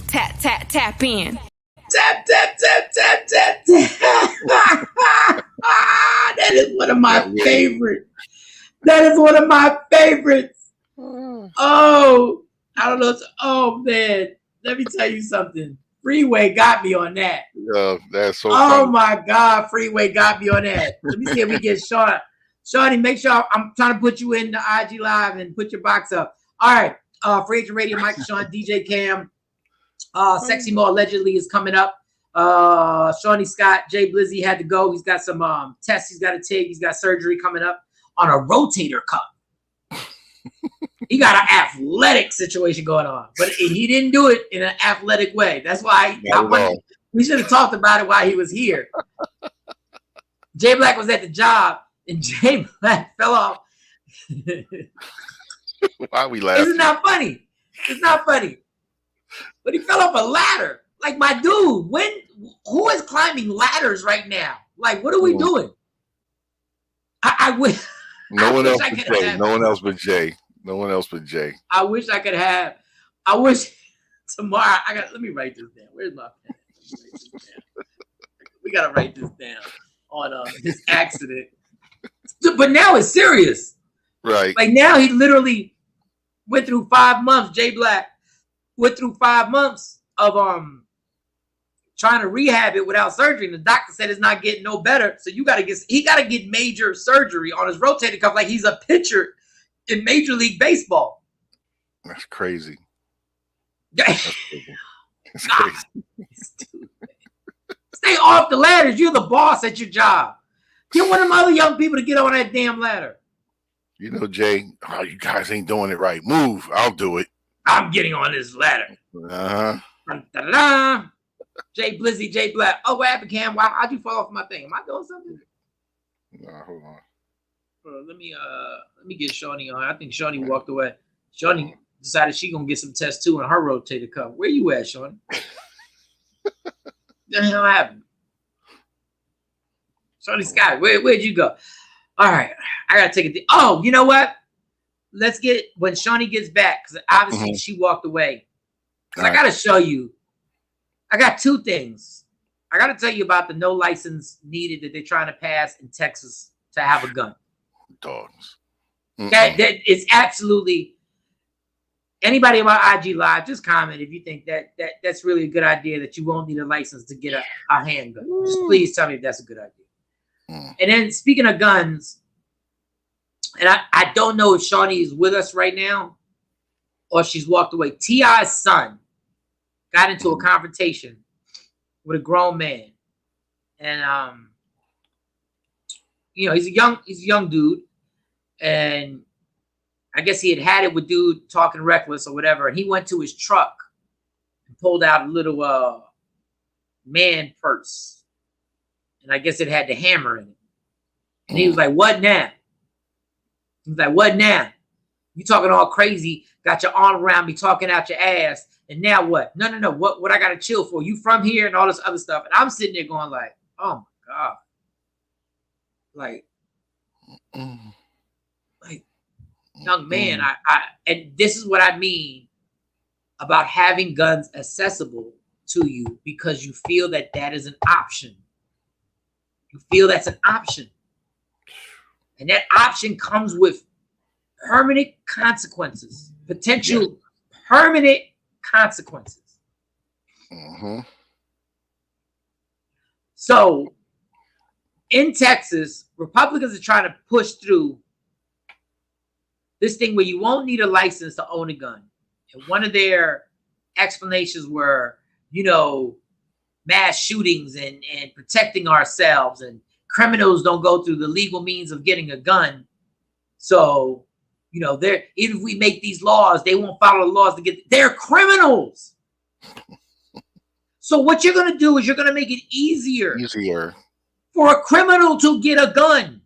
Tap in. Tap. That is one of my favorites. That is one of my favorites. Oh, I don't know. Oh, man. Let me tell you something. Freeway got me on that. That's so funny. funny. My God. Freeway got me on that. Let me see if we get Shawn. Shawnee, make sure I'm trying to put you in the IG Live and put your box up. All right. Free Agent Radio, Michael Shawn, DJ Cam. Sexy Mo allegedly is coming up. Shawnee Scott, Jay Blizzy had to go. He's got some tests he's got to take. He's got surgery coming up on a rotator cuff. He got an athletic situation going on, but he didn't do it in an athletic way. That's why we should have talked about it while he was here. Jay Black was at the job, and Jay Black fell off. Why are we laughing? It's not funny. It's not funny. But he fell off a ladder. Like, my dude, who is climbing ladders right now? Like, what are we doing? I wish. No one else but Jay. No one else but Jay. I wish I could have. I wish tomorrow. Let me write this down. Where's my pen? We gotta write this down on this accident. But now it's serious. Right. Like, now he literally went through 5 months. Jay Black went through 5 months of trying to rehab it without surgery. And the doctor said it's not getting no better. So he gotta get major surgery on his rotator cuff, like he's a pitcher in Major League Baseball. That's crazy. That's crazy. Stay off the ladders. You're the boss at your job. Get one of them other young people to get on that damn ladder. You know, Jay, you guys ain't doing it right. Move. I'll do it. I'm getting on this ladder. Da-da-da. Jay Blizzy, Jay Black. Oh, what happened, Cam? How'd you fall off my thing? Am I doing something? Nah, hold on. Let me get Shawnee on. I think Shawnee walked away. Shawnee decided she gonna get some tests too in her rotator cuff. Where you at, Shawnee? The hell happened? Shawnee Scott, where'd you go? All right, I gotta take it. Oh, you know what? Let's get when Shawnee gets back, because obviously she walked away. Because I gotta show you. I got 2 things. I got to tell you about the no license needed that they're trying to pass in Texas to have a gun. Dogs. That is absolutely. Anybody on my IG Live, just comment if you think that's really a good idea, that you won't need a license to get a handgun. Just please tell me if that's a good idea. And then speaking of guns, and I don't know if Shawnee is with us right now or she's walked away. T.I.'s son got into a confrontation with a grown man. And he's a young dude. And I guess he had it with dude talking reckless or whatever. And he went to his truck and pulled out a little man purse. And I guess it had the hammer in it. And he was like, "What now?" He was like, "What now? You talking all crazy, got your arm around me, talking out your ass. And now what? No. What I got to chill for? You from here?" And all this other stuff. And I'm sitting there going like, oh my God. Like, young man, and this is what I mean about having guns accessible to you, because you feel that is an option. You feel that's an option. And that option comes with permanent consequences, potential permanent consequences. So in Texas, Republicans are trying to push through this thing where you won't need a license to own a gun. And one of their explanations were, mass shootings and protecting ourselves, and criminals don't go through the legal means of getting a gun. So, even if we make these laws, they won't follow the laws they're criminals. So what you're going to do is you're going to make it easier for a criminal to get a gun.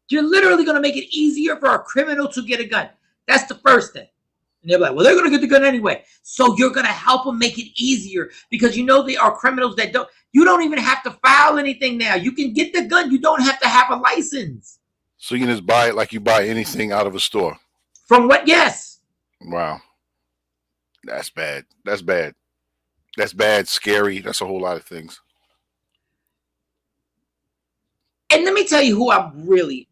You're literally going to make it easier for a criminal to get a gun. That's the first thing. And they're like, well, they're going to get the gun anyway. So you're going to help them make it easier, because they are criminals that you don't even have to file anything now. You can get the gun. You don't have to have a license. So you can just buy it like you buy anything out of a store. From what? Yes. Wow. That's bad. That's bad. That's bad, scary. That's a whole lot of things. And let me tell you who I'm really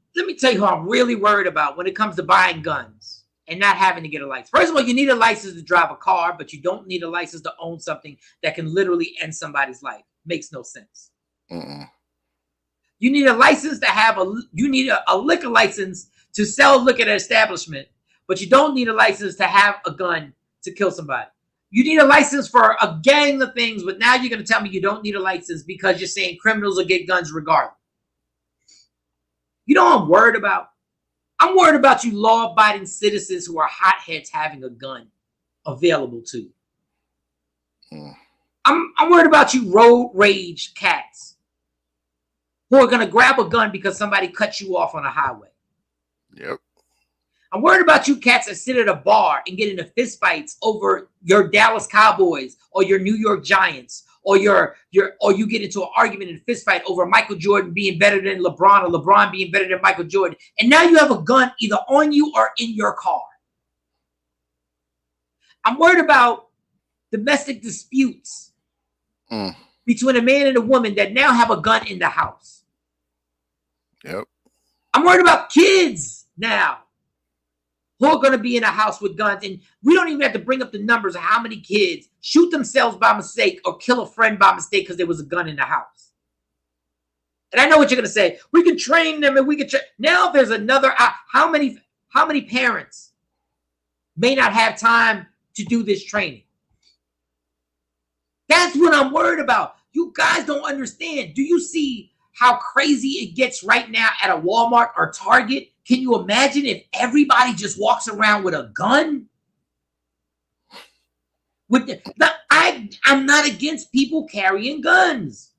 worried about when it comes to buying guns and not having to get a license. First of all, you need a license to drive a car, but you don't need a license to own something that can literally end somebody's life. Makes no sense. You need a license to have you need a liquor license to sell liquor at an establishment, but you don't need a license to have a gun to kill somebody. You need a license for a gang of things, but now you're going to tell me you don't need a license because you're saying criminals will get guns regardless. You know what I'm worried about? I'm worried about you law-abiding citizens who are hotheads having a gun available to you. I'm worried about you road rage cats who are going to grab a gun because somebody cut you off on a highway. Yep. I'm worried about you cats that sit at a bar and get into fistfights over your Dallas Cowboys or your New York Giants, or you get into an argument in a fistfight over Michael Jordan being better than LeBron or LeBron being better than Michael Jordan. And now you have a gun either on you or in your car. I'm worried about domestic disputes between a man and a woman that now have a gun in the house. Yep. I'm worried about kids now who are going to be in a house with guns. And we don't even have to bring up the numbers of how many kids shoot themselves by mistake or kill a friend by mistake because there was a gun in the house. And I know what you're going to say. We can train them and we can now there's another. How many parents may not have time to do this training? That's what I'm worried about. You guys don't understand. Do you see how crazy it gets right now at a Walmart or Target? Can you imagine if everybody just walks around with a gun? I'm not against people carrying guns.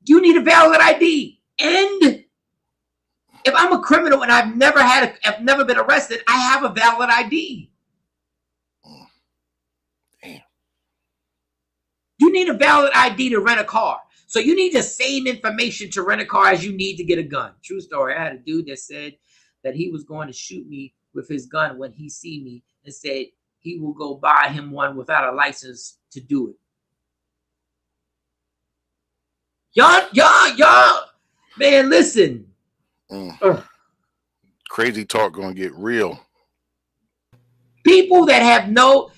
You need a valid ID. And if I'm a criminal and I've never been arrested, I have a valid ID. Damn. You need a valid ID to rent a car. So you need the same information to rent a car as you need to get a gun. True story. I had a dude that said that he was going to shoot me with his gun when he see me, and said he will go buy him one without a license to do it. Y'all, man, listen. Crazy talk gonna get real. People that have the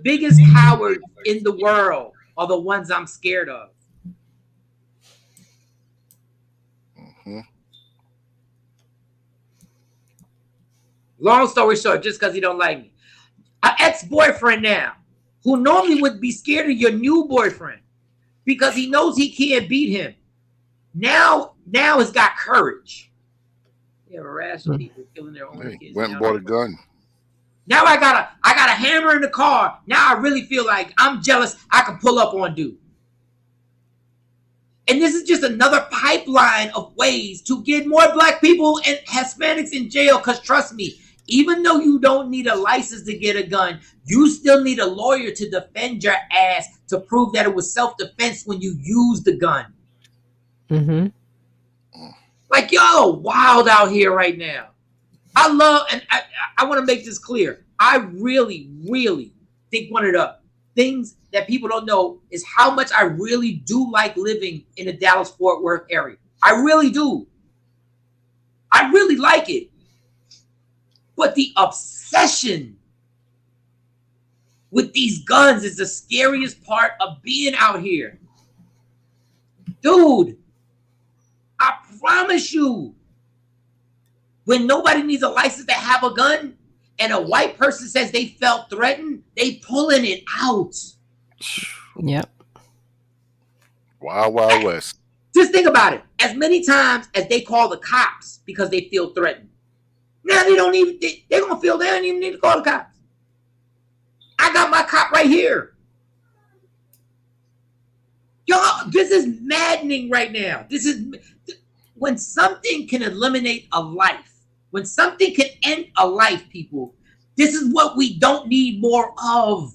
biggest cowards in the world are the ones I'm scared of. Long story short, just because he don't like me. An ex-boyfriend now, who normally would be scared of your new boyfriend because he knows he can't beat him, now has got courage. You have a rash of people killing their own kids. Went and bought a gun. Now I got a hammer in the car. Now I really feel like I'm jealous. I can pull up on dude. And this is just another pipeline of ways to get more black people and Hispanics in jail. Because trust me, even though you don't need a license to get a gun, you still need a lawyer to defend your ass to prove that it was self-defense when you used the gun. Mm-hmm. Like, y'all are wild out here right now. I want to make this clear. I really, really think one of the things that people don't know is how much I really do like living in the Dallas-Fort Worth area. I really do. I really like it. But the obsession with these guns is the scariest part of being out here. Dude, I promise you, when nobody needs a license to have a gun and a white person says they felt threatened, they pulling it out. Yep. Wild, wild west. Just think about it. As many times as they call the cops because they feel threatened, now they're going to feel they don't even need to call the cops. I got my cop right here. Y'all, this is maddening right now. This is when something can eliminate a life, when something can end a life, people, this is what we don't need more of.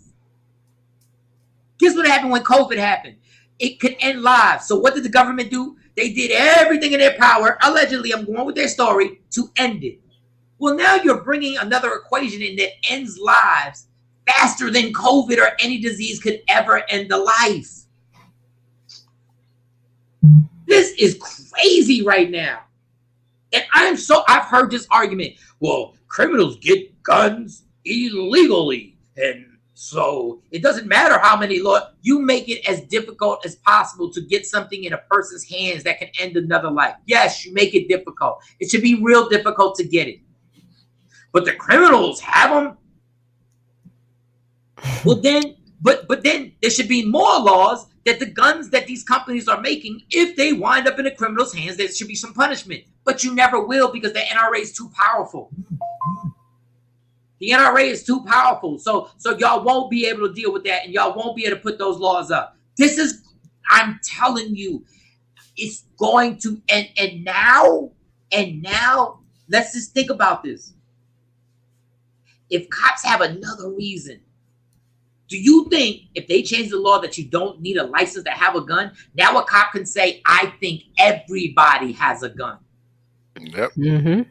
Guess what happened when COVID happened? It could end lives. So what did the government do? They did everything in their power, allegedly, I'm going with their story, to end it. Well, now you're bringing another equation in that ends lives faster than COVID or any disease could ever end a life. This is crazy right now. And I've heard this argument. Well, criminals get guns illegally. And so it doesn't matter how many laws. You make it as difficult as possible to get something in a person's hands that can end another life. Yes, you make it difficult. It should be real difficult to get it. But the criminals have them. Well, then, but then there should be more laws that the guns that these companies are making, if they wind up in a criminal's hands, there should be some punishment. But you never will because the NRA is too powerful. The NRA is too powerful. So y'all won't be able to deal with that and y'all won't be able to put those laws up. This is, I'm telling you, it's going to, and now, let's just think about this. If cops have another reason, do you think if they change the law that you don't need a license to have a gun, now a cop can say, I think everybody has a gun? Yep. Mm-hmm.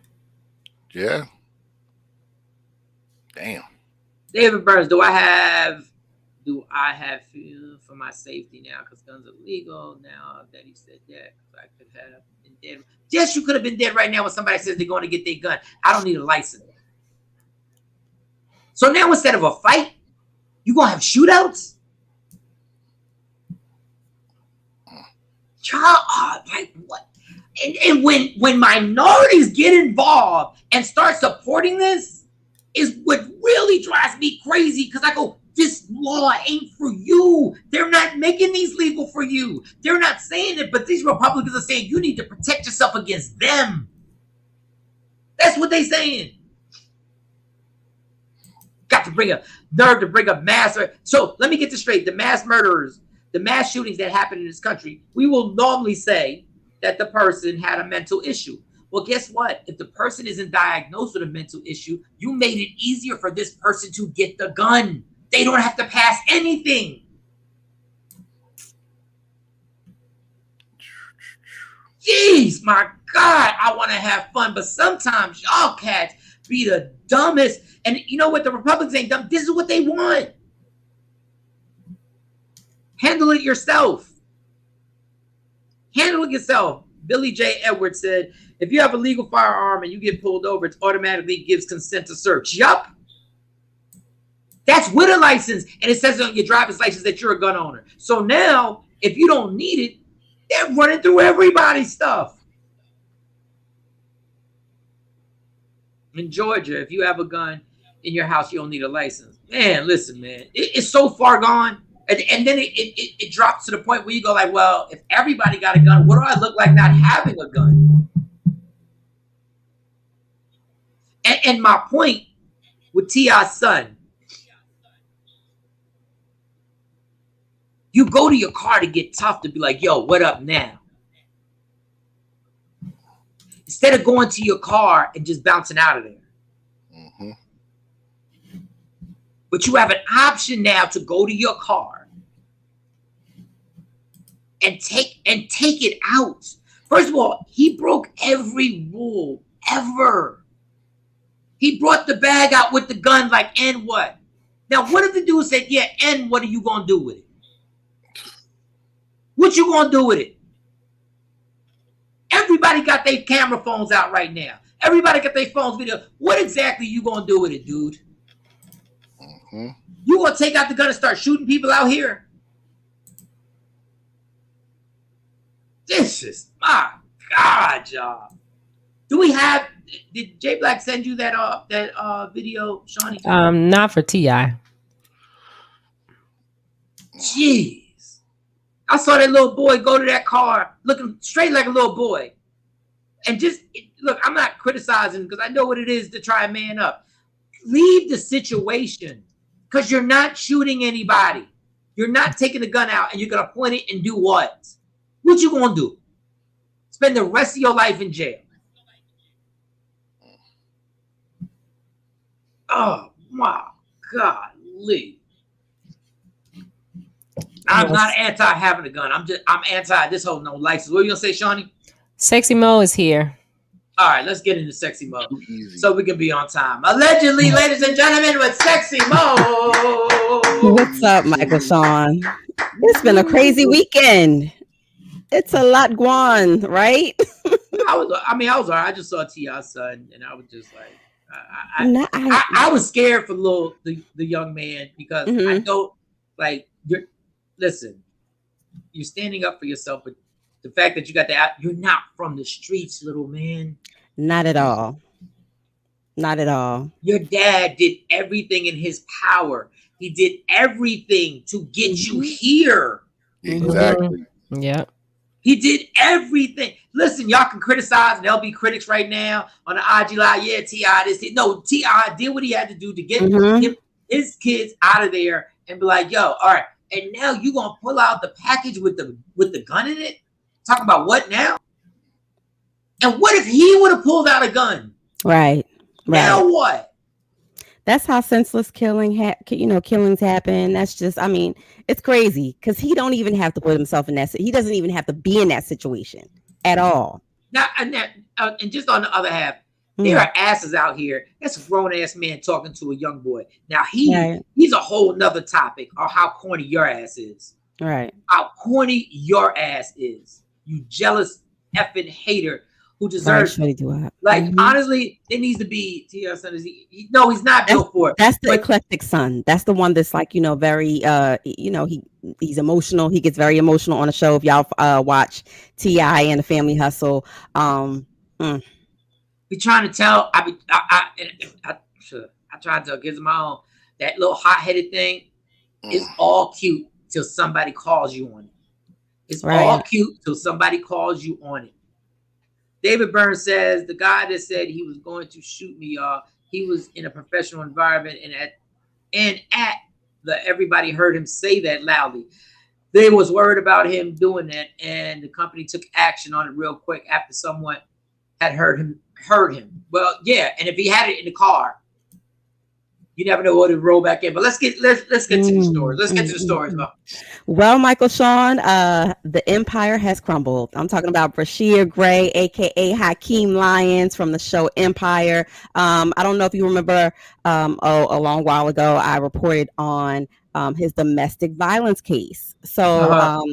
Yeah. Damn. David Burns, do I have fear for my safety now because guns are legal now that he said that? I could have been dead. Yes, you could have been dead right now when somebody says they're going to get their gun. I don't need a license. So now instead of a fight, you're going to have shootouts? Child, like what? And when minorities get involved and start supporting this is what really drives me crazy because I go, this law ain't for you. They're not making these legal for you. They're not saying it, but these Republicans are saying you need to protect yourself against them. That's what they're saying. Got to bring a nerve to bring up mass. So let me get this straight. The mass murderers, the mass shootings that happen in this country, we will normally say that the person had a mental issue. Well, guess what? If the person isn't diagnosed with a mental issue, you made it easier for this person to get the gun. They don't have to pass anything. Jeez, my God, I want to have fun. But sometimes y'all cats be the dumbest. And you know what? The Republicans ain't dumb. This is what they want. Handle it yourself. Handle it yourself. Billy J. Edwards said, if you have a legal firearm and you get pulled over, it automatically gives consent to search. Yup. That's with a license. And it says on your driver's license that you're a gun owner. So now, if you don't need it, they're running through everybody's stuff. In Georgia, if you have a gun in your house, you don't need a license. Man, listen, man. It's so far gone. And then it drops to the point where you go like, well, if everybody got a gun, what do I look like not having a gun? And my point with T.I.'s son, you go to your car to get tough to be like, yo, what up now? Instead of going to your car and just bouncing out of there. Mm-hmm. But you have an option now to go to your car and take it out. First of all, he broke every rule ever. He brought the bag out with the gun like, and what? Now, what if the dude said, yeah, and what are you going to do with it? What you going to do with it? Everybody got their camera phones out right now. Everybody got their phones video. What exactly you going to do with it, dude? Mm-hmm. You going to take out the gun and start shooting people out here? This is, my God, y'all. Do we have, did J Black send you that video, Shawnee? Not for T.I. Jeez. I saw that little boy go to that car looking straight like a little boy. And just, look, I'm not criticizing because I know what it is to try and man up. Leave the situation because you're not shooting anybody. You're not taking the gun out and you're going to point it and do what? What you going to do? Spend the rest of your life in jail. Oh, my golly. I'm not anti having a gun. I'm anti this whole no license. What are you gonna say, Shawnee? Sexy Mo is here. All right, let's get into Sexy Mo so we can be on time. Allegedly, ladies and gentlemen, with Sexy Mo. What's up, Michael Shawn? It's been a crazy weekend. It's a lot going, right? I was all right. I just saw T.I.'s son, and I was just like, I was scared for the young man because I don't like listen, you're standing up for yourself, but the fact that you got you're not from the streets, little man. Not at all. Not at all. Your dad did everything in his power. He did everything to get you here. Exactly. Yeah. He did everything. Listen, y'all can criticize, and there'll be critics right now on the IG Live. Yeah, T.I. this. No, T.I. did what he had to do to get his kids out of there and be like, yo, all right. And now you gonna pull out the package with the gun in it? Talk about what now? And what if he would have pulled out a gun? Right. Now what? That's how senseless killings happen. That's just, I mean, it's crazy because he don't even have to put himself in that. He doesn't even have to be in that situation at all. Now, and just on the other half, there are asses out here. That's a grown ass man talking to a young boy. Now he's a whole nother topic on how corny your ass is. Right. How corny your ass is. You jealous effing hater who deserves honestly, it needs to be T.I.'s son. No, he's not built for it. That's the eclectic son. That's the one that's like, very he's emotional. He gets very emotional on the show. If y'all watch T.I. and the Family Hustle. Be trying to tell. I try to tell kids of my own that little hot-headed thing is all cute till somebody calls you on it. It's all cute till somebody calls you on it. David Burns says the guy that said he was going to shoot me, he was in a professional environment and everybody heard him say that loudly. They was worried about him doing that, and the company took action on it real quick after someone had heard him. Well, yeah, and if he had it in the car, you never know what to roll back in. But let's get to the stories. Let's get to the stories, Mo. Well, Michael Shawn, the empire has crumbled. I'm talking about Brashear Gray, aka Hakeem Lyons from the show Empire. I don't know if you remember, a long while ago, I reported on his domestic violence case. So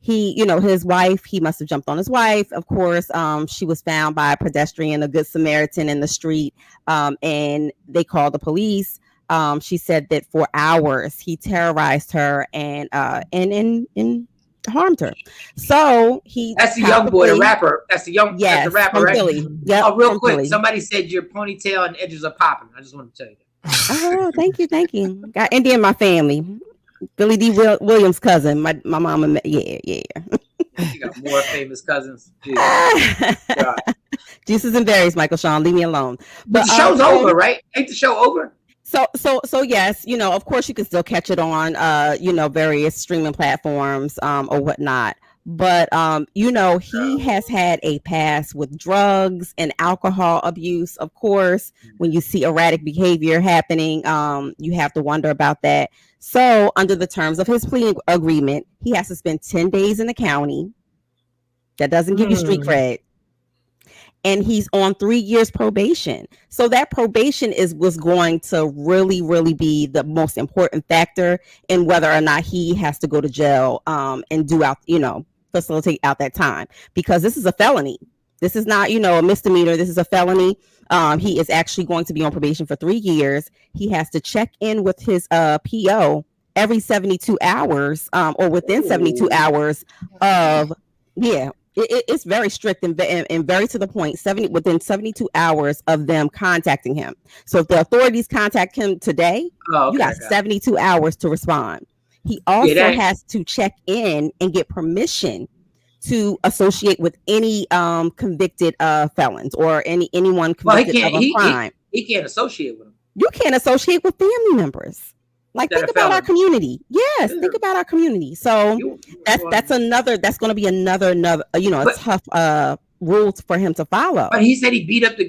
he, his wife, he must have jumped on his wife. Of course, she was found by a pedestrian, a good Samaritan in the street, and they called the police. She said that for hours he terrorized her and harmed her. So that's the young boy, the rapper. That's the rapper, right? Philly. Yep, oh, real quick, Philly. Somebody said your ponytail and edges are popping. I just want to tell you that. Oh, thank you. Got India in my family. Billy D. Williams' cousin. My mama. Yeah. You got more famous cousins. Juices and berries, Michael Shawn. Leave me alone. But the show's over, right? Ain't the show over? So yes, of course you can still catch it on various streaming platforms or whatnot. But he has had a past with drugs and alcohol abuse. Of course, when you see erratic behavior happening, you have to wonder about that. So under the terms of his plea agreement, he has to spend 10 days in the county. That doesn't give you street cred. And he's on 3 years probation. So that probation was going to really, really be the most important factor in whether or not he has to go to jail and facilitate out that time, because this is a felony. This is not, a misdemeanor. This is a felony. He is actually going to be on probation for 3 years. He has to check in with his PO every 72 hours or within 72 hours of, it's very strict and very to the point. Within 72 hours of them contacting him. So if the authorities contact him today, you got 72 hours to respond. He also has to check in and get permission to associate with any convicted felons or anyone convicted of a crime. He can't associate with them. You can't associate with family members. Like, think about our community. Yes, think about our community. So that's going to be another tough rule for him to follow. But he said they beat up the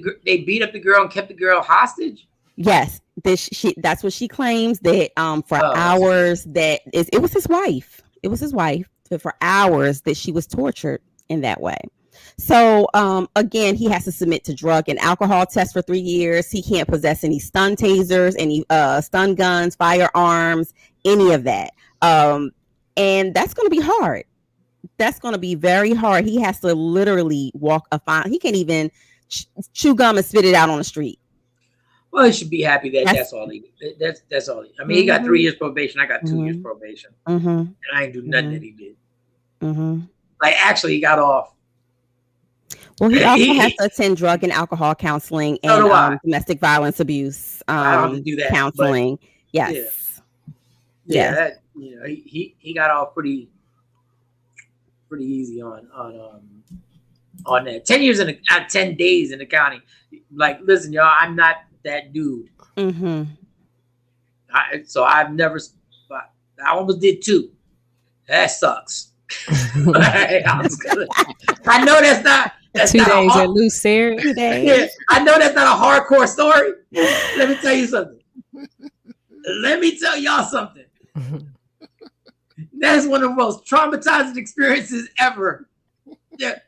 girl and kept the girl hostage. Yes, that's what she claims, that for hours it was his wife. It was his wife for hours that she was tortured in that way. So again, he has to submit to drug and alcohol tests for 3 years. He can't possess any stun tasers, any stun guns, firearms, any of that. And that's going to be hard. That's going to be very hard. He has to literally walk a fine. He can't even chew gum and spit it out on the street. Well, he should be happy that that's all he. That's all. He got 3 years probation. I got 2 years probation, and I ain't do nothing that he did. Like, actually, he got off. Well, he also has to attend drug and alcohol counseling and domestic violence abuse I don't have to do that, counseling. Yes. Yeah. He got off pretty easy on that. 10 years 10 days in the county. Like, listen, y'all, I'm not that dude. So I've never. I almost did 2. That sucks. I know that's not. That's 2 not days at Loose Sarah. 2 days. Yeah, I know that's not a hardcore story. Let me tell you something. Let me tell y'all something. That is one of the most traumatizing experiences ever. Yeah,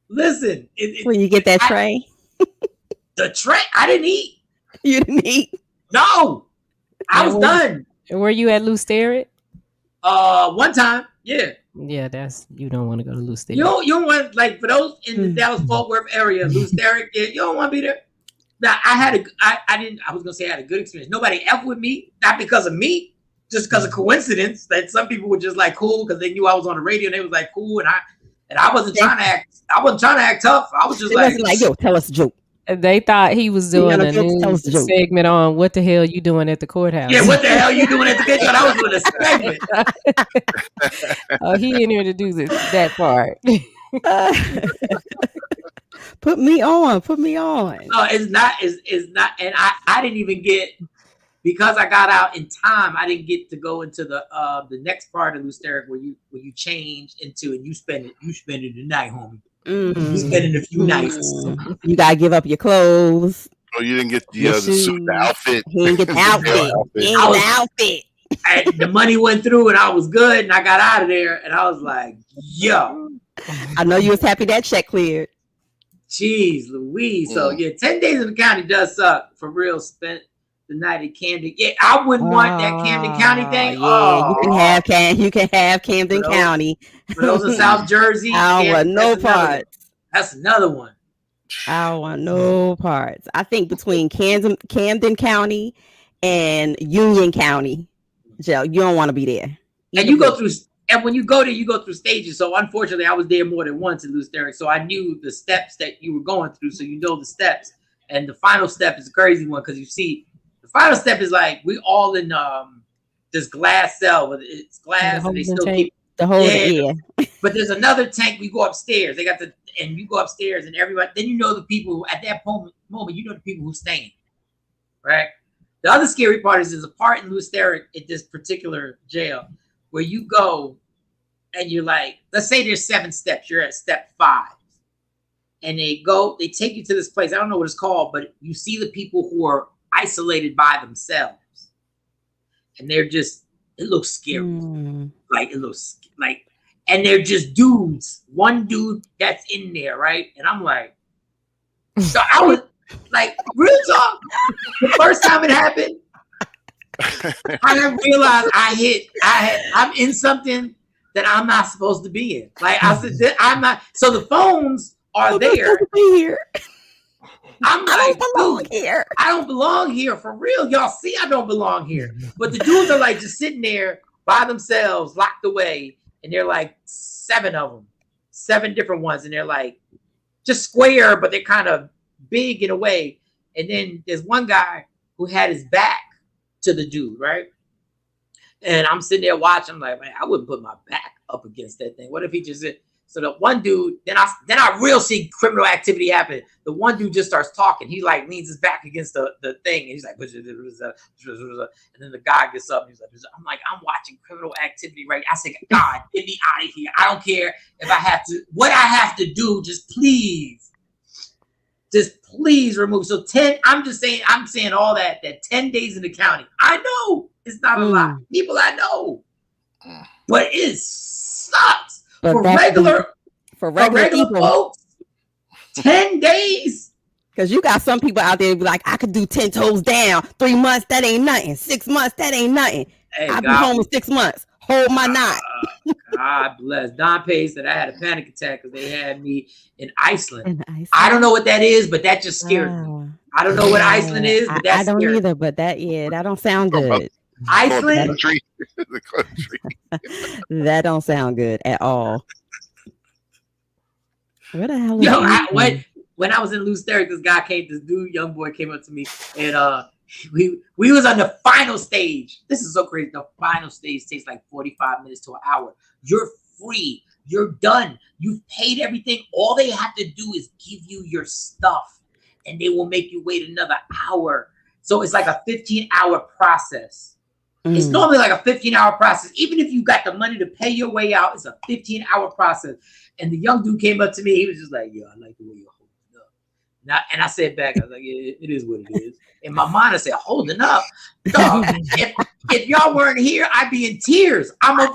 listen. When you get that tray. The tray? I didn't eat. You didn't eat? No. I was done. Were you at Loose Sarah? One time. Yeah. Yeah, you don't want to go to Loose Sarah. You don't want, like, for those in the Dallas-Fort Worth area, Loose Sarah, you don't want to be there. Now, I was going to say I had a good experience. Nobody F with me, not because of me, just because of coincidence, that some people were just like cool because they knew I was on the radio and they was like cool, and I wasn't trying to act tough. I was just like, yo, tell us a joke. They thought he was doing a news segment on what the hell you doing at the courthouse. Yeah, what the hell you doing at the courthouse? I was doing a segment. Oh, he in here to do that part. Put me on. No, it's not. And I didn't even get, because I got out in time. I didn't get to go into the next part of Loose Sarah where you change into and you spend it the night, homie. You spending a few nights. You gotta give up your clothes. Oh, you didn't get the suit, the outfit. He didn't get the outfit. He didn't get the outfit. The money went through and I was good and I got out of there and I was like, yo. I know you was happy that check cleared. Jeez Louise. So yeah, 10 days in the county does suck. For real, spent the night at Camden. Yeah, I wouldn't want that Camden County thing. Yeah, you can have Camden County. For those in South Jersey. I want no parts. That's another one. I don't want no parts. I think between Camden County and Union County, Joe, you don't want to be there. And you go through, and when you go there, you go through stages. So unfortunately, I was there more than once in Lusteric, so I knew the steps that you were going through. So you know the steps, and the final step is a crazy one because you see the final step is like we all in this glass cell, but it's glass, and they still keep the whole air. But there's another tank. We go upstairs. They got the, and you go upstairs, and everybody. Then you know the people who, at that moment, you know the people who staying, right? The other scary part is there's a part in Lusteric at this particular jail where you go, and you're like, let's say there's 7 steps. You're at step 5, and they take you to this place. I don't know what it's called, but you see the people who are isolated by themselves, and they're just. It looks scary. Like it looks like, and they're just dudes. One dude that's in there, right? And I'm like, so I was like, real talk. The first time it happened, I didn't realize I'm in something that I'm not supposed to be in. Like I said, I'm not. So the phones are there. I'm like, I don't belong here. I don't belong here for real. Y'all see, I don't belong here. But the dudes are like just sitting there by themselves, locked away, and they're like 7 of them, 7 different ones, and they're like just square, but they're kind of big in a way. And then there's one guy who had his back to the dude, right? And I'm sitting there watching. I'm like, man, I wouldn't put my back up against that thing. What if he just? So the one dude, then I real see criminal activity happen. The one dude just starts talking. He like leans his back against the thing, and he's like, and then the guy gets up and he's like, I'm like, I'm watching criminal activity, right? I say, God, get me out of here. I don't care if I have to, what I have to do, just please remove. So 10, I'm saying all that 10 days in the county. I know it's not a lot. People I know, but it sucks. For regular people, folks, 10 days. Because you got some people out there be like, I could do 10 toes down. 3 months, that ain't nothing. 6 months, that ain't nothing. Hey, I'll be home in 6 months. Hold my knot. God bless. Don Pay said I had a panic attack because they had me in Iceland. I don't know what that is, but that just scared me. I don't know what Iceland is, but that's I don't either, but that don't sound good. Iceland? The country. That don't sound good at all. Where the hell is when I was in Lusteric, this young boy came up to me, and we was on the final stage. This is so crazy. The final stage takes like 45 minutes to an hour. You're free. You're done. You've paid everything. All they have to do is give you your stuff, and they will make you wait another hour. So it's like a 15-hour process. It's normally like a 15-hour process. Even if you got the money to pay your way out, it's a 15-hour process. And the young dude came up to me. He was just like, yo, I like the way you're holding up. And I said back, I was like, yeah, it is what it is. In my mind, I said, holding up? Dog, if y'all weren't here, I'd be in tears. I've been on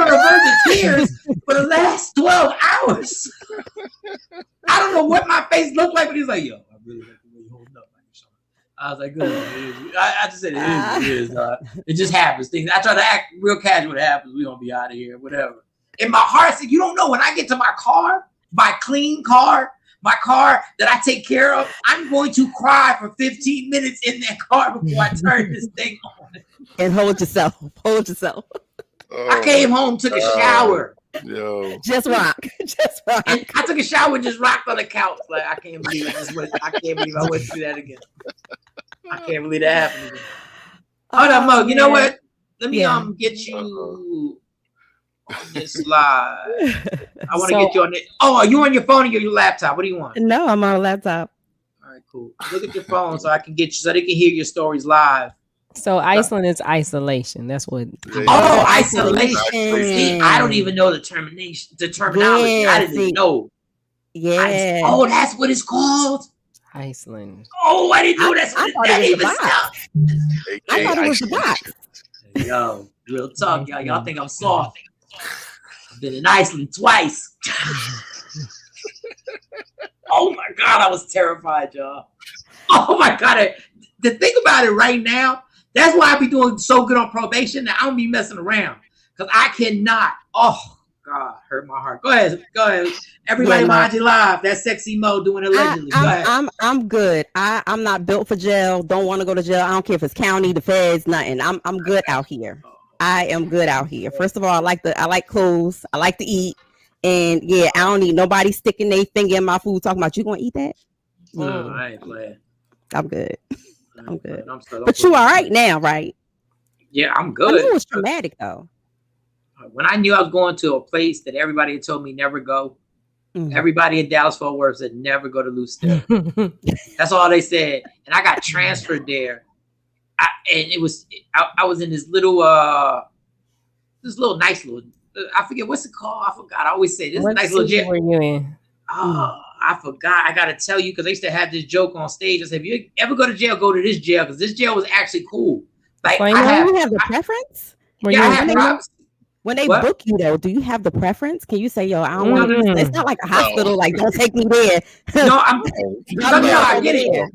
the verge of tears for the last 12 hours. I don't know what my face looked like, but he's like, yo, I really like the way you're holding up. I was like, good. I just said it is. It just happens. Things. I try to act real casual. It happens. We gonna be out of here. Whatever. In my heart, I said, you don't know when I get to my car, my clean car, my car that I take care of, I'm going to cry for 15 minutes in that car before I turn this thing on. And hold yourself. I came home, took a shower. Yo. Just rock. And I took a shower and just rocked on the couch. Like I can't believe I went through that again. I can't believe that happened again. Hold on, Mo. You know what? Let me get you on this live. I want to get you on it. Oh, are you on your phone or your laptop? What do you want? No, I'm on a laptop. All right, cool. Look at your phone so I can get you so they can hear your stories live. So Iceland is isolation. That's what. Oh, isolation. See, I don't even know the terminology. Yeah, I didn't even know. Yeah. Oh, that's what it's called. Iceland. Oh, I didn't know that's what that even stuff. I thought it was the box. Yo, real talk, y'all. Y'all think I'm soft? I've been in Iceland twice. Oh my God, I was terrified, y'all. Oh my God. To think about it right now, that's why I be doing so good on probation that I don't be messing around. Because I cannot. Oh God, hurt my heart. Go ahead. Everybody mind you live. That's Sexy Mo doing allegedly. Go ahead. I'm good. I'm not built for jail. Don't want to go to jail. I don't care if it's county, the feds, nothing. I'm good out here. I am good out here. First of all, I like clothes. I like to eat. And yeah, I don't need nobody sticking their finger in my food talking about you gonna eat that. I ain't playing. I'm good. I'm good. But you all right now, right? Yeah, I'm good. I knew it was traumatic though. When I knew I was going to a place that everybody had told me never go, everybody in Dallas-Fort Worth said never go to Lucille. That's all they said. And I got transferred there. I was in this little nice little, I forget what's it called. I forgot. I always say this is a nice little jail. Were you in? Oh, I forgot. I got to tell you because I used to have this joke on stage. I said, if you ever go to jail, go to this jail because this jail was actually cool. Like, you have the preference? When they book you though, do you have the preference? Can you say, yo, I don't want to? It's not like a hospital. Like, don't take me there. No, I get it.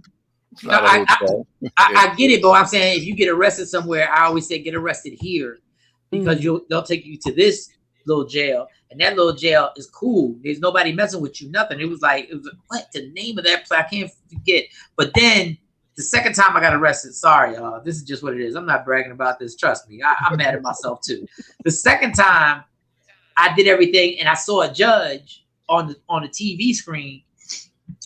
No, I get it, but I'm saying if you get arrested somewhere, I always say get arrested here because they'll take you to this little jail, and that little jail is cool. There's nobody messing with you, nothing. It was what the name of that place? I can't forget. But then the second time I got arrested, sorry, y'all, this is just what it is. I'm not bragging about this. Trust me, I'm mad at myself too. The second time I did everything, and I saw a judge on the TV screen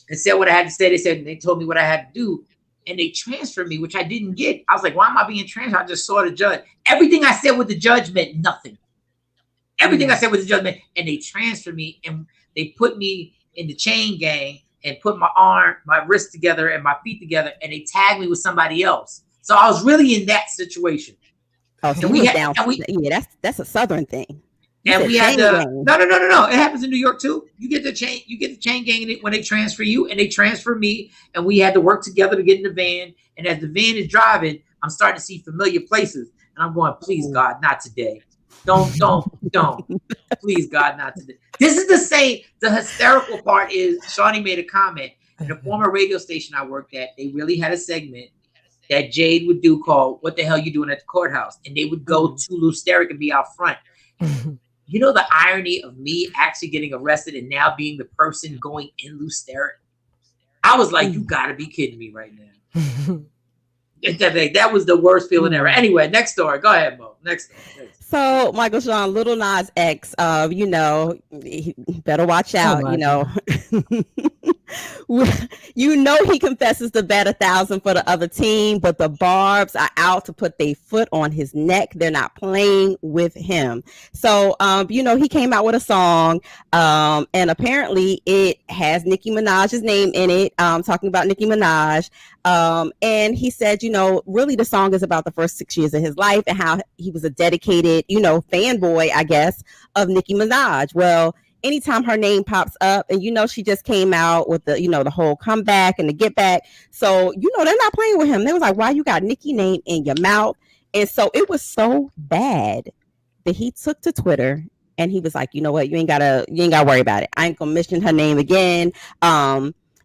and said what I had to say. They told me what I had to do, and they transferred me, which I didn't get. I was like, why am I being transferred? I just saw the judge. Everything I said with the judge meant nothing. Everything I said with the judge meant, and they transferred me, and they put me in the chain gang and put my wrist together and my feet together, and they tagged me with somebody else. So I was really in that situation. Oh, so that's a Southern thing. And we had no. It happens in New York too. You get the chain gang when they transfer you, and they transfer me, and we had to work together to get in the van. And as the van is driving, I'm starting to see familiar places, and I'm going, please God, not today. Don't. Please God, not today. This is the same. The hysterical part is Shawnee made a comment in a former radio station I worked at. They really had a segment that Jade would do called "What the Hell You Doing at the Courthouse?" And they would go to Lou Sterrick and be out front. You know the irony of me actually getting arrested and now being the person going in Lou Sterrick? I was like, you gotta be kidding me right now. That was the worst feeling ever. Anyway, next story. Go ahead, Mo. Next story. So, Michael Shawn, Lil Nas X, he better watch out, he confesses to bet 1,000 for the other team, but the Barbs are out to put their foot on his neck. They're not playing with him. So, he came out with a song, and apparently it has Nicki Minaj's name in it, talking about Nicki Minaj. And he said, really the song is about the first 6 years of his life and how he was a dedicated, fanboy, I guess, of Nicki Minaj. Well, anytime her name pops up, and she just came out with the, the whole comeback and the get back. So, they're not playing with him. They was like, why you got Nicki name in your mouth? And so it was so bad that he took to Twitter and he was like, you know what? You ain't gotta worry about it. I ain't gonna mention her name again.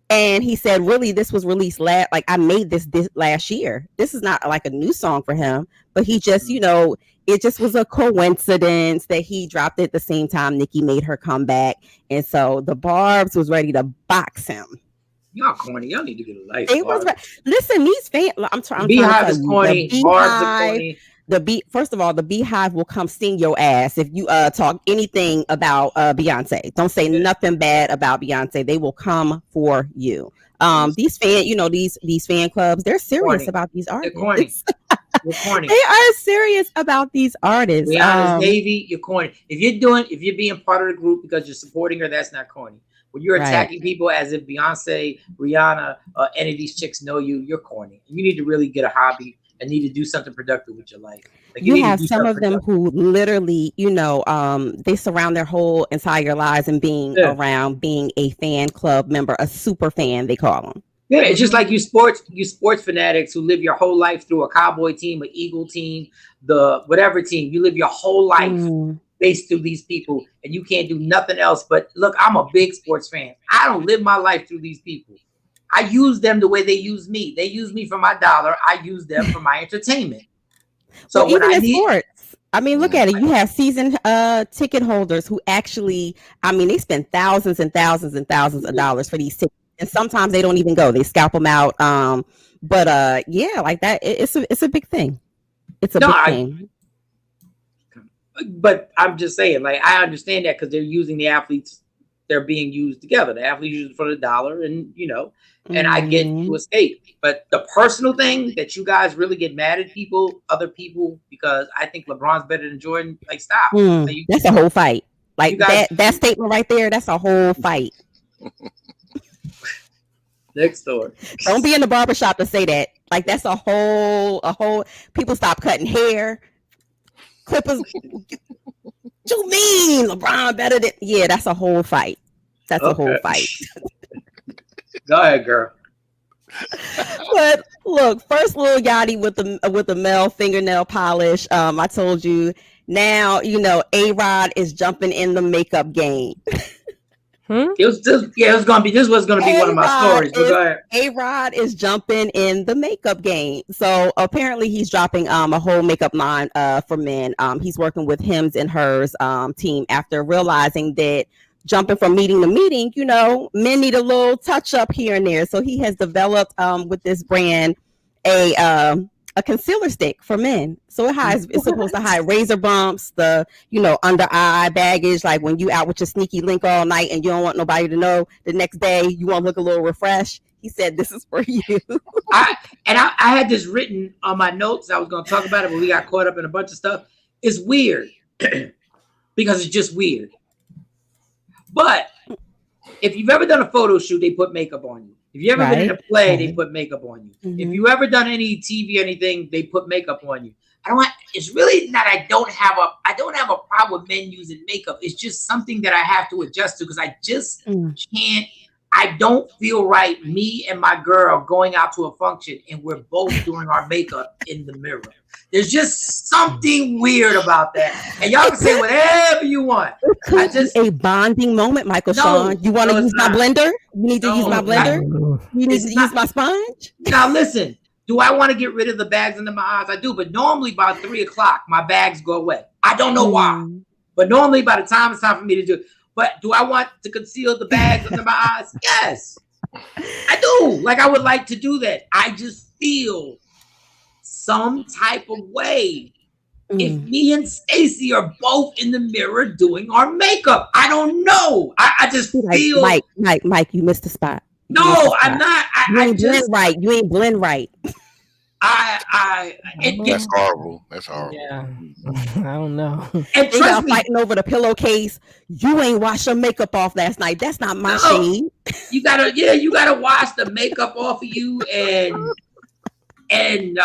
And he said, really, this was released I made this last year. This is not like a new song for him, but he just, it just was a coincidence that he dropped it at the same time Nicki made her comeback. And so the Barbs was ready to box him. Y'all corny. Y'all need to get a life. Listen, these fans, I'm trying to tell you, corny. Barbs are corny. First of all, the Beehive will come sting your ass if you talk anything about Beyonce. Don't say nothing bad about Beyonce. They will come for you. These fan clubs, they're serious about these artists. They're corny. You're corny. They are serious about these artists. Rihanna's Navy, you're corny. If you're being part of the group because you're supporting her, that's not corny. When you're attacking people as if Beyonce, Rihanna, any of these chicks know you, you're corny. You need to really get a hobby and need to do something productive with your life. You have some of them who literally, they surround their whole entire lives and being around being a fan club member, a super fan, they call them. Yeah, it's just like you sports fanatics who live your whole life through a Cowboy team, an Eagle team, the whatever team. You live your whole life based through these people, and you can't do nothing else. But look, I'm a big sports fan. I don't live my life through these people. I use them the way they use me. They use me for my dollar. I use them for my entertainment. So well, even in sports, I mean, look at it. You have season ticket holders who actually, I mean, they spend thousands and thousands and thousands of dollars for these tickets. And sometimes they don't even go. They scalp them out. But yeah, like that. It's a big thing. It's a big thing. But I'm just saying, like, I understand that because they're using the athletes. They're being used together. The athletes use it for the dollar, and and I get to escape. But the personal thing that you guys really get mad at other people, because I think LeBron's better than Jordan. Like, stop. That's a whole fight. Like that statement right there. That's a whole fight. Next story. Don't be in the barbershop to say that. Like, that's a whole people stop cutting hair. Clippers. You mean LeBron better than? Yeah, that's a whole fight. That's a whole fight. Go ahead, girl. But look, first Lil Yachty with the male fingernail polish. I told you. Now A-Rod is jumping in the makeup game. It was gonna be one of my stories. But go ahead. A-Rod is jumping in the makeup game. So apparently he's dropping a whole makeup line for men. He's working with Hims and Hers team after realizing that jumping from meeting to meeting, men need a little touch up here and there. So he has developed with this brand a concealer stick for men. So it's supposed to hide razor bumps, the under eye baggage, like when you out with your sneaky link all night and you don't want nobody to know. The next day you want to look a little refreshed. He said, "This is for you." I had this written on my notes. I was going to talk about it, but we got caught up in a bunch of stuff. It's weird because it's just weird. But if you've ever done a photo shoot, they put makeup on you. If you ever been in a play, they put makeup on you. If you ever done any TV or anything, they put makeup on you. It's really not. I don't have a problem with men using makeup. It's just something that I have to adjust to because I just can't. I don't feel right. Me and my girl going out to a function and we're both doing our makeup in the mirror. There's just something weird about that. And y'all can say whatever you want. A bonding moment, Michael Shawn. You want to use my blender? You need to use my blender? You need to use my sponge? Now listen, do I want to get rid of the bags under my eyes? I do, but normally by 3:00, my bags go away. I don't know why. But normally by the time it's time for me to do it. But do I want to conceal the bags under my eyes? Yes, I do. Like, I would like to do that. I just feel some type of way if me and Stacey are both in the mirror doing our makeup. I don't know. I just feel Mike, you missed the spot. No, I'm not. You ain't blend right. That's horrible. That's horrible. Yeah, I don't know. And trust me, fighting over the pillowcase. You ain't washed your makeup off last night. That's not my shade. You gotta wash the makeup off of you, and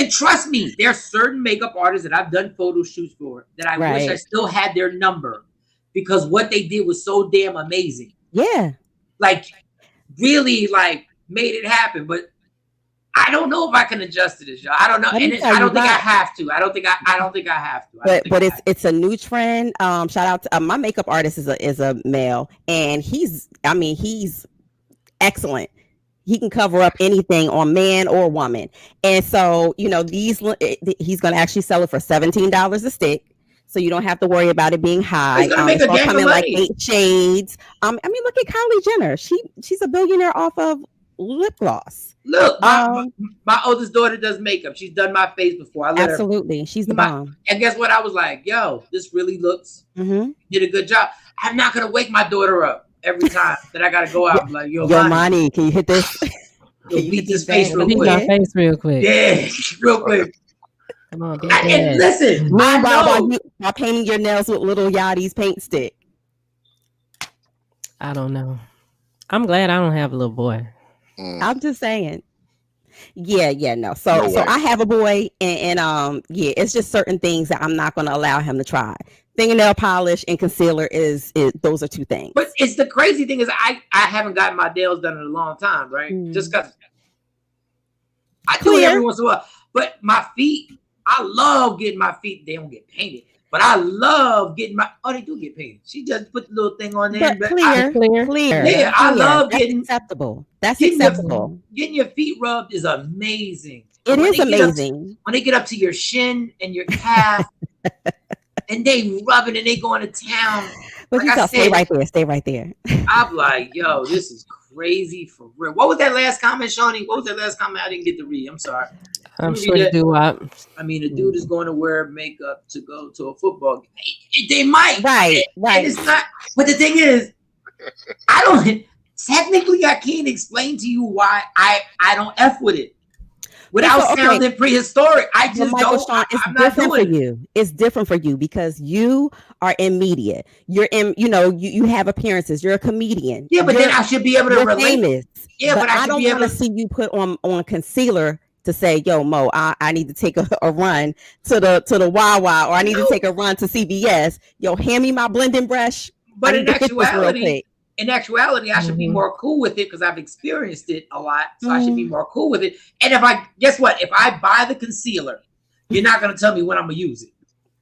trust me, there are certain makeup artists that I've done photo shoots for that I wish I still had their number because what they did was so damn amazing. Yeah, like really, like made it happen, but. I don't know if I can adjust to this, y'all. I don't know, and I don't think I have to. I don't think I have to. But it's a new trend. Shout out to my makeup artist is a male, and he's excellent. He can cover up anything on man or woman, and so he's going to actually sell it for $17 a stick. So you don't have to worry about it being high. It's gonna come in like 8 shades. I mean, look at Kylie Jenner. She's a billionaire off of lip gloss. Look, my oldest daughter does makeup. She's done my face before. Absolutely. She's the bomb. And guess what? I was like, yo, this really looks, did a good job. I'm not going to wake my daughter up every time that I got to go out. I'm like, yo, Monty, can you hit this? Can you beat this face real quick? My face real quick. Yeah, real quick. Come on, and listen, while painting your nails with Little Yachty's paint stick. I don't know. I'm glad I don't have a little boy. I'm just saying. No. So I have a boy, and it's just certain things that I'm not going to allow him to try. Fingernail polish and concealer is those are two things. But it's the crazy thing is I haven't gotten my nails done in a long time, right? Just because I do it every once in a while. But my feet, I love getting my feet. They don't get painted. But I love getting they do get painted. She just put the little thing on there. But clear. Yeah, I love getting acceptable. That's acceptable. Getting your feet rubbed is amazing. It is amazing. When they get up to your shin and your calf, and they rub it and they going to town. But like stay right there. I'm like, yo, this is crazy for real. What was that last comment, Shawnee? What was that last comment I didn't get to read? I'm sorry. I'm sure you do. I mean, the dude is going to wear makeup to go to a football game. They might. Right. And it's not. But the thing is, technically, I can't explain to you why I don't F with it. Without sounding prehistoric, I just don't. Sean, it's different for you. It's different for you because you are in media. You're in, you have appearances. You're a comedian. Yeah, but then I should be able to relate. Famous. Yeah, but I don't want to see you put on concealer to say, yo, Mo, I need to take a run to the Wawa, or I need to take a run to CVS. Yo, hand me my blending brush. But in actuality, I should be more cool with it because I've experienced it a lot. So I should be more cool with it. And guess what? If I buy the concealer, you're not going to tell me when I'm going to use it.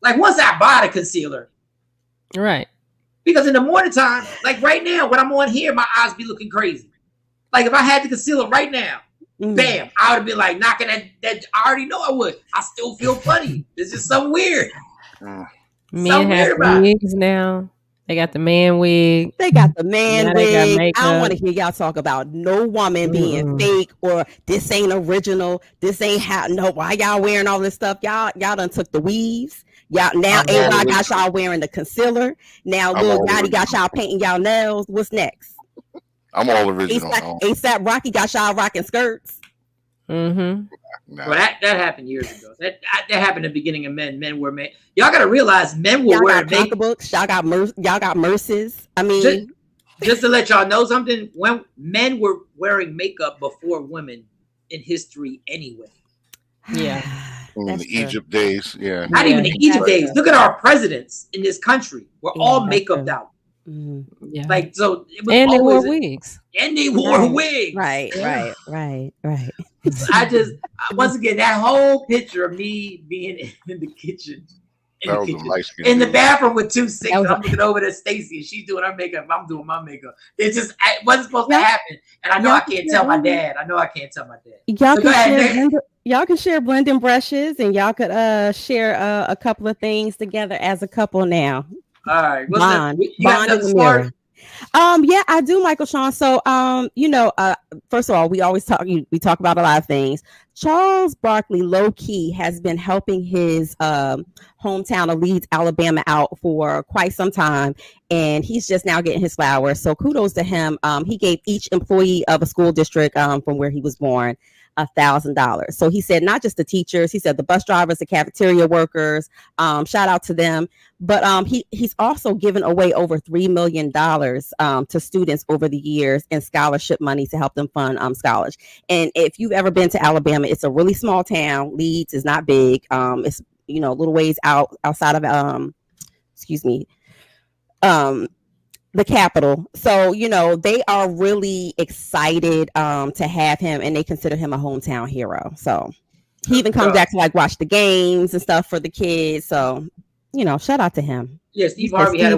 Like once I buy the concealer. Right. Because in the morning time, like right now, when I'm on here, my eyes be looking crazy. Like if I had the concealer right now, bam, I would have been like knocking that. I already know I would. I still feel funny. It's just something weird. Men have wigs now. They got the man wig. They got the man wig. I don't want to hear y'all talk about no woman being fake or this ain't original. This ain't why y'all wearing all this stuff? Y'all done took the weaves. Y'all now everybody got y'all wearing the concealer. Now Lil Yachty got y'all painting y'all nails. What's next? I'm all original. ASAP Rocky got y'all rocking skirts. Well, that happened years ago. That happened at the beginning of men. Men were made. Y'all got to realize men were wearing pocketbooks. Y'all got Merces. I mean, just to let y'all know something, when men were wearing makeup before women in history anyway. Yeah. In the Egypt days, yeah. Not even the Egypt days. Look at our presidents in this country. We're all makeup out. Yeah. Like so, it was and they wore wigs. And they wore wigs. Right. I just once again that whole picture of me being in the kitchen. In the bathroom with two sinks. I'm looking over at Stacy and she's doing her makeup. I'm doing my makeup. It wasn't supposed to happen. And I know I can't tell my dad. Y'all can share blending brushes and y'all could share a couple of things together as a couple now. All right. Bond in the mirror. Yeah, I do, Michael Sean. So, first of all, we talk about a lot of things. Charles Barkley, low key, has been helping his hometown of Leeds, Alabama, out for quite some time, and he's just now getting his flowers. So, kudos to him. He gave each employee of a school district from where he was born $1,000. So he said not just the teachers, he said the bus drivers, the cafeteria workers, shout out to them. But he's also given away over $3 million to students over the years in scholarship money to help them fund college. And if you've ever been to Alabama, it's a really small town. Leeds is not big. It's a little ways outside of the capital. So, they are really excited to have him, and they consider him a hometown hero. So he even comes back to watch the games and stuff for the kids. So, shout out to him. Yeah, Steve Harvey had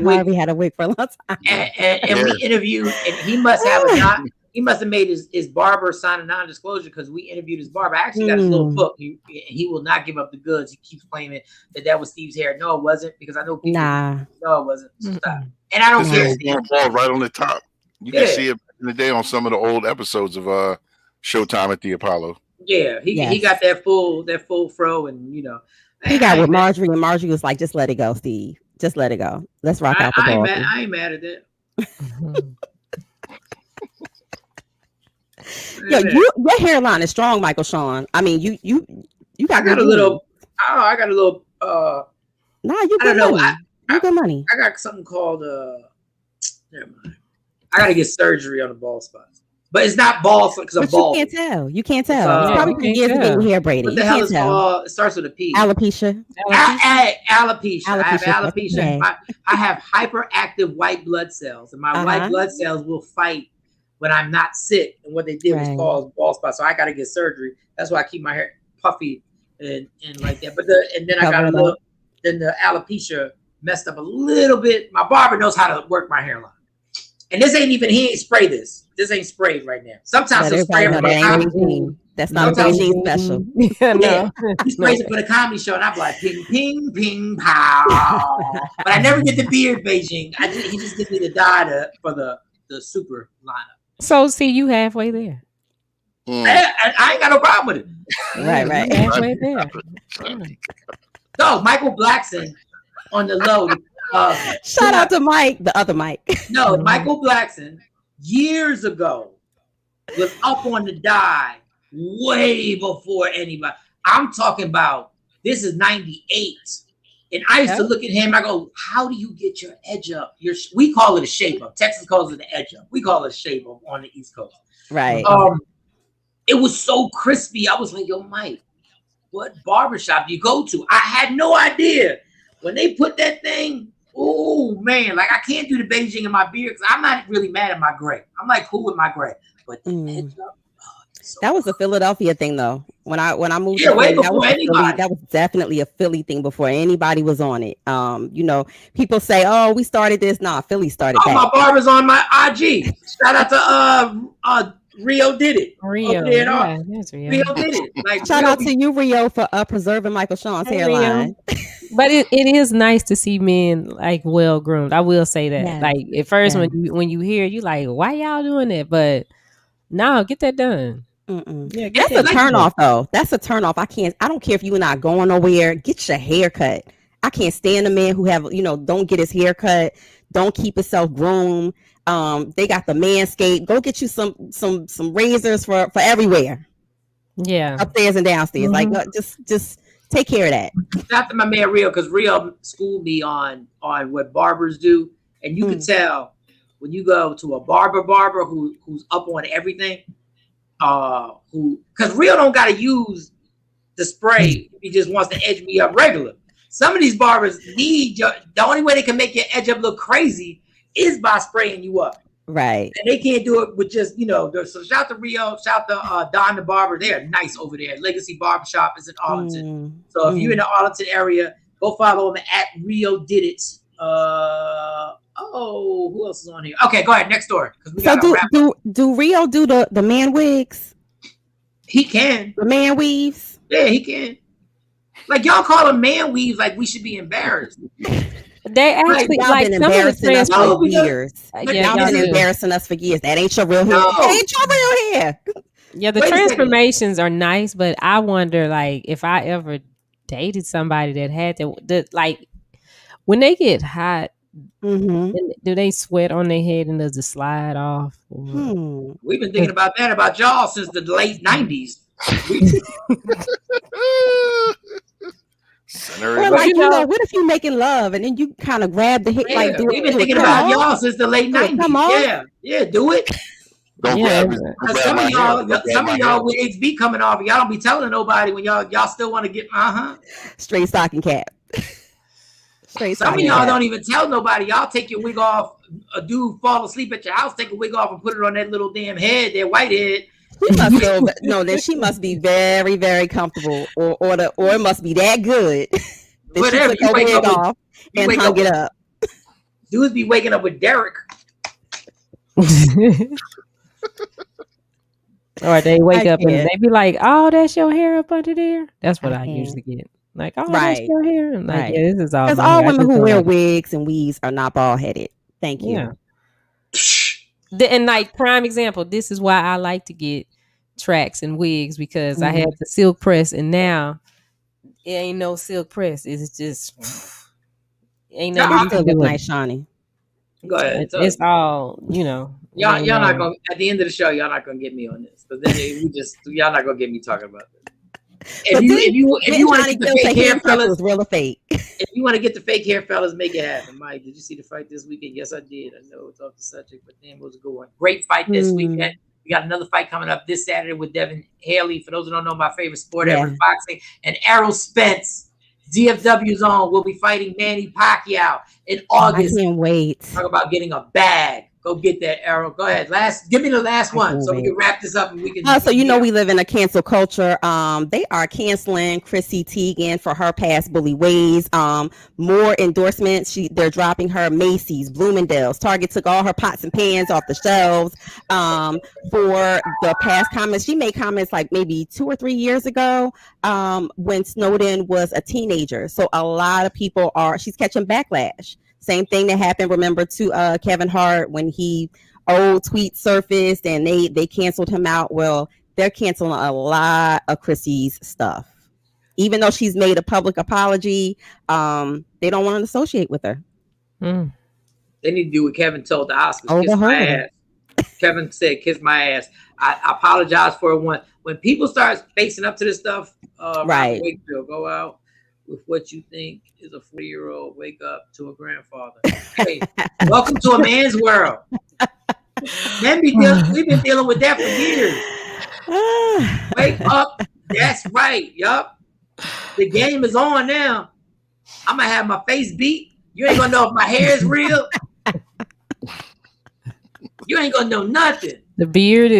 a wig for a long time. And we interviewed, and he must have made his barber sign a non-disclosure because we interviewed his barber. I actually got his little book. He will not give up the goods. He keeps claiming that was Steve's hair. No, it wasn't, because I know people. No, it wasn't. Stop. And I don't care. Ball right on the top. You can see it in the day on some of the old episodes of Showtime at the Apollo. Yeah, he got that full fro, and he got with Marjorie, and Marjorie was like, "Just let it go, Steve. Just let it go. Let's rock out the ball." I ain't mad at that. Yo, your hairline is strong, Michael Sean. I mean, you got a little. I got a little. You good money. You good money. I got something called. Never mind. I got to get surgery on the bald spots. But it's not bald because I'm bald. You can't tell. You can't tell. It's probably 2 years getting your hair braided. What the hell is called? It starts with a P. Alopecia. Alopecia. I have alopecia. Okay. I have hyperactive white blood cells, and my white blood cells will fight when I'm not sick. And what they did was cause bald spots. So I got to get surgery. That's why I keep my hair puffy and like that. But then I got a little. Then the alopecia messed up a little bit. My barber knows how to work my hairline. And this ain't even, he ain't spray this. This ain't sprayed right now. Sometimes he'll spray it for a comedy. That's not Beijing special. Yeah. He sprays it for the comedy show, and I'm like, ping, ping, ping, pow. But I never get the beard Beijing. He just gives me the dye for the super lineup. So, see, you halfway there. I ain't got no problem with it. Right. Halfway there. So, Michael Blackson on the low. Shout out to Mike, the other Mike. No, Michael Blackson years ago was up on the dye way before anybody. I'm talking about this is 98. And I used to look at him, I go, how do you get your edge up? We call it a shape up. Texas calls it an edge up. We call it a shape up on the East Coast. Right. It was so crispy. I was like, yo, Mike, what barbershop do you go to? I had no idea. When they put that thing, oh man, like I can't do the Beijing in my beard because I'm not really mad at my gray. I'm like cool with my gray. But that was a Philadelphia thing though. When I moved to Philly, that was definitely a Philly thing before anybody was on it. People say, oh, we started this. Nah, Philly started that. My barber's on my IG. Shout out to Rio did it. Rio did it. Like, shout out to you, Rio, for preserving Michael Shawn's hairline. But it is nice to see men like well groomed. I will say that. Yeah. Like at first when you hear, you like, why y'all doing that? But no, get that done. Yeah, that's a turnoff though. That's a turnoff. I don't care if you're not going nowhere. Get your hair cut. I can't stand a man who don't get his hair cut, don't keep himself groomed. They got the Manscaped. Go get you some razors for everywhere. Yeah, upstairs and downstairs. Like just take care of that. Shout out to my man Rio, because Rio schooled me on what barbers do, and you can tell when you go to a barber who's up on everything. Because Rio don't got to use the spray. He just wants to edge me up regular. Some of these barbers the only way they can make your edge up look crazy is by spraying you up. Right. And they can't do it with just, so shout out to Rio, shout out to Don the Barber. They're nice over there. Legacy Barbershop is in Arlington. So if you're in the Arlington area, go follow them at Rio Did It. Who else is on here? Okay, go ahead. Next story. Do Rio do the man wigs? He can. The man weaves? Yeah, he can. Like y'all call them man weaves like we should be embarrassed. They actually like some of embarrassing us for years. Y'all been embarrassing us for years. That ain't your real hair. That ain't your real hair. Yeah, the transformations are nice, but I wonder like if I ever dated somebody that had like when they get hot, do they sweat on their head and does it slide off? We've been thinking about that about y'all since the late 90s. What if you making love and then you kind of grab the hip like we've been thinking about y'all since the late 90s. Yeah, do it. Some of y'all wigs be coming off. Y'all don't be telling nobody when y'all still want to get straight stocking cap. Some of y'all don't even tell nobody. Y'all take your wig off. A dude fall asleep at your house, take a wig off and put it on that little damn head, that white head. Then she must be very, very comfortable, or it must be that good. Whatever. She took her wig off and hung it up. Dudes be waking up with Derek. Or they wake up and they be like, "Oh, that's your hair up under there." That's what I usually get. Like, "Oh, that's your hair." I'm like, yeah, this is all. Because all women who wear wigs and weaves are not bald headed. Thank you. Yeah. And like prime example, this is why I like to get tracks and wigs because I had the silk press and now it ain't no silk press. It's just ain't nothing to look nice, shiny. Go ahead. It's all Y'all not gonna at the end of the show. Y'all not gonna get me on this, but then y'all not gonna get me talking about this. If you want to get the fake hair, fellas, real or fake. If you want to get the fake hair, fellas, make it happen. Mike, did you see the fight this weekend? Yes, I did. I know it's off the subject, but damn, it was a good one. Great fight this weekend We got another fight coming up this Saturday with Devin Haley. For those who don't know, my favorite sport ever, boxing. And Errol Spence, DFW's on, will be fighting Manny Pacquiao in August. I can't wait. Talk about getting a bag. Go get that, Errol. Go ahead. Give me the last one so we can wrap this up and we can. So we live in a cancel culture. They are canceling Chrissy Teigen for her past bully ways. More endorsements. They're dropping her. Macy's, Bloomingdale's, Target took all her pots and pans off the shelves. For the past comments, she made comments like maybe 2 or 3 years ago when Snowden was a teenager. So a lot of people she's catching backlash. Same thing that happened, remember, to Kevin Hart when old tweets surfaced and they canceled him out. Well, they're canceling a lot of Chrissy's stuff. Even though she's made a public apology, they don't want to associate with her. They need to do what Kevin told the Oscars. Kiss my ass. Kevin said, kiss my ass. I apologize for it. When people start facing up to this stuff, right. Wakefield, go out with what you think is a 40-year-old wake up to a grandfather. Hey, welcome to a man's world. We've been dealing with that for years. Wake up. That's right. Yup. The game is on now. I'm going to have my face beat. You ain't going to know if my hair is real. You ain't going to know nothing. If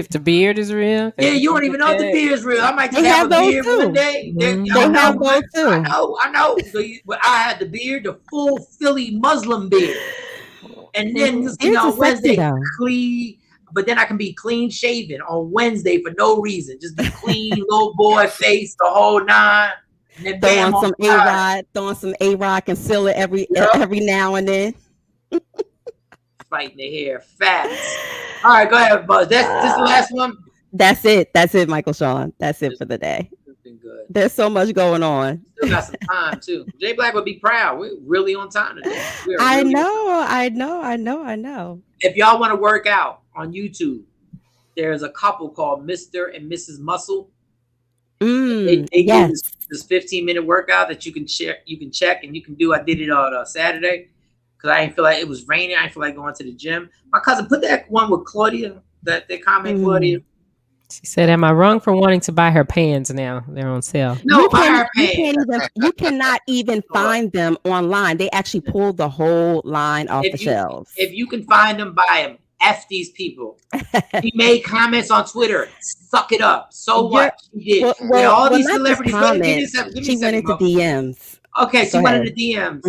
the beard is real. Yeah, you don't even know if the beard is real. I might just have a beard one day. They have those too. I know. But I had the beard, the full Philly Muslim beard. And then, Wednesday, clean. But then I can be clean shaven on Wednesday for no reason. Just be clean, little boy face, the whole nine. And then throwing some A-Rod, concealer every now and then. Fighting the hair fast. All right, go ahead, Buzz. This the last one. That's it, Michael Shawn. That's it for the day. It's been good. There's so much going on. Still got some time too. Jay Black would be proud. We're really on time today. I know. If y'all want to work out on YouTube, there's a couple called Mr. and Mrs. Muscle. They do this 15-minute workout that you can check and you can do. I did it on Saturday. Because I didn't feel like it was raining. I didn't feel like going to the gym. My cousin put that one with Claudia, that comment, Claudia. She said, am I wrong for wanting to buy her pants now? They're on sale. No, buy her pants. You cannot even find them online. They actually pulled the whole line off the shelves. If you can find them, buy them. F these people. She made comments on Twitter. Suck it up. So what? She did. All these celebrities. She went into DMs. Okay, so one of the DMs.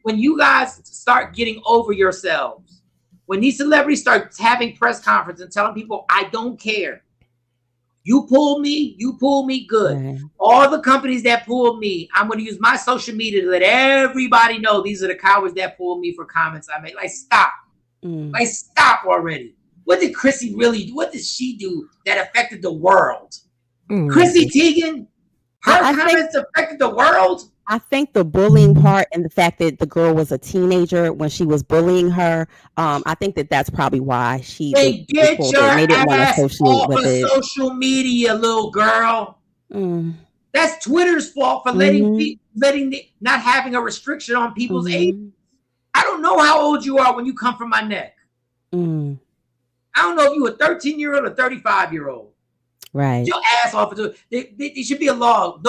When you guys start getting over yourselves, when these celebrities start having press conference and telling people, I don't care. You pull me good. Right. All the companies that pulled me, I'm going to use my social media to let everybody know these are the cowards that pulled me for comments I made. Like, stop. Like, stop already. What did Chrissy really do? What did she do that affected the world? Chrissy Teigen? Her comments affected the world? I think the bullying part and the fact that the girl was a teenager when she was bullying her, I think that's probably why they get your ass off of social media, little girl. That's Twitter's fault for not having a restriction on people's age. I don't know how old you are when you come from my neck. I don't know if you a 13-year-old or 35-year-old. Right. Your ass off of it. There should be a law.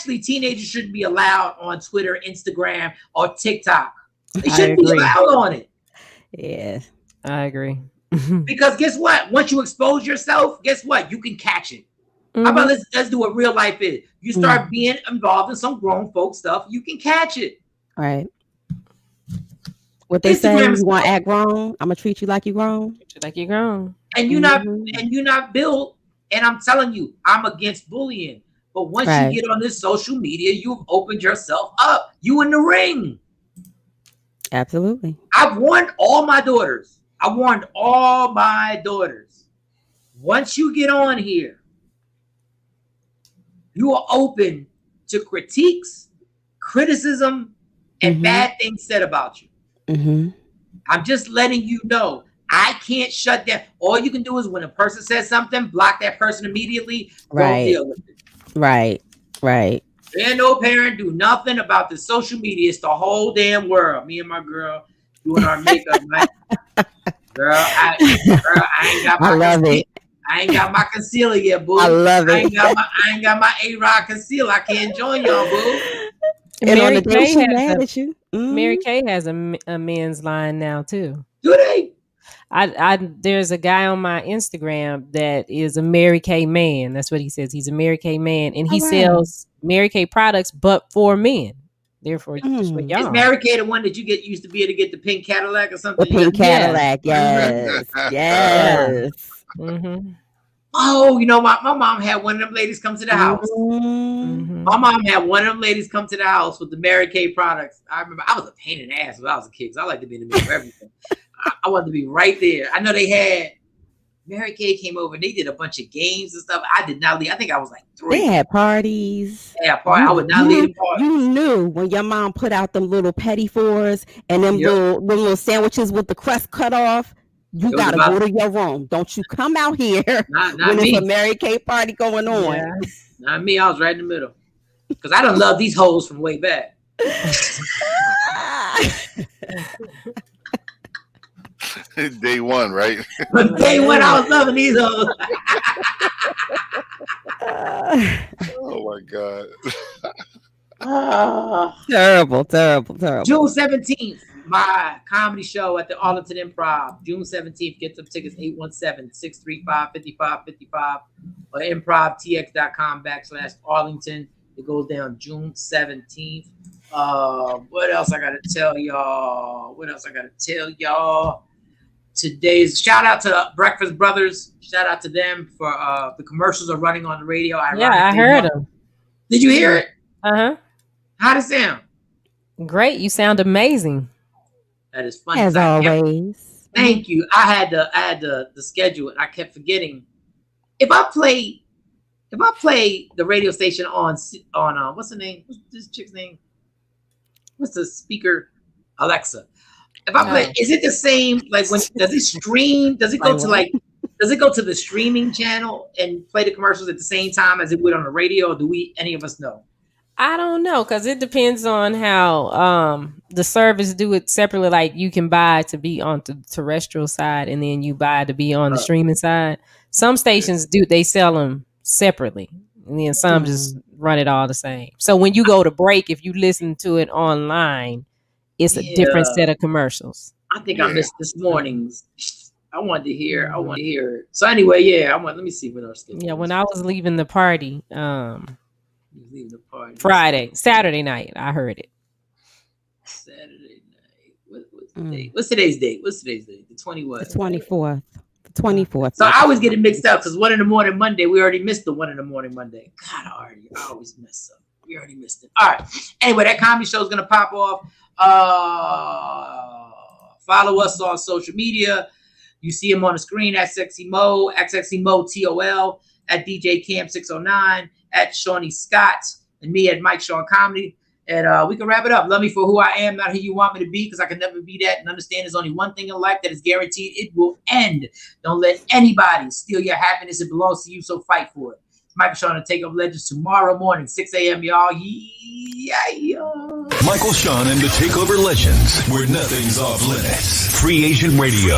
Teenagers shouldn't be allowed on Twitter, Instagram, or TikTok. They shouldn't be allowed on it. Yeah, I agree. Because guess what? Once you expose yourself, guess what? You can catch it. How about let's do what real life is. You start being involved in some grown folk stuff, you can catch it. Right. What they say, you want to act grown, I'm gonna treat you like you grown. And you're not built. And I'm telling you, I'm against bullying. But once you get on this social media, you've opened yourself up. You in the ring. Absolutely. I've warned all my daughters. Once you get on here, you are open to critiques, criticism, and bad things said about you. I'm just letting you know. I can't shut down. All you can do is when a person says something, block that person immediately. Don't deal with it. Right. And no parent do nothing about the social media. It's the whole damn world. Me and my girl doing our makeup, right? Girl, I ain't got my I ain't got my concealer yet, boo. I love it. I ain't got my A-Rod concealer. I can't join y'all, boo. Mary Kay has a men's line now too. Do they? There's a guy on my Instagram that is a Mary Kay man. That's what he says. He's a Mary Kay man, and he sells Mary Kay products, but for men. Therefore, just for y'all. Is Mary Kay the one that you used to be able to get the pink Cadillac or something? The pink Cadillac, yes, yes. Mm-hmm. Oh, you know what? My mom had one of them ladies come to the house. Mm-hmm. My mom had one of them ladies come to the house with the Mary Kay products. I remember I was a pain in the ass when I was a kid because I like to be in the middle of everything. I wanted to be right there. I know they had Mary Kay came over and they did a bunch of games and stuff. I did not leave. I think I was like 3. They had parties. Yeah, party. I would not leave the party. You knew when your mom put out them little petty fours and them little sandwiches with the crust cut off. You gotta go to your room. Don't you come out here not when me. it's a Mary Kay party going on. Yeah. Not me. I was right in the middle. Because I don't love these hoes from way back. Day one, right? But day one, I was loving these hoes. Oh my God. Terrible. June 17th, my comedy show at the Arlington Improv. June 17th, get some tickets, 817-635-5555 or improvtx.com/Arlington. It goes down June 17th. What else I got to tell y'all? Today's shout out to Breakfast Brothers. Shout out to them for the commercials are running on the radio. I heard them. Did you hear it? Uh-huh. How'd it sound? Great. You sound amazing. That is funny. As always. Thank you. I had the schedule and I kept forgetting. If I play the radio station on what's the name? What's this chick's name? What's the speaker? Alexa. If I play, is it the same? Like when does it stream? Does it go to the streaming channel and play the commercials at the same time as it would on the radio? Or do any of us know? I don't know, because it depends on how the service do it separately. Like you can buy to be on the terrestrial side, and then you buy to be on the streaming side. Some stations they sell them separately, and then some just run it all the same. So when you go to break, if you listen to it online, it's a different set of commercials. I think I missed this morning's. I wanted to hear. So anyway, let me see what else. Yeah, when I was leaving the party, Saturday night, I heard it. Saturday night. What's the date? What's today's date? The 20th. The 24th. The 24th. So I always get it mixed up because 1 a.m. Monday, we already missed the 1 a.m. Monday. God, I always mess up. We already missed it. All right. Anyway, that comedy show is gonna pop off. Follow us on social media. You see him on the screen at Sexy Mo, at Sexy Mo TOL, at DJ Cam 609, at Shawnee Scott, and me at Mike Sean Comedy. And we can wrap it up. Love me for who I am, not who you want me to be, because I can never be that. And understand there's only one thing in life that is guaranteed. It will end. Don't let anybody steal your happiness. It belongs to you, so fight for it. Michael Shawn the TakeOver Legends tomorrow morning, 6 a.m., y'all. Yeah. Michael Shawn and the TakeOver Legends, where nothing's off limits. Free Agent Radio.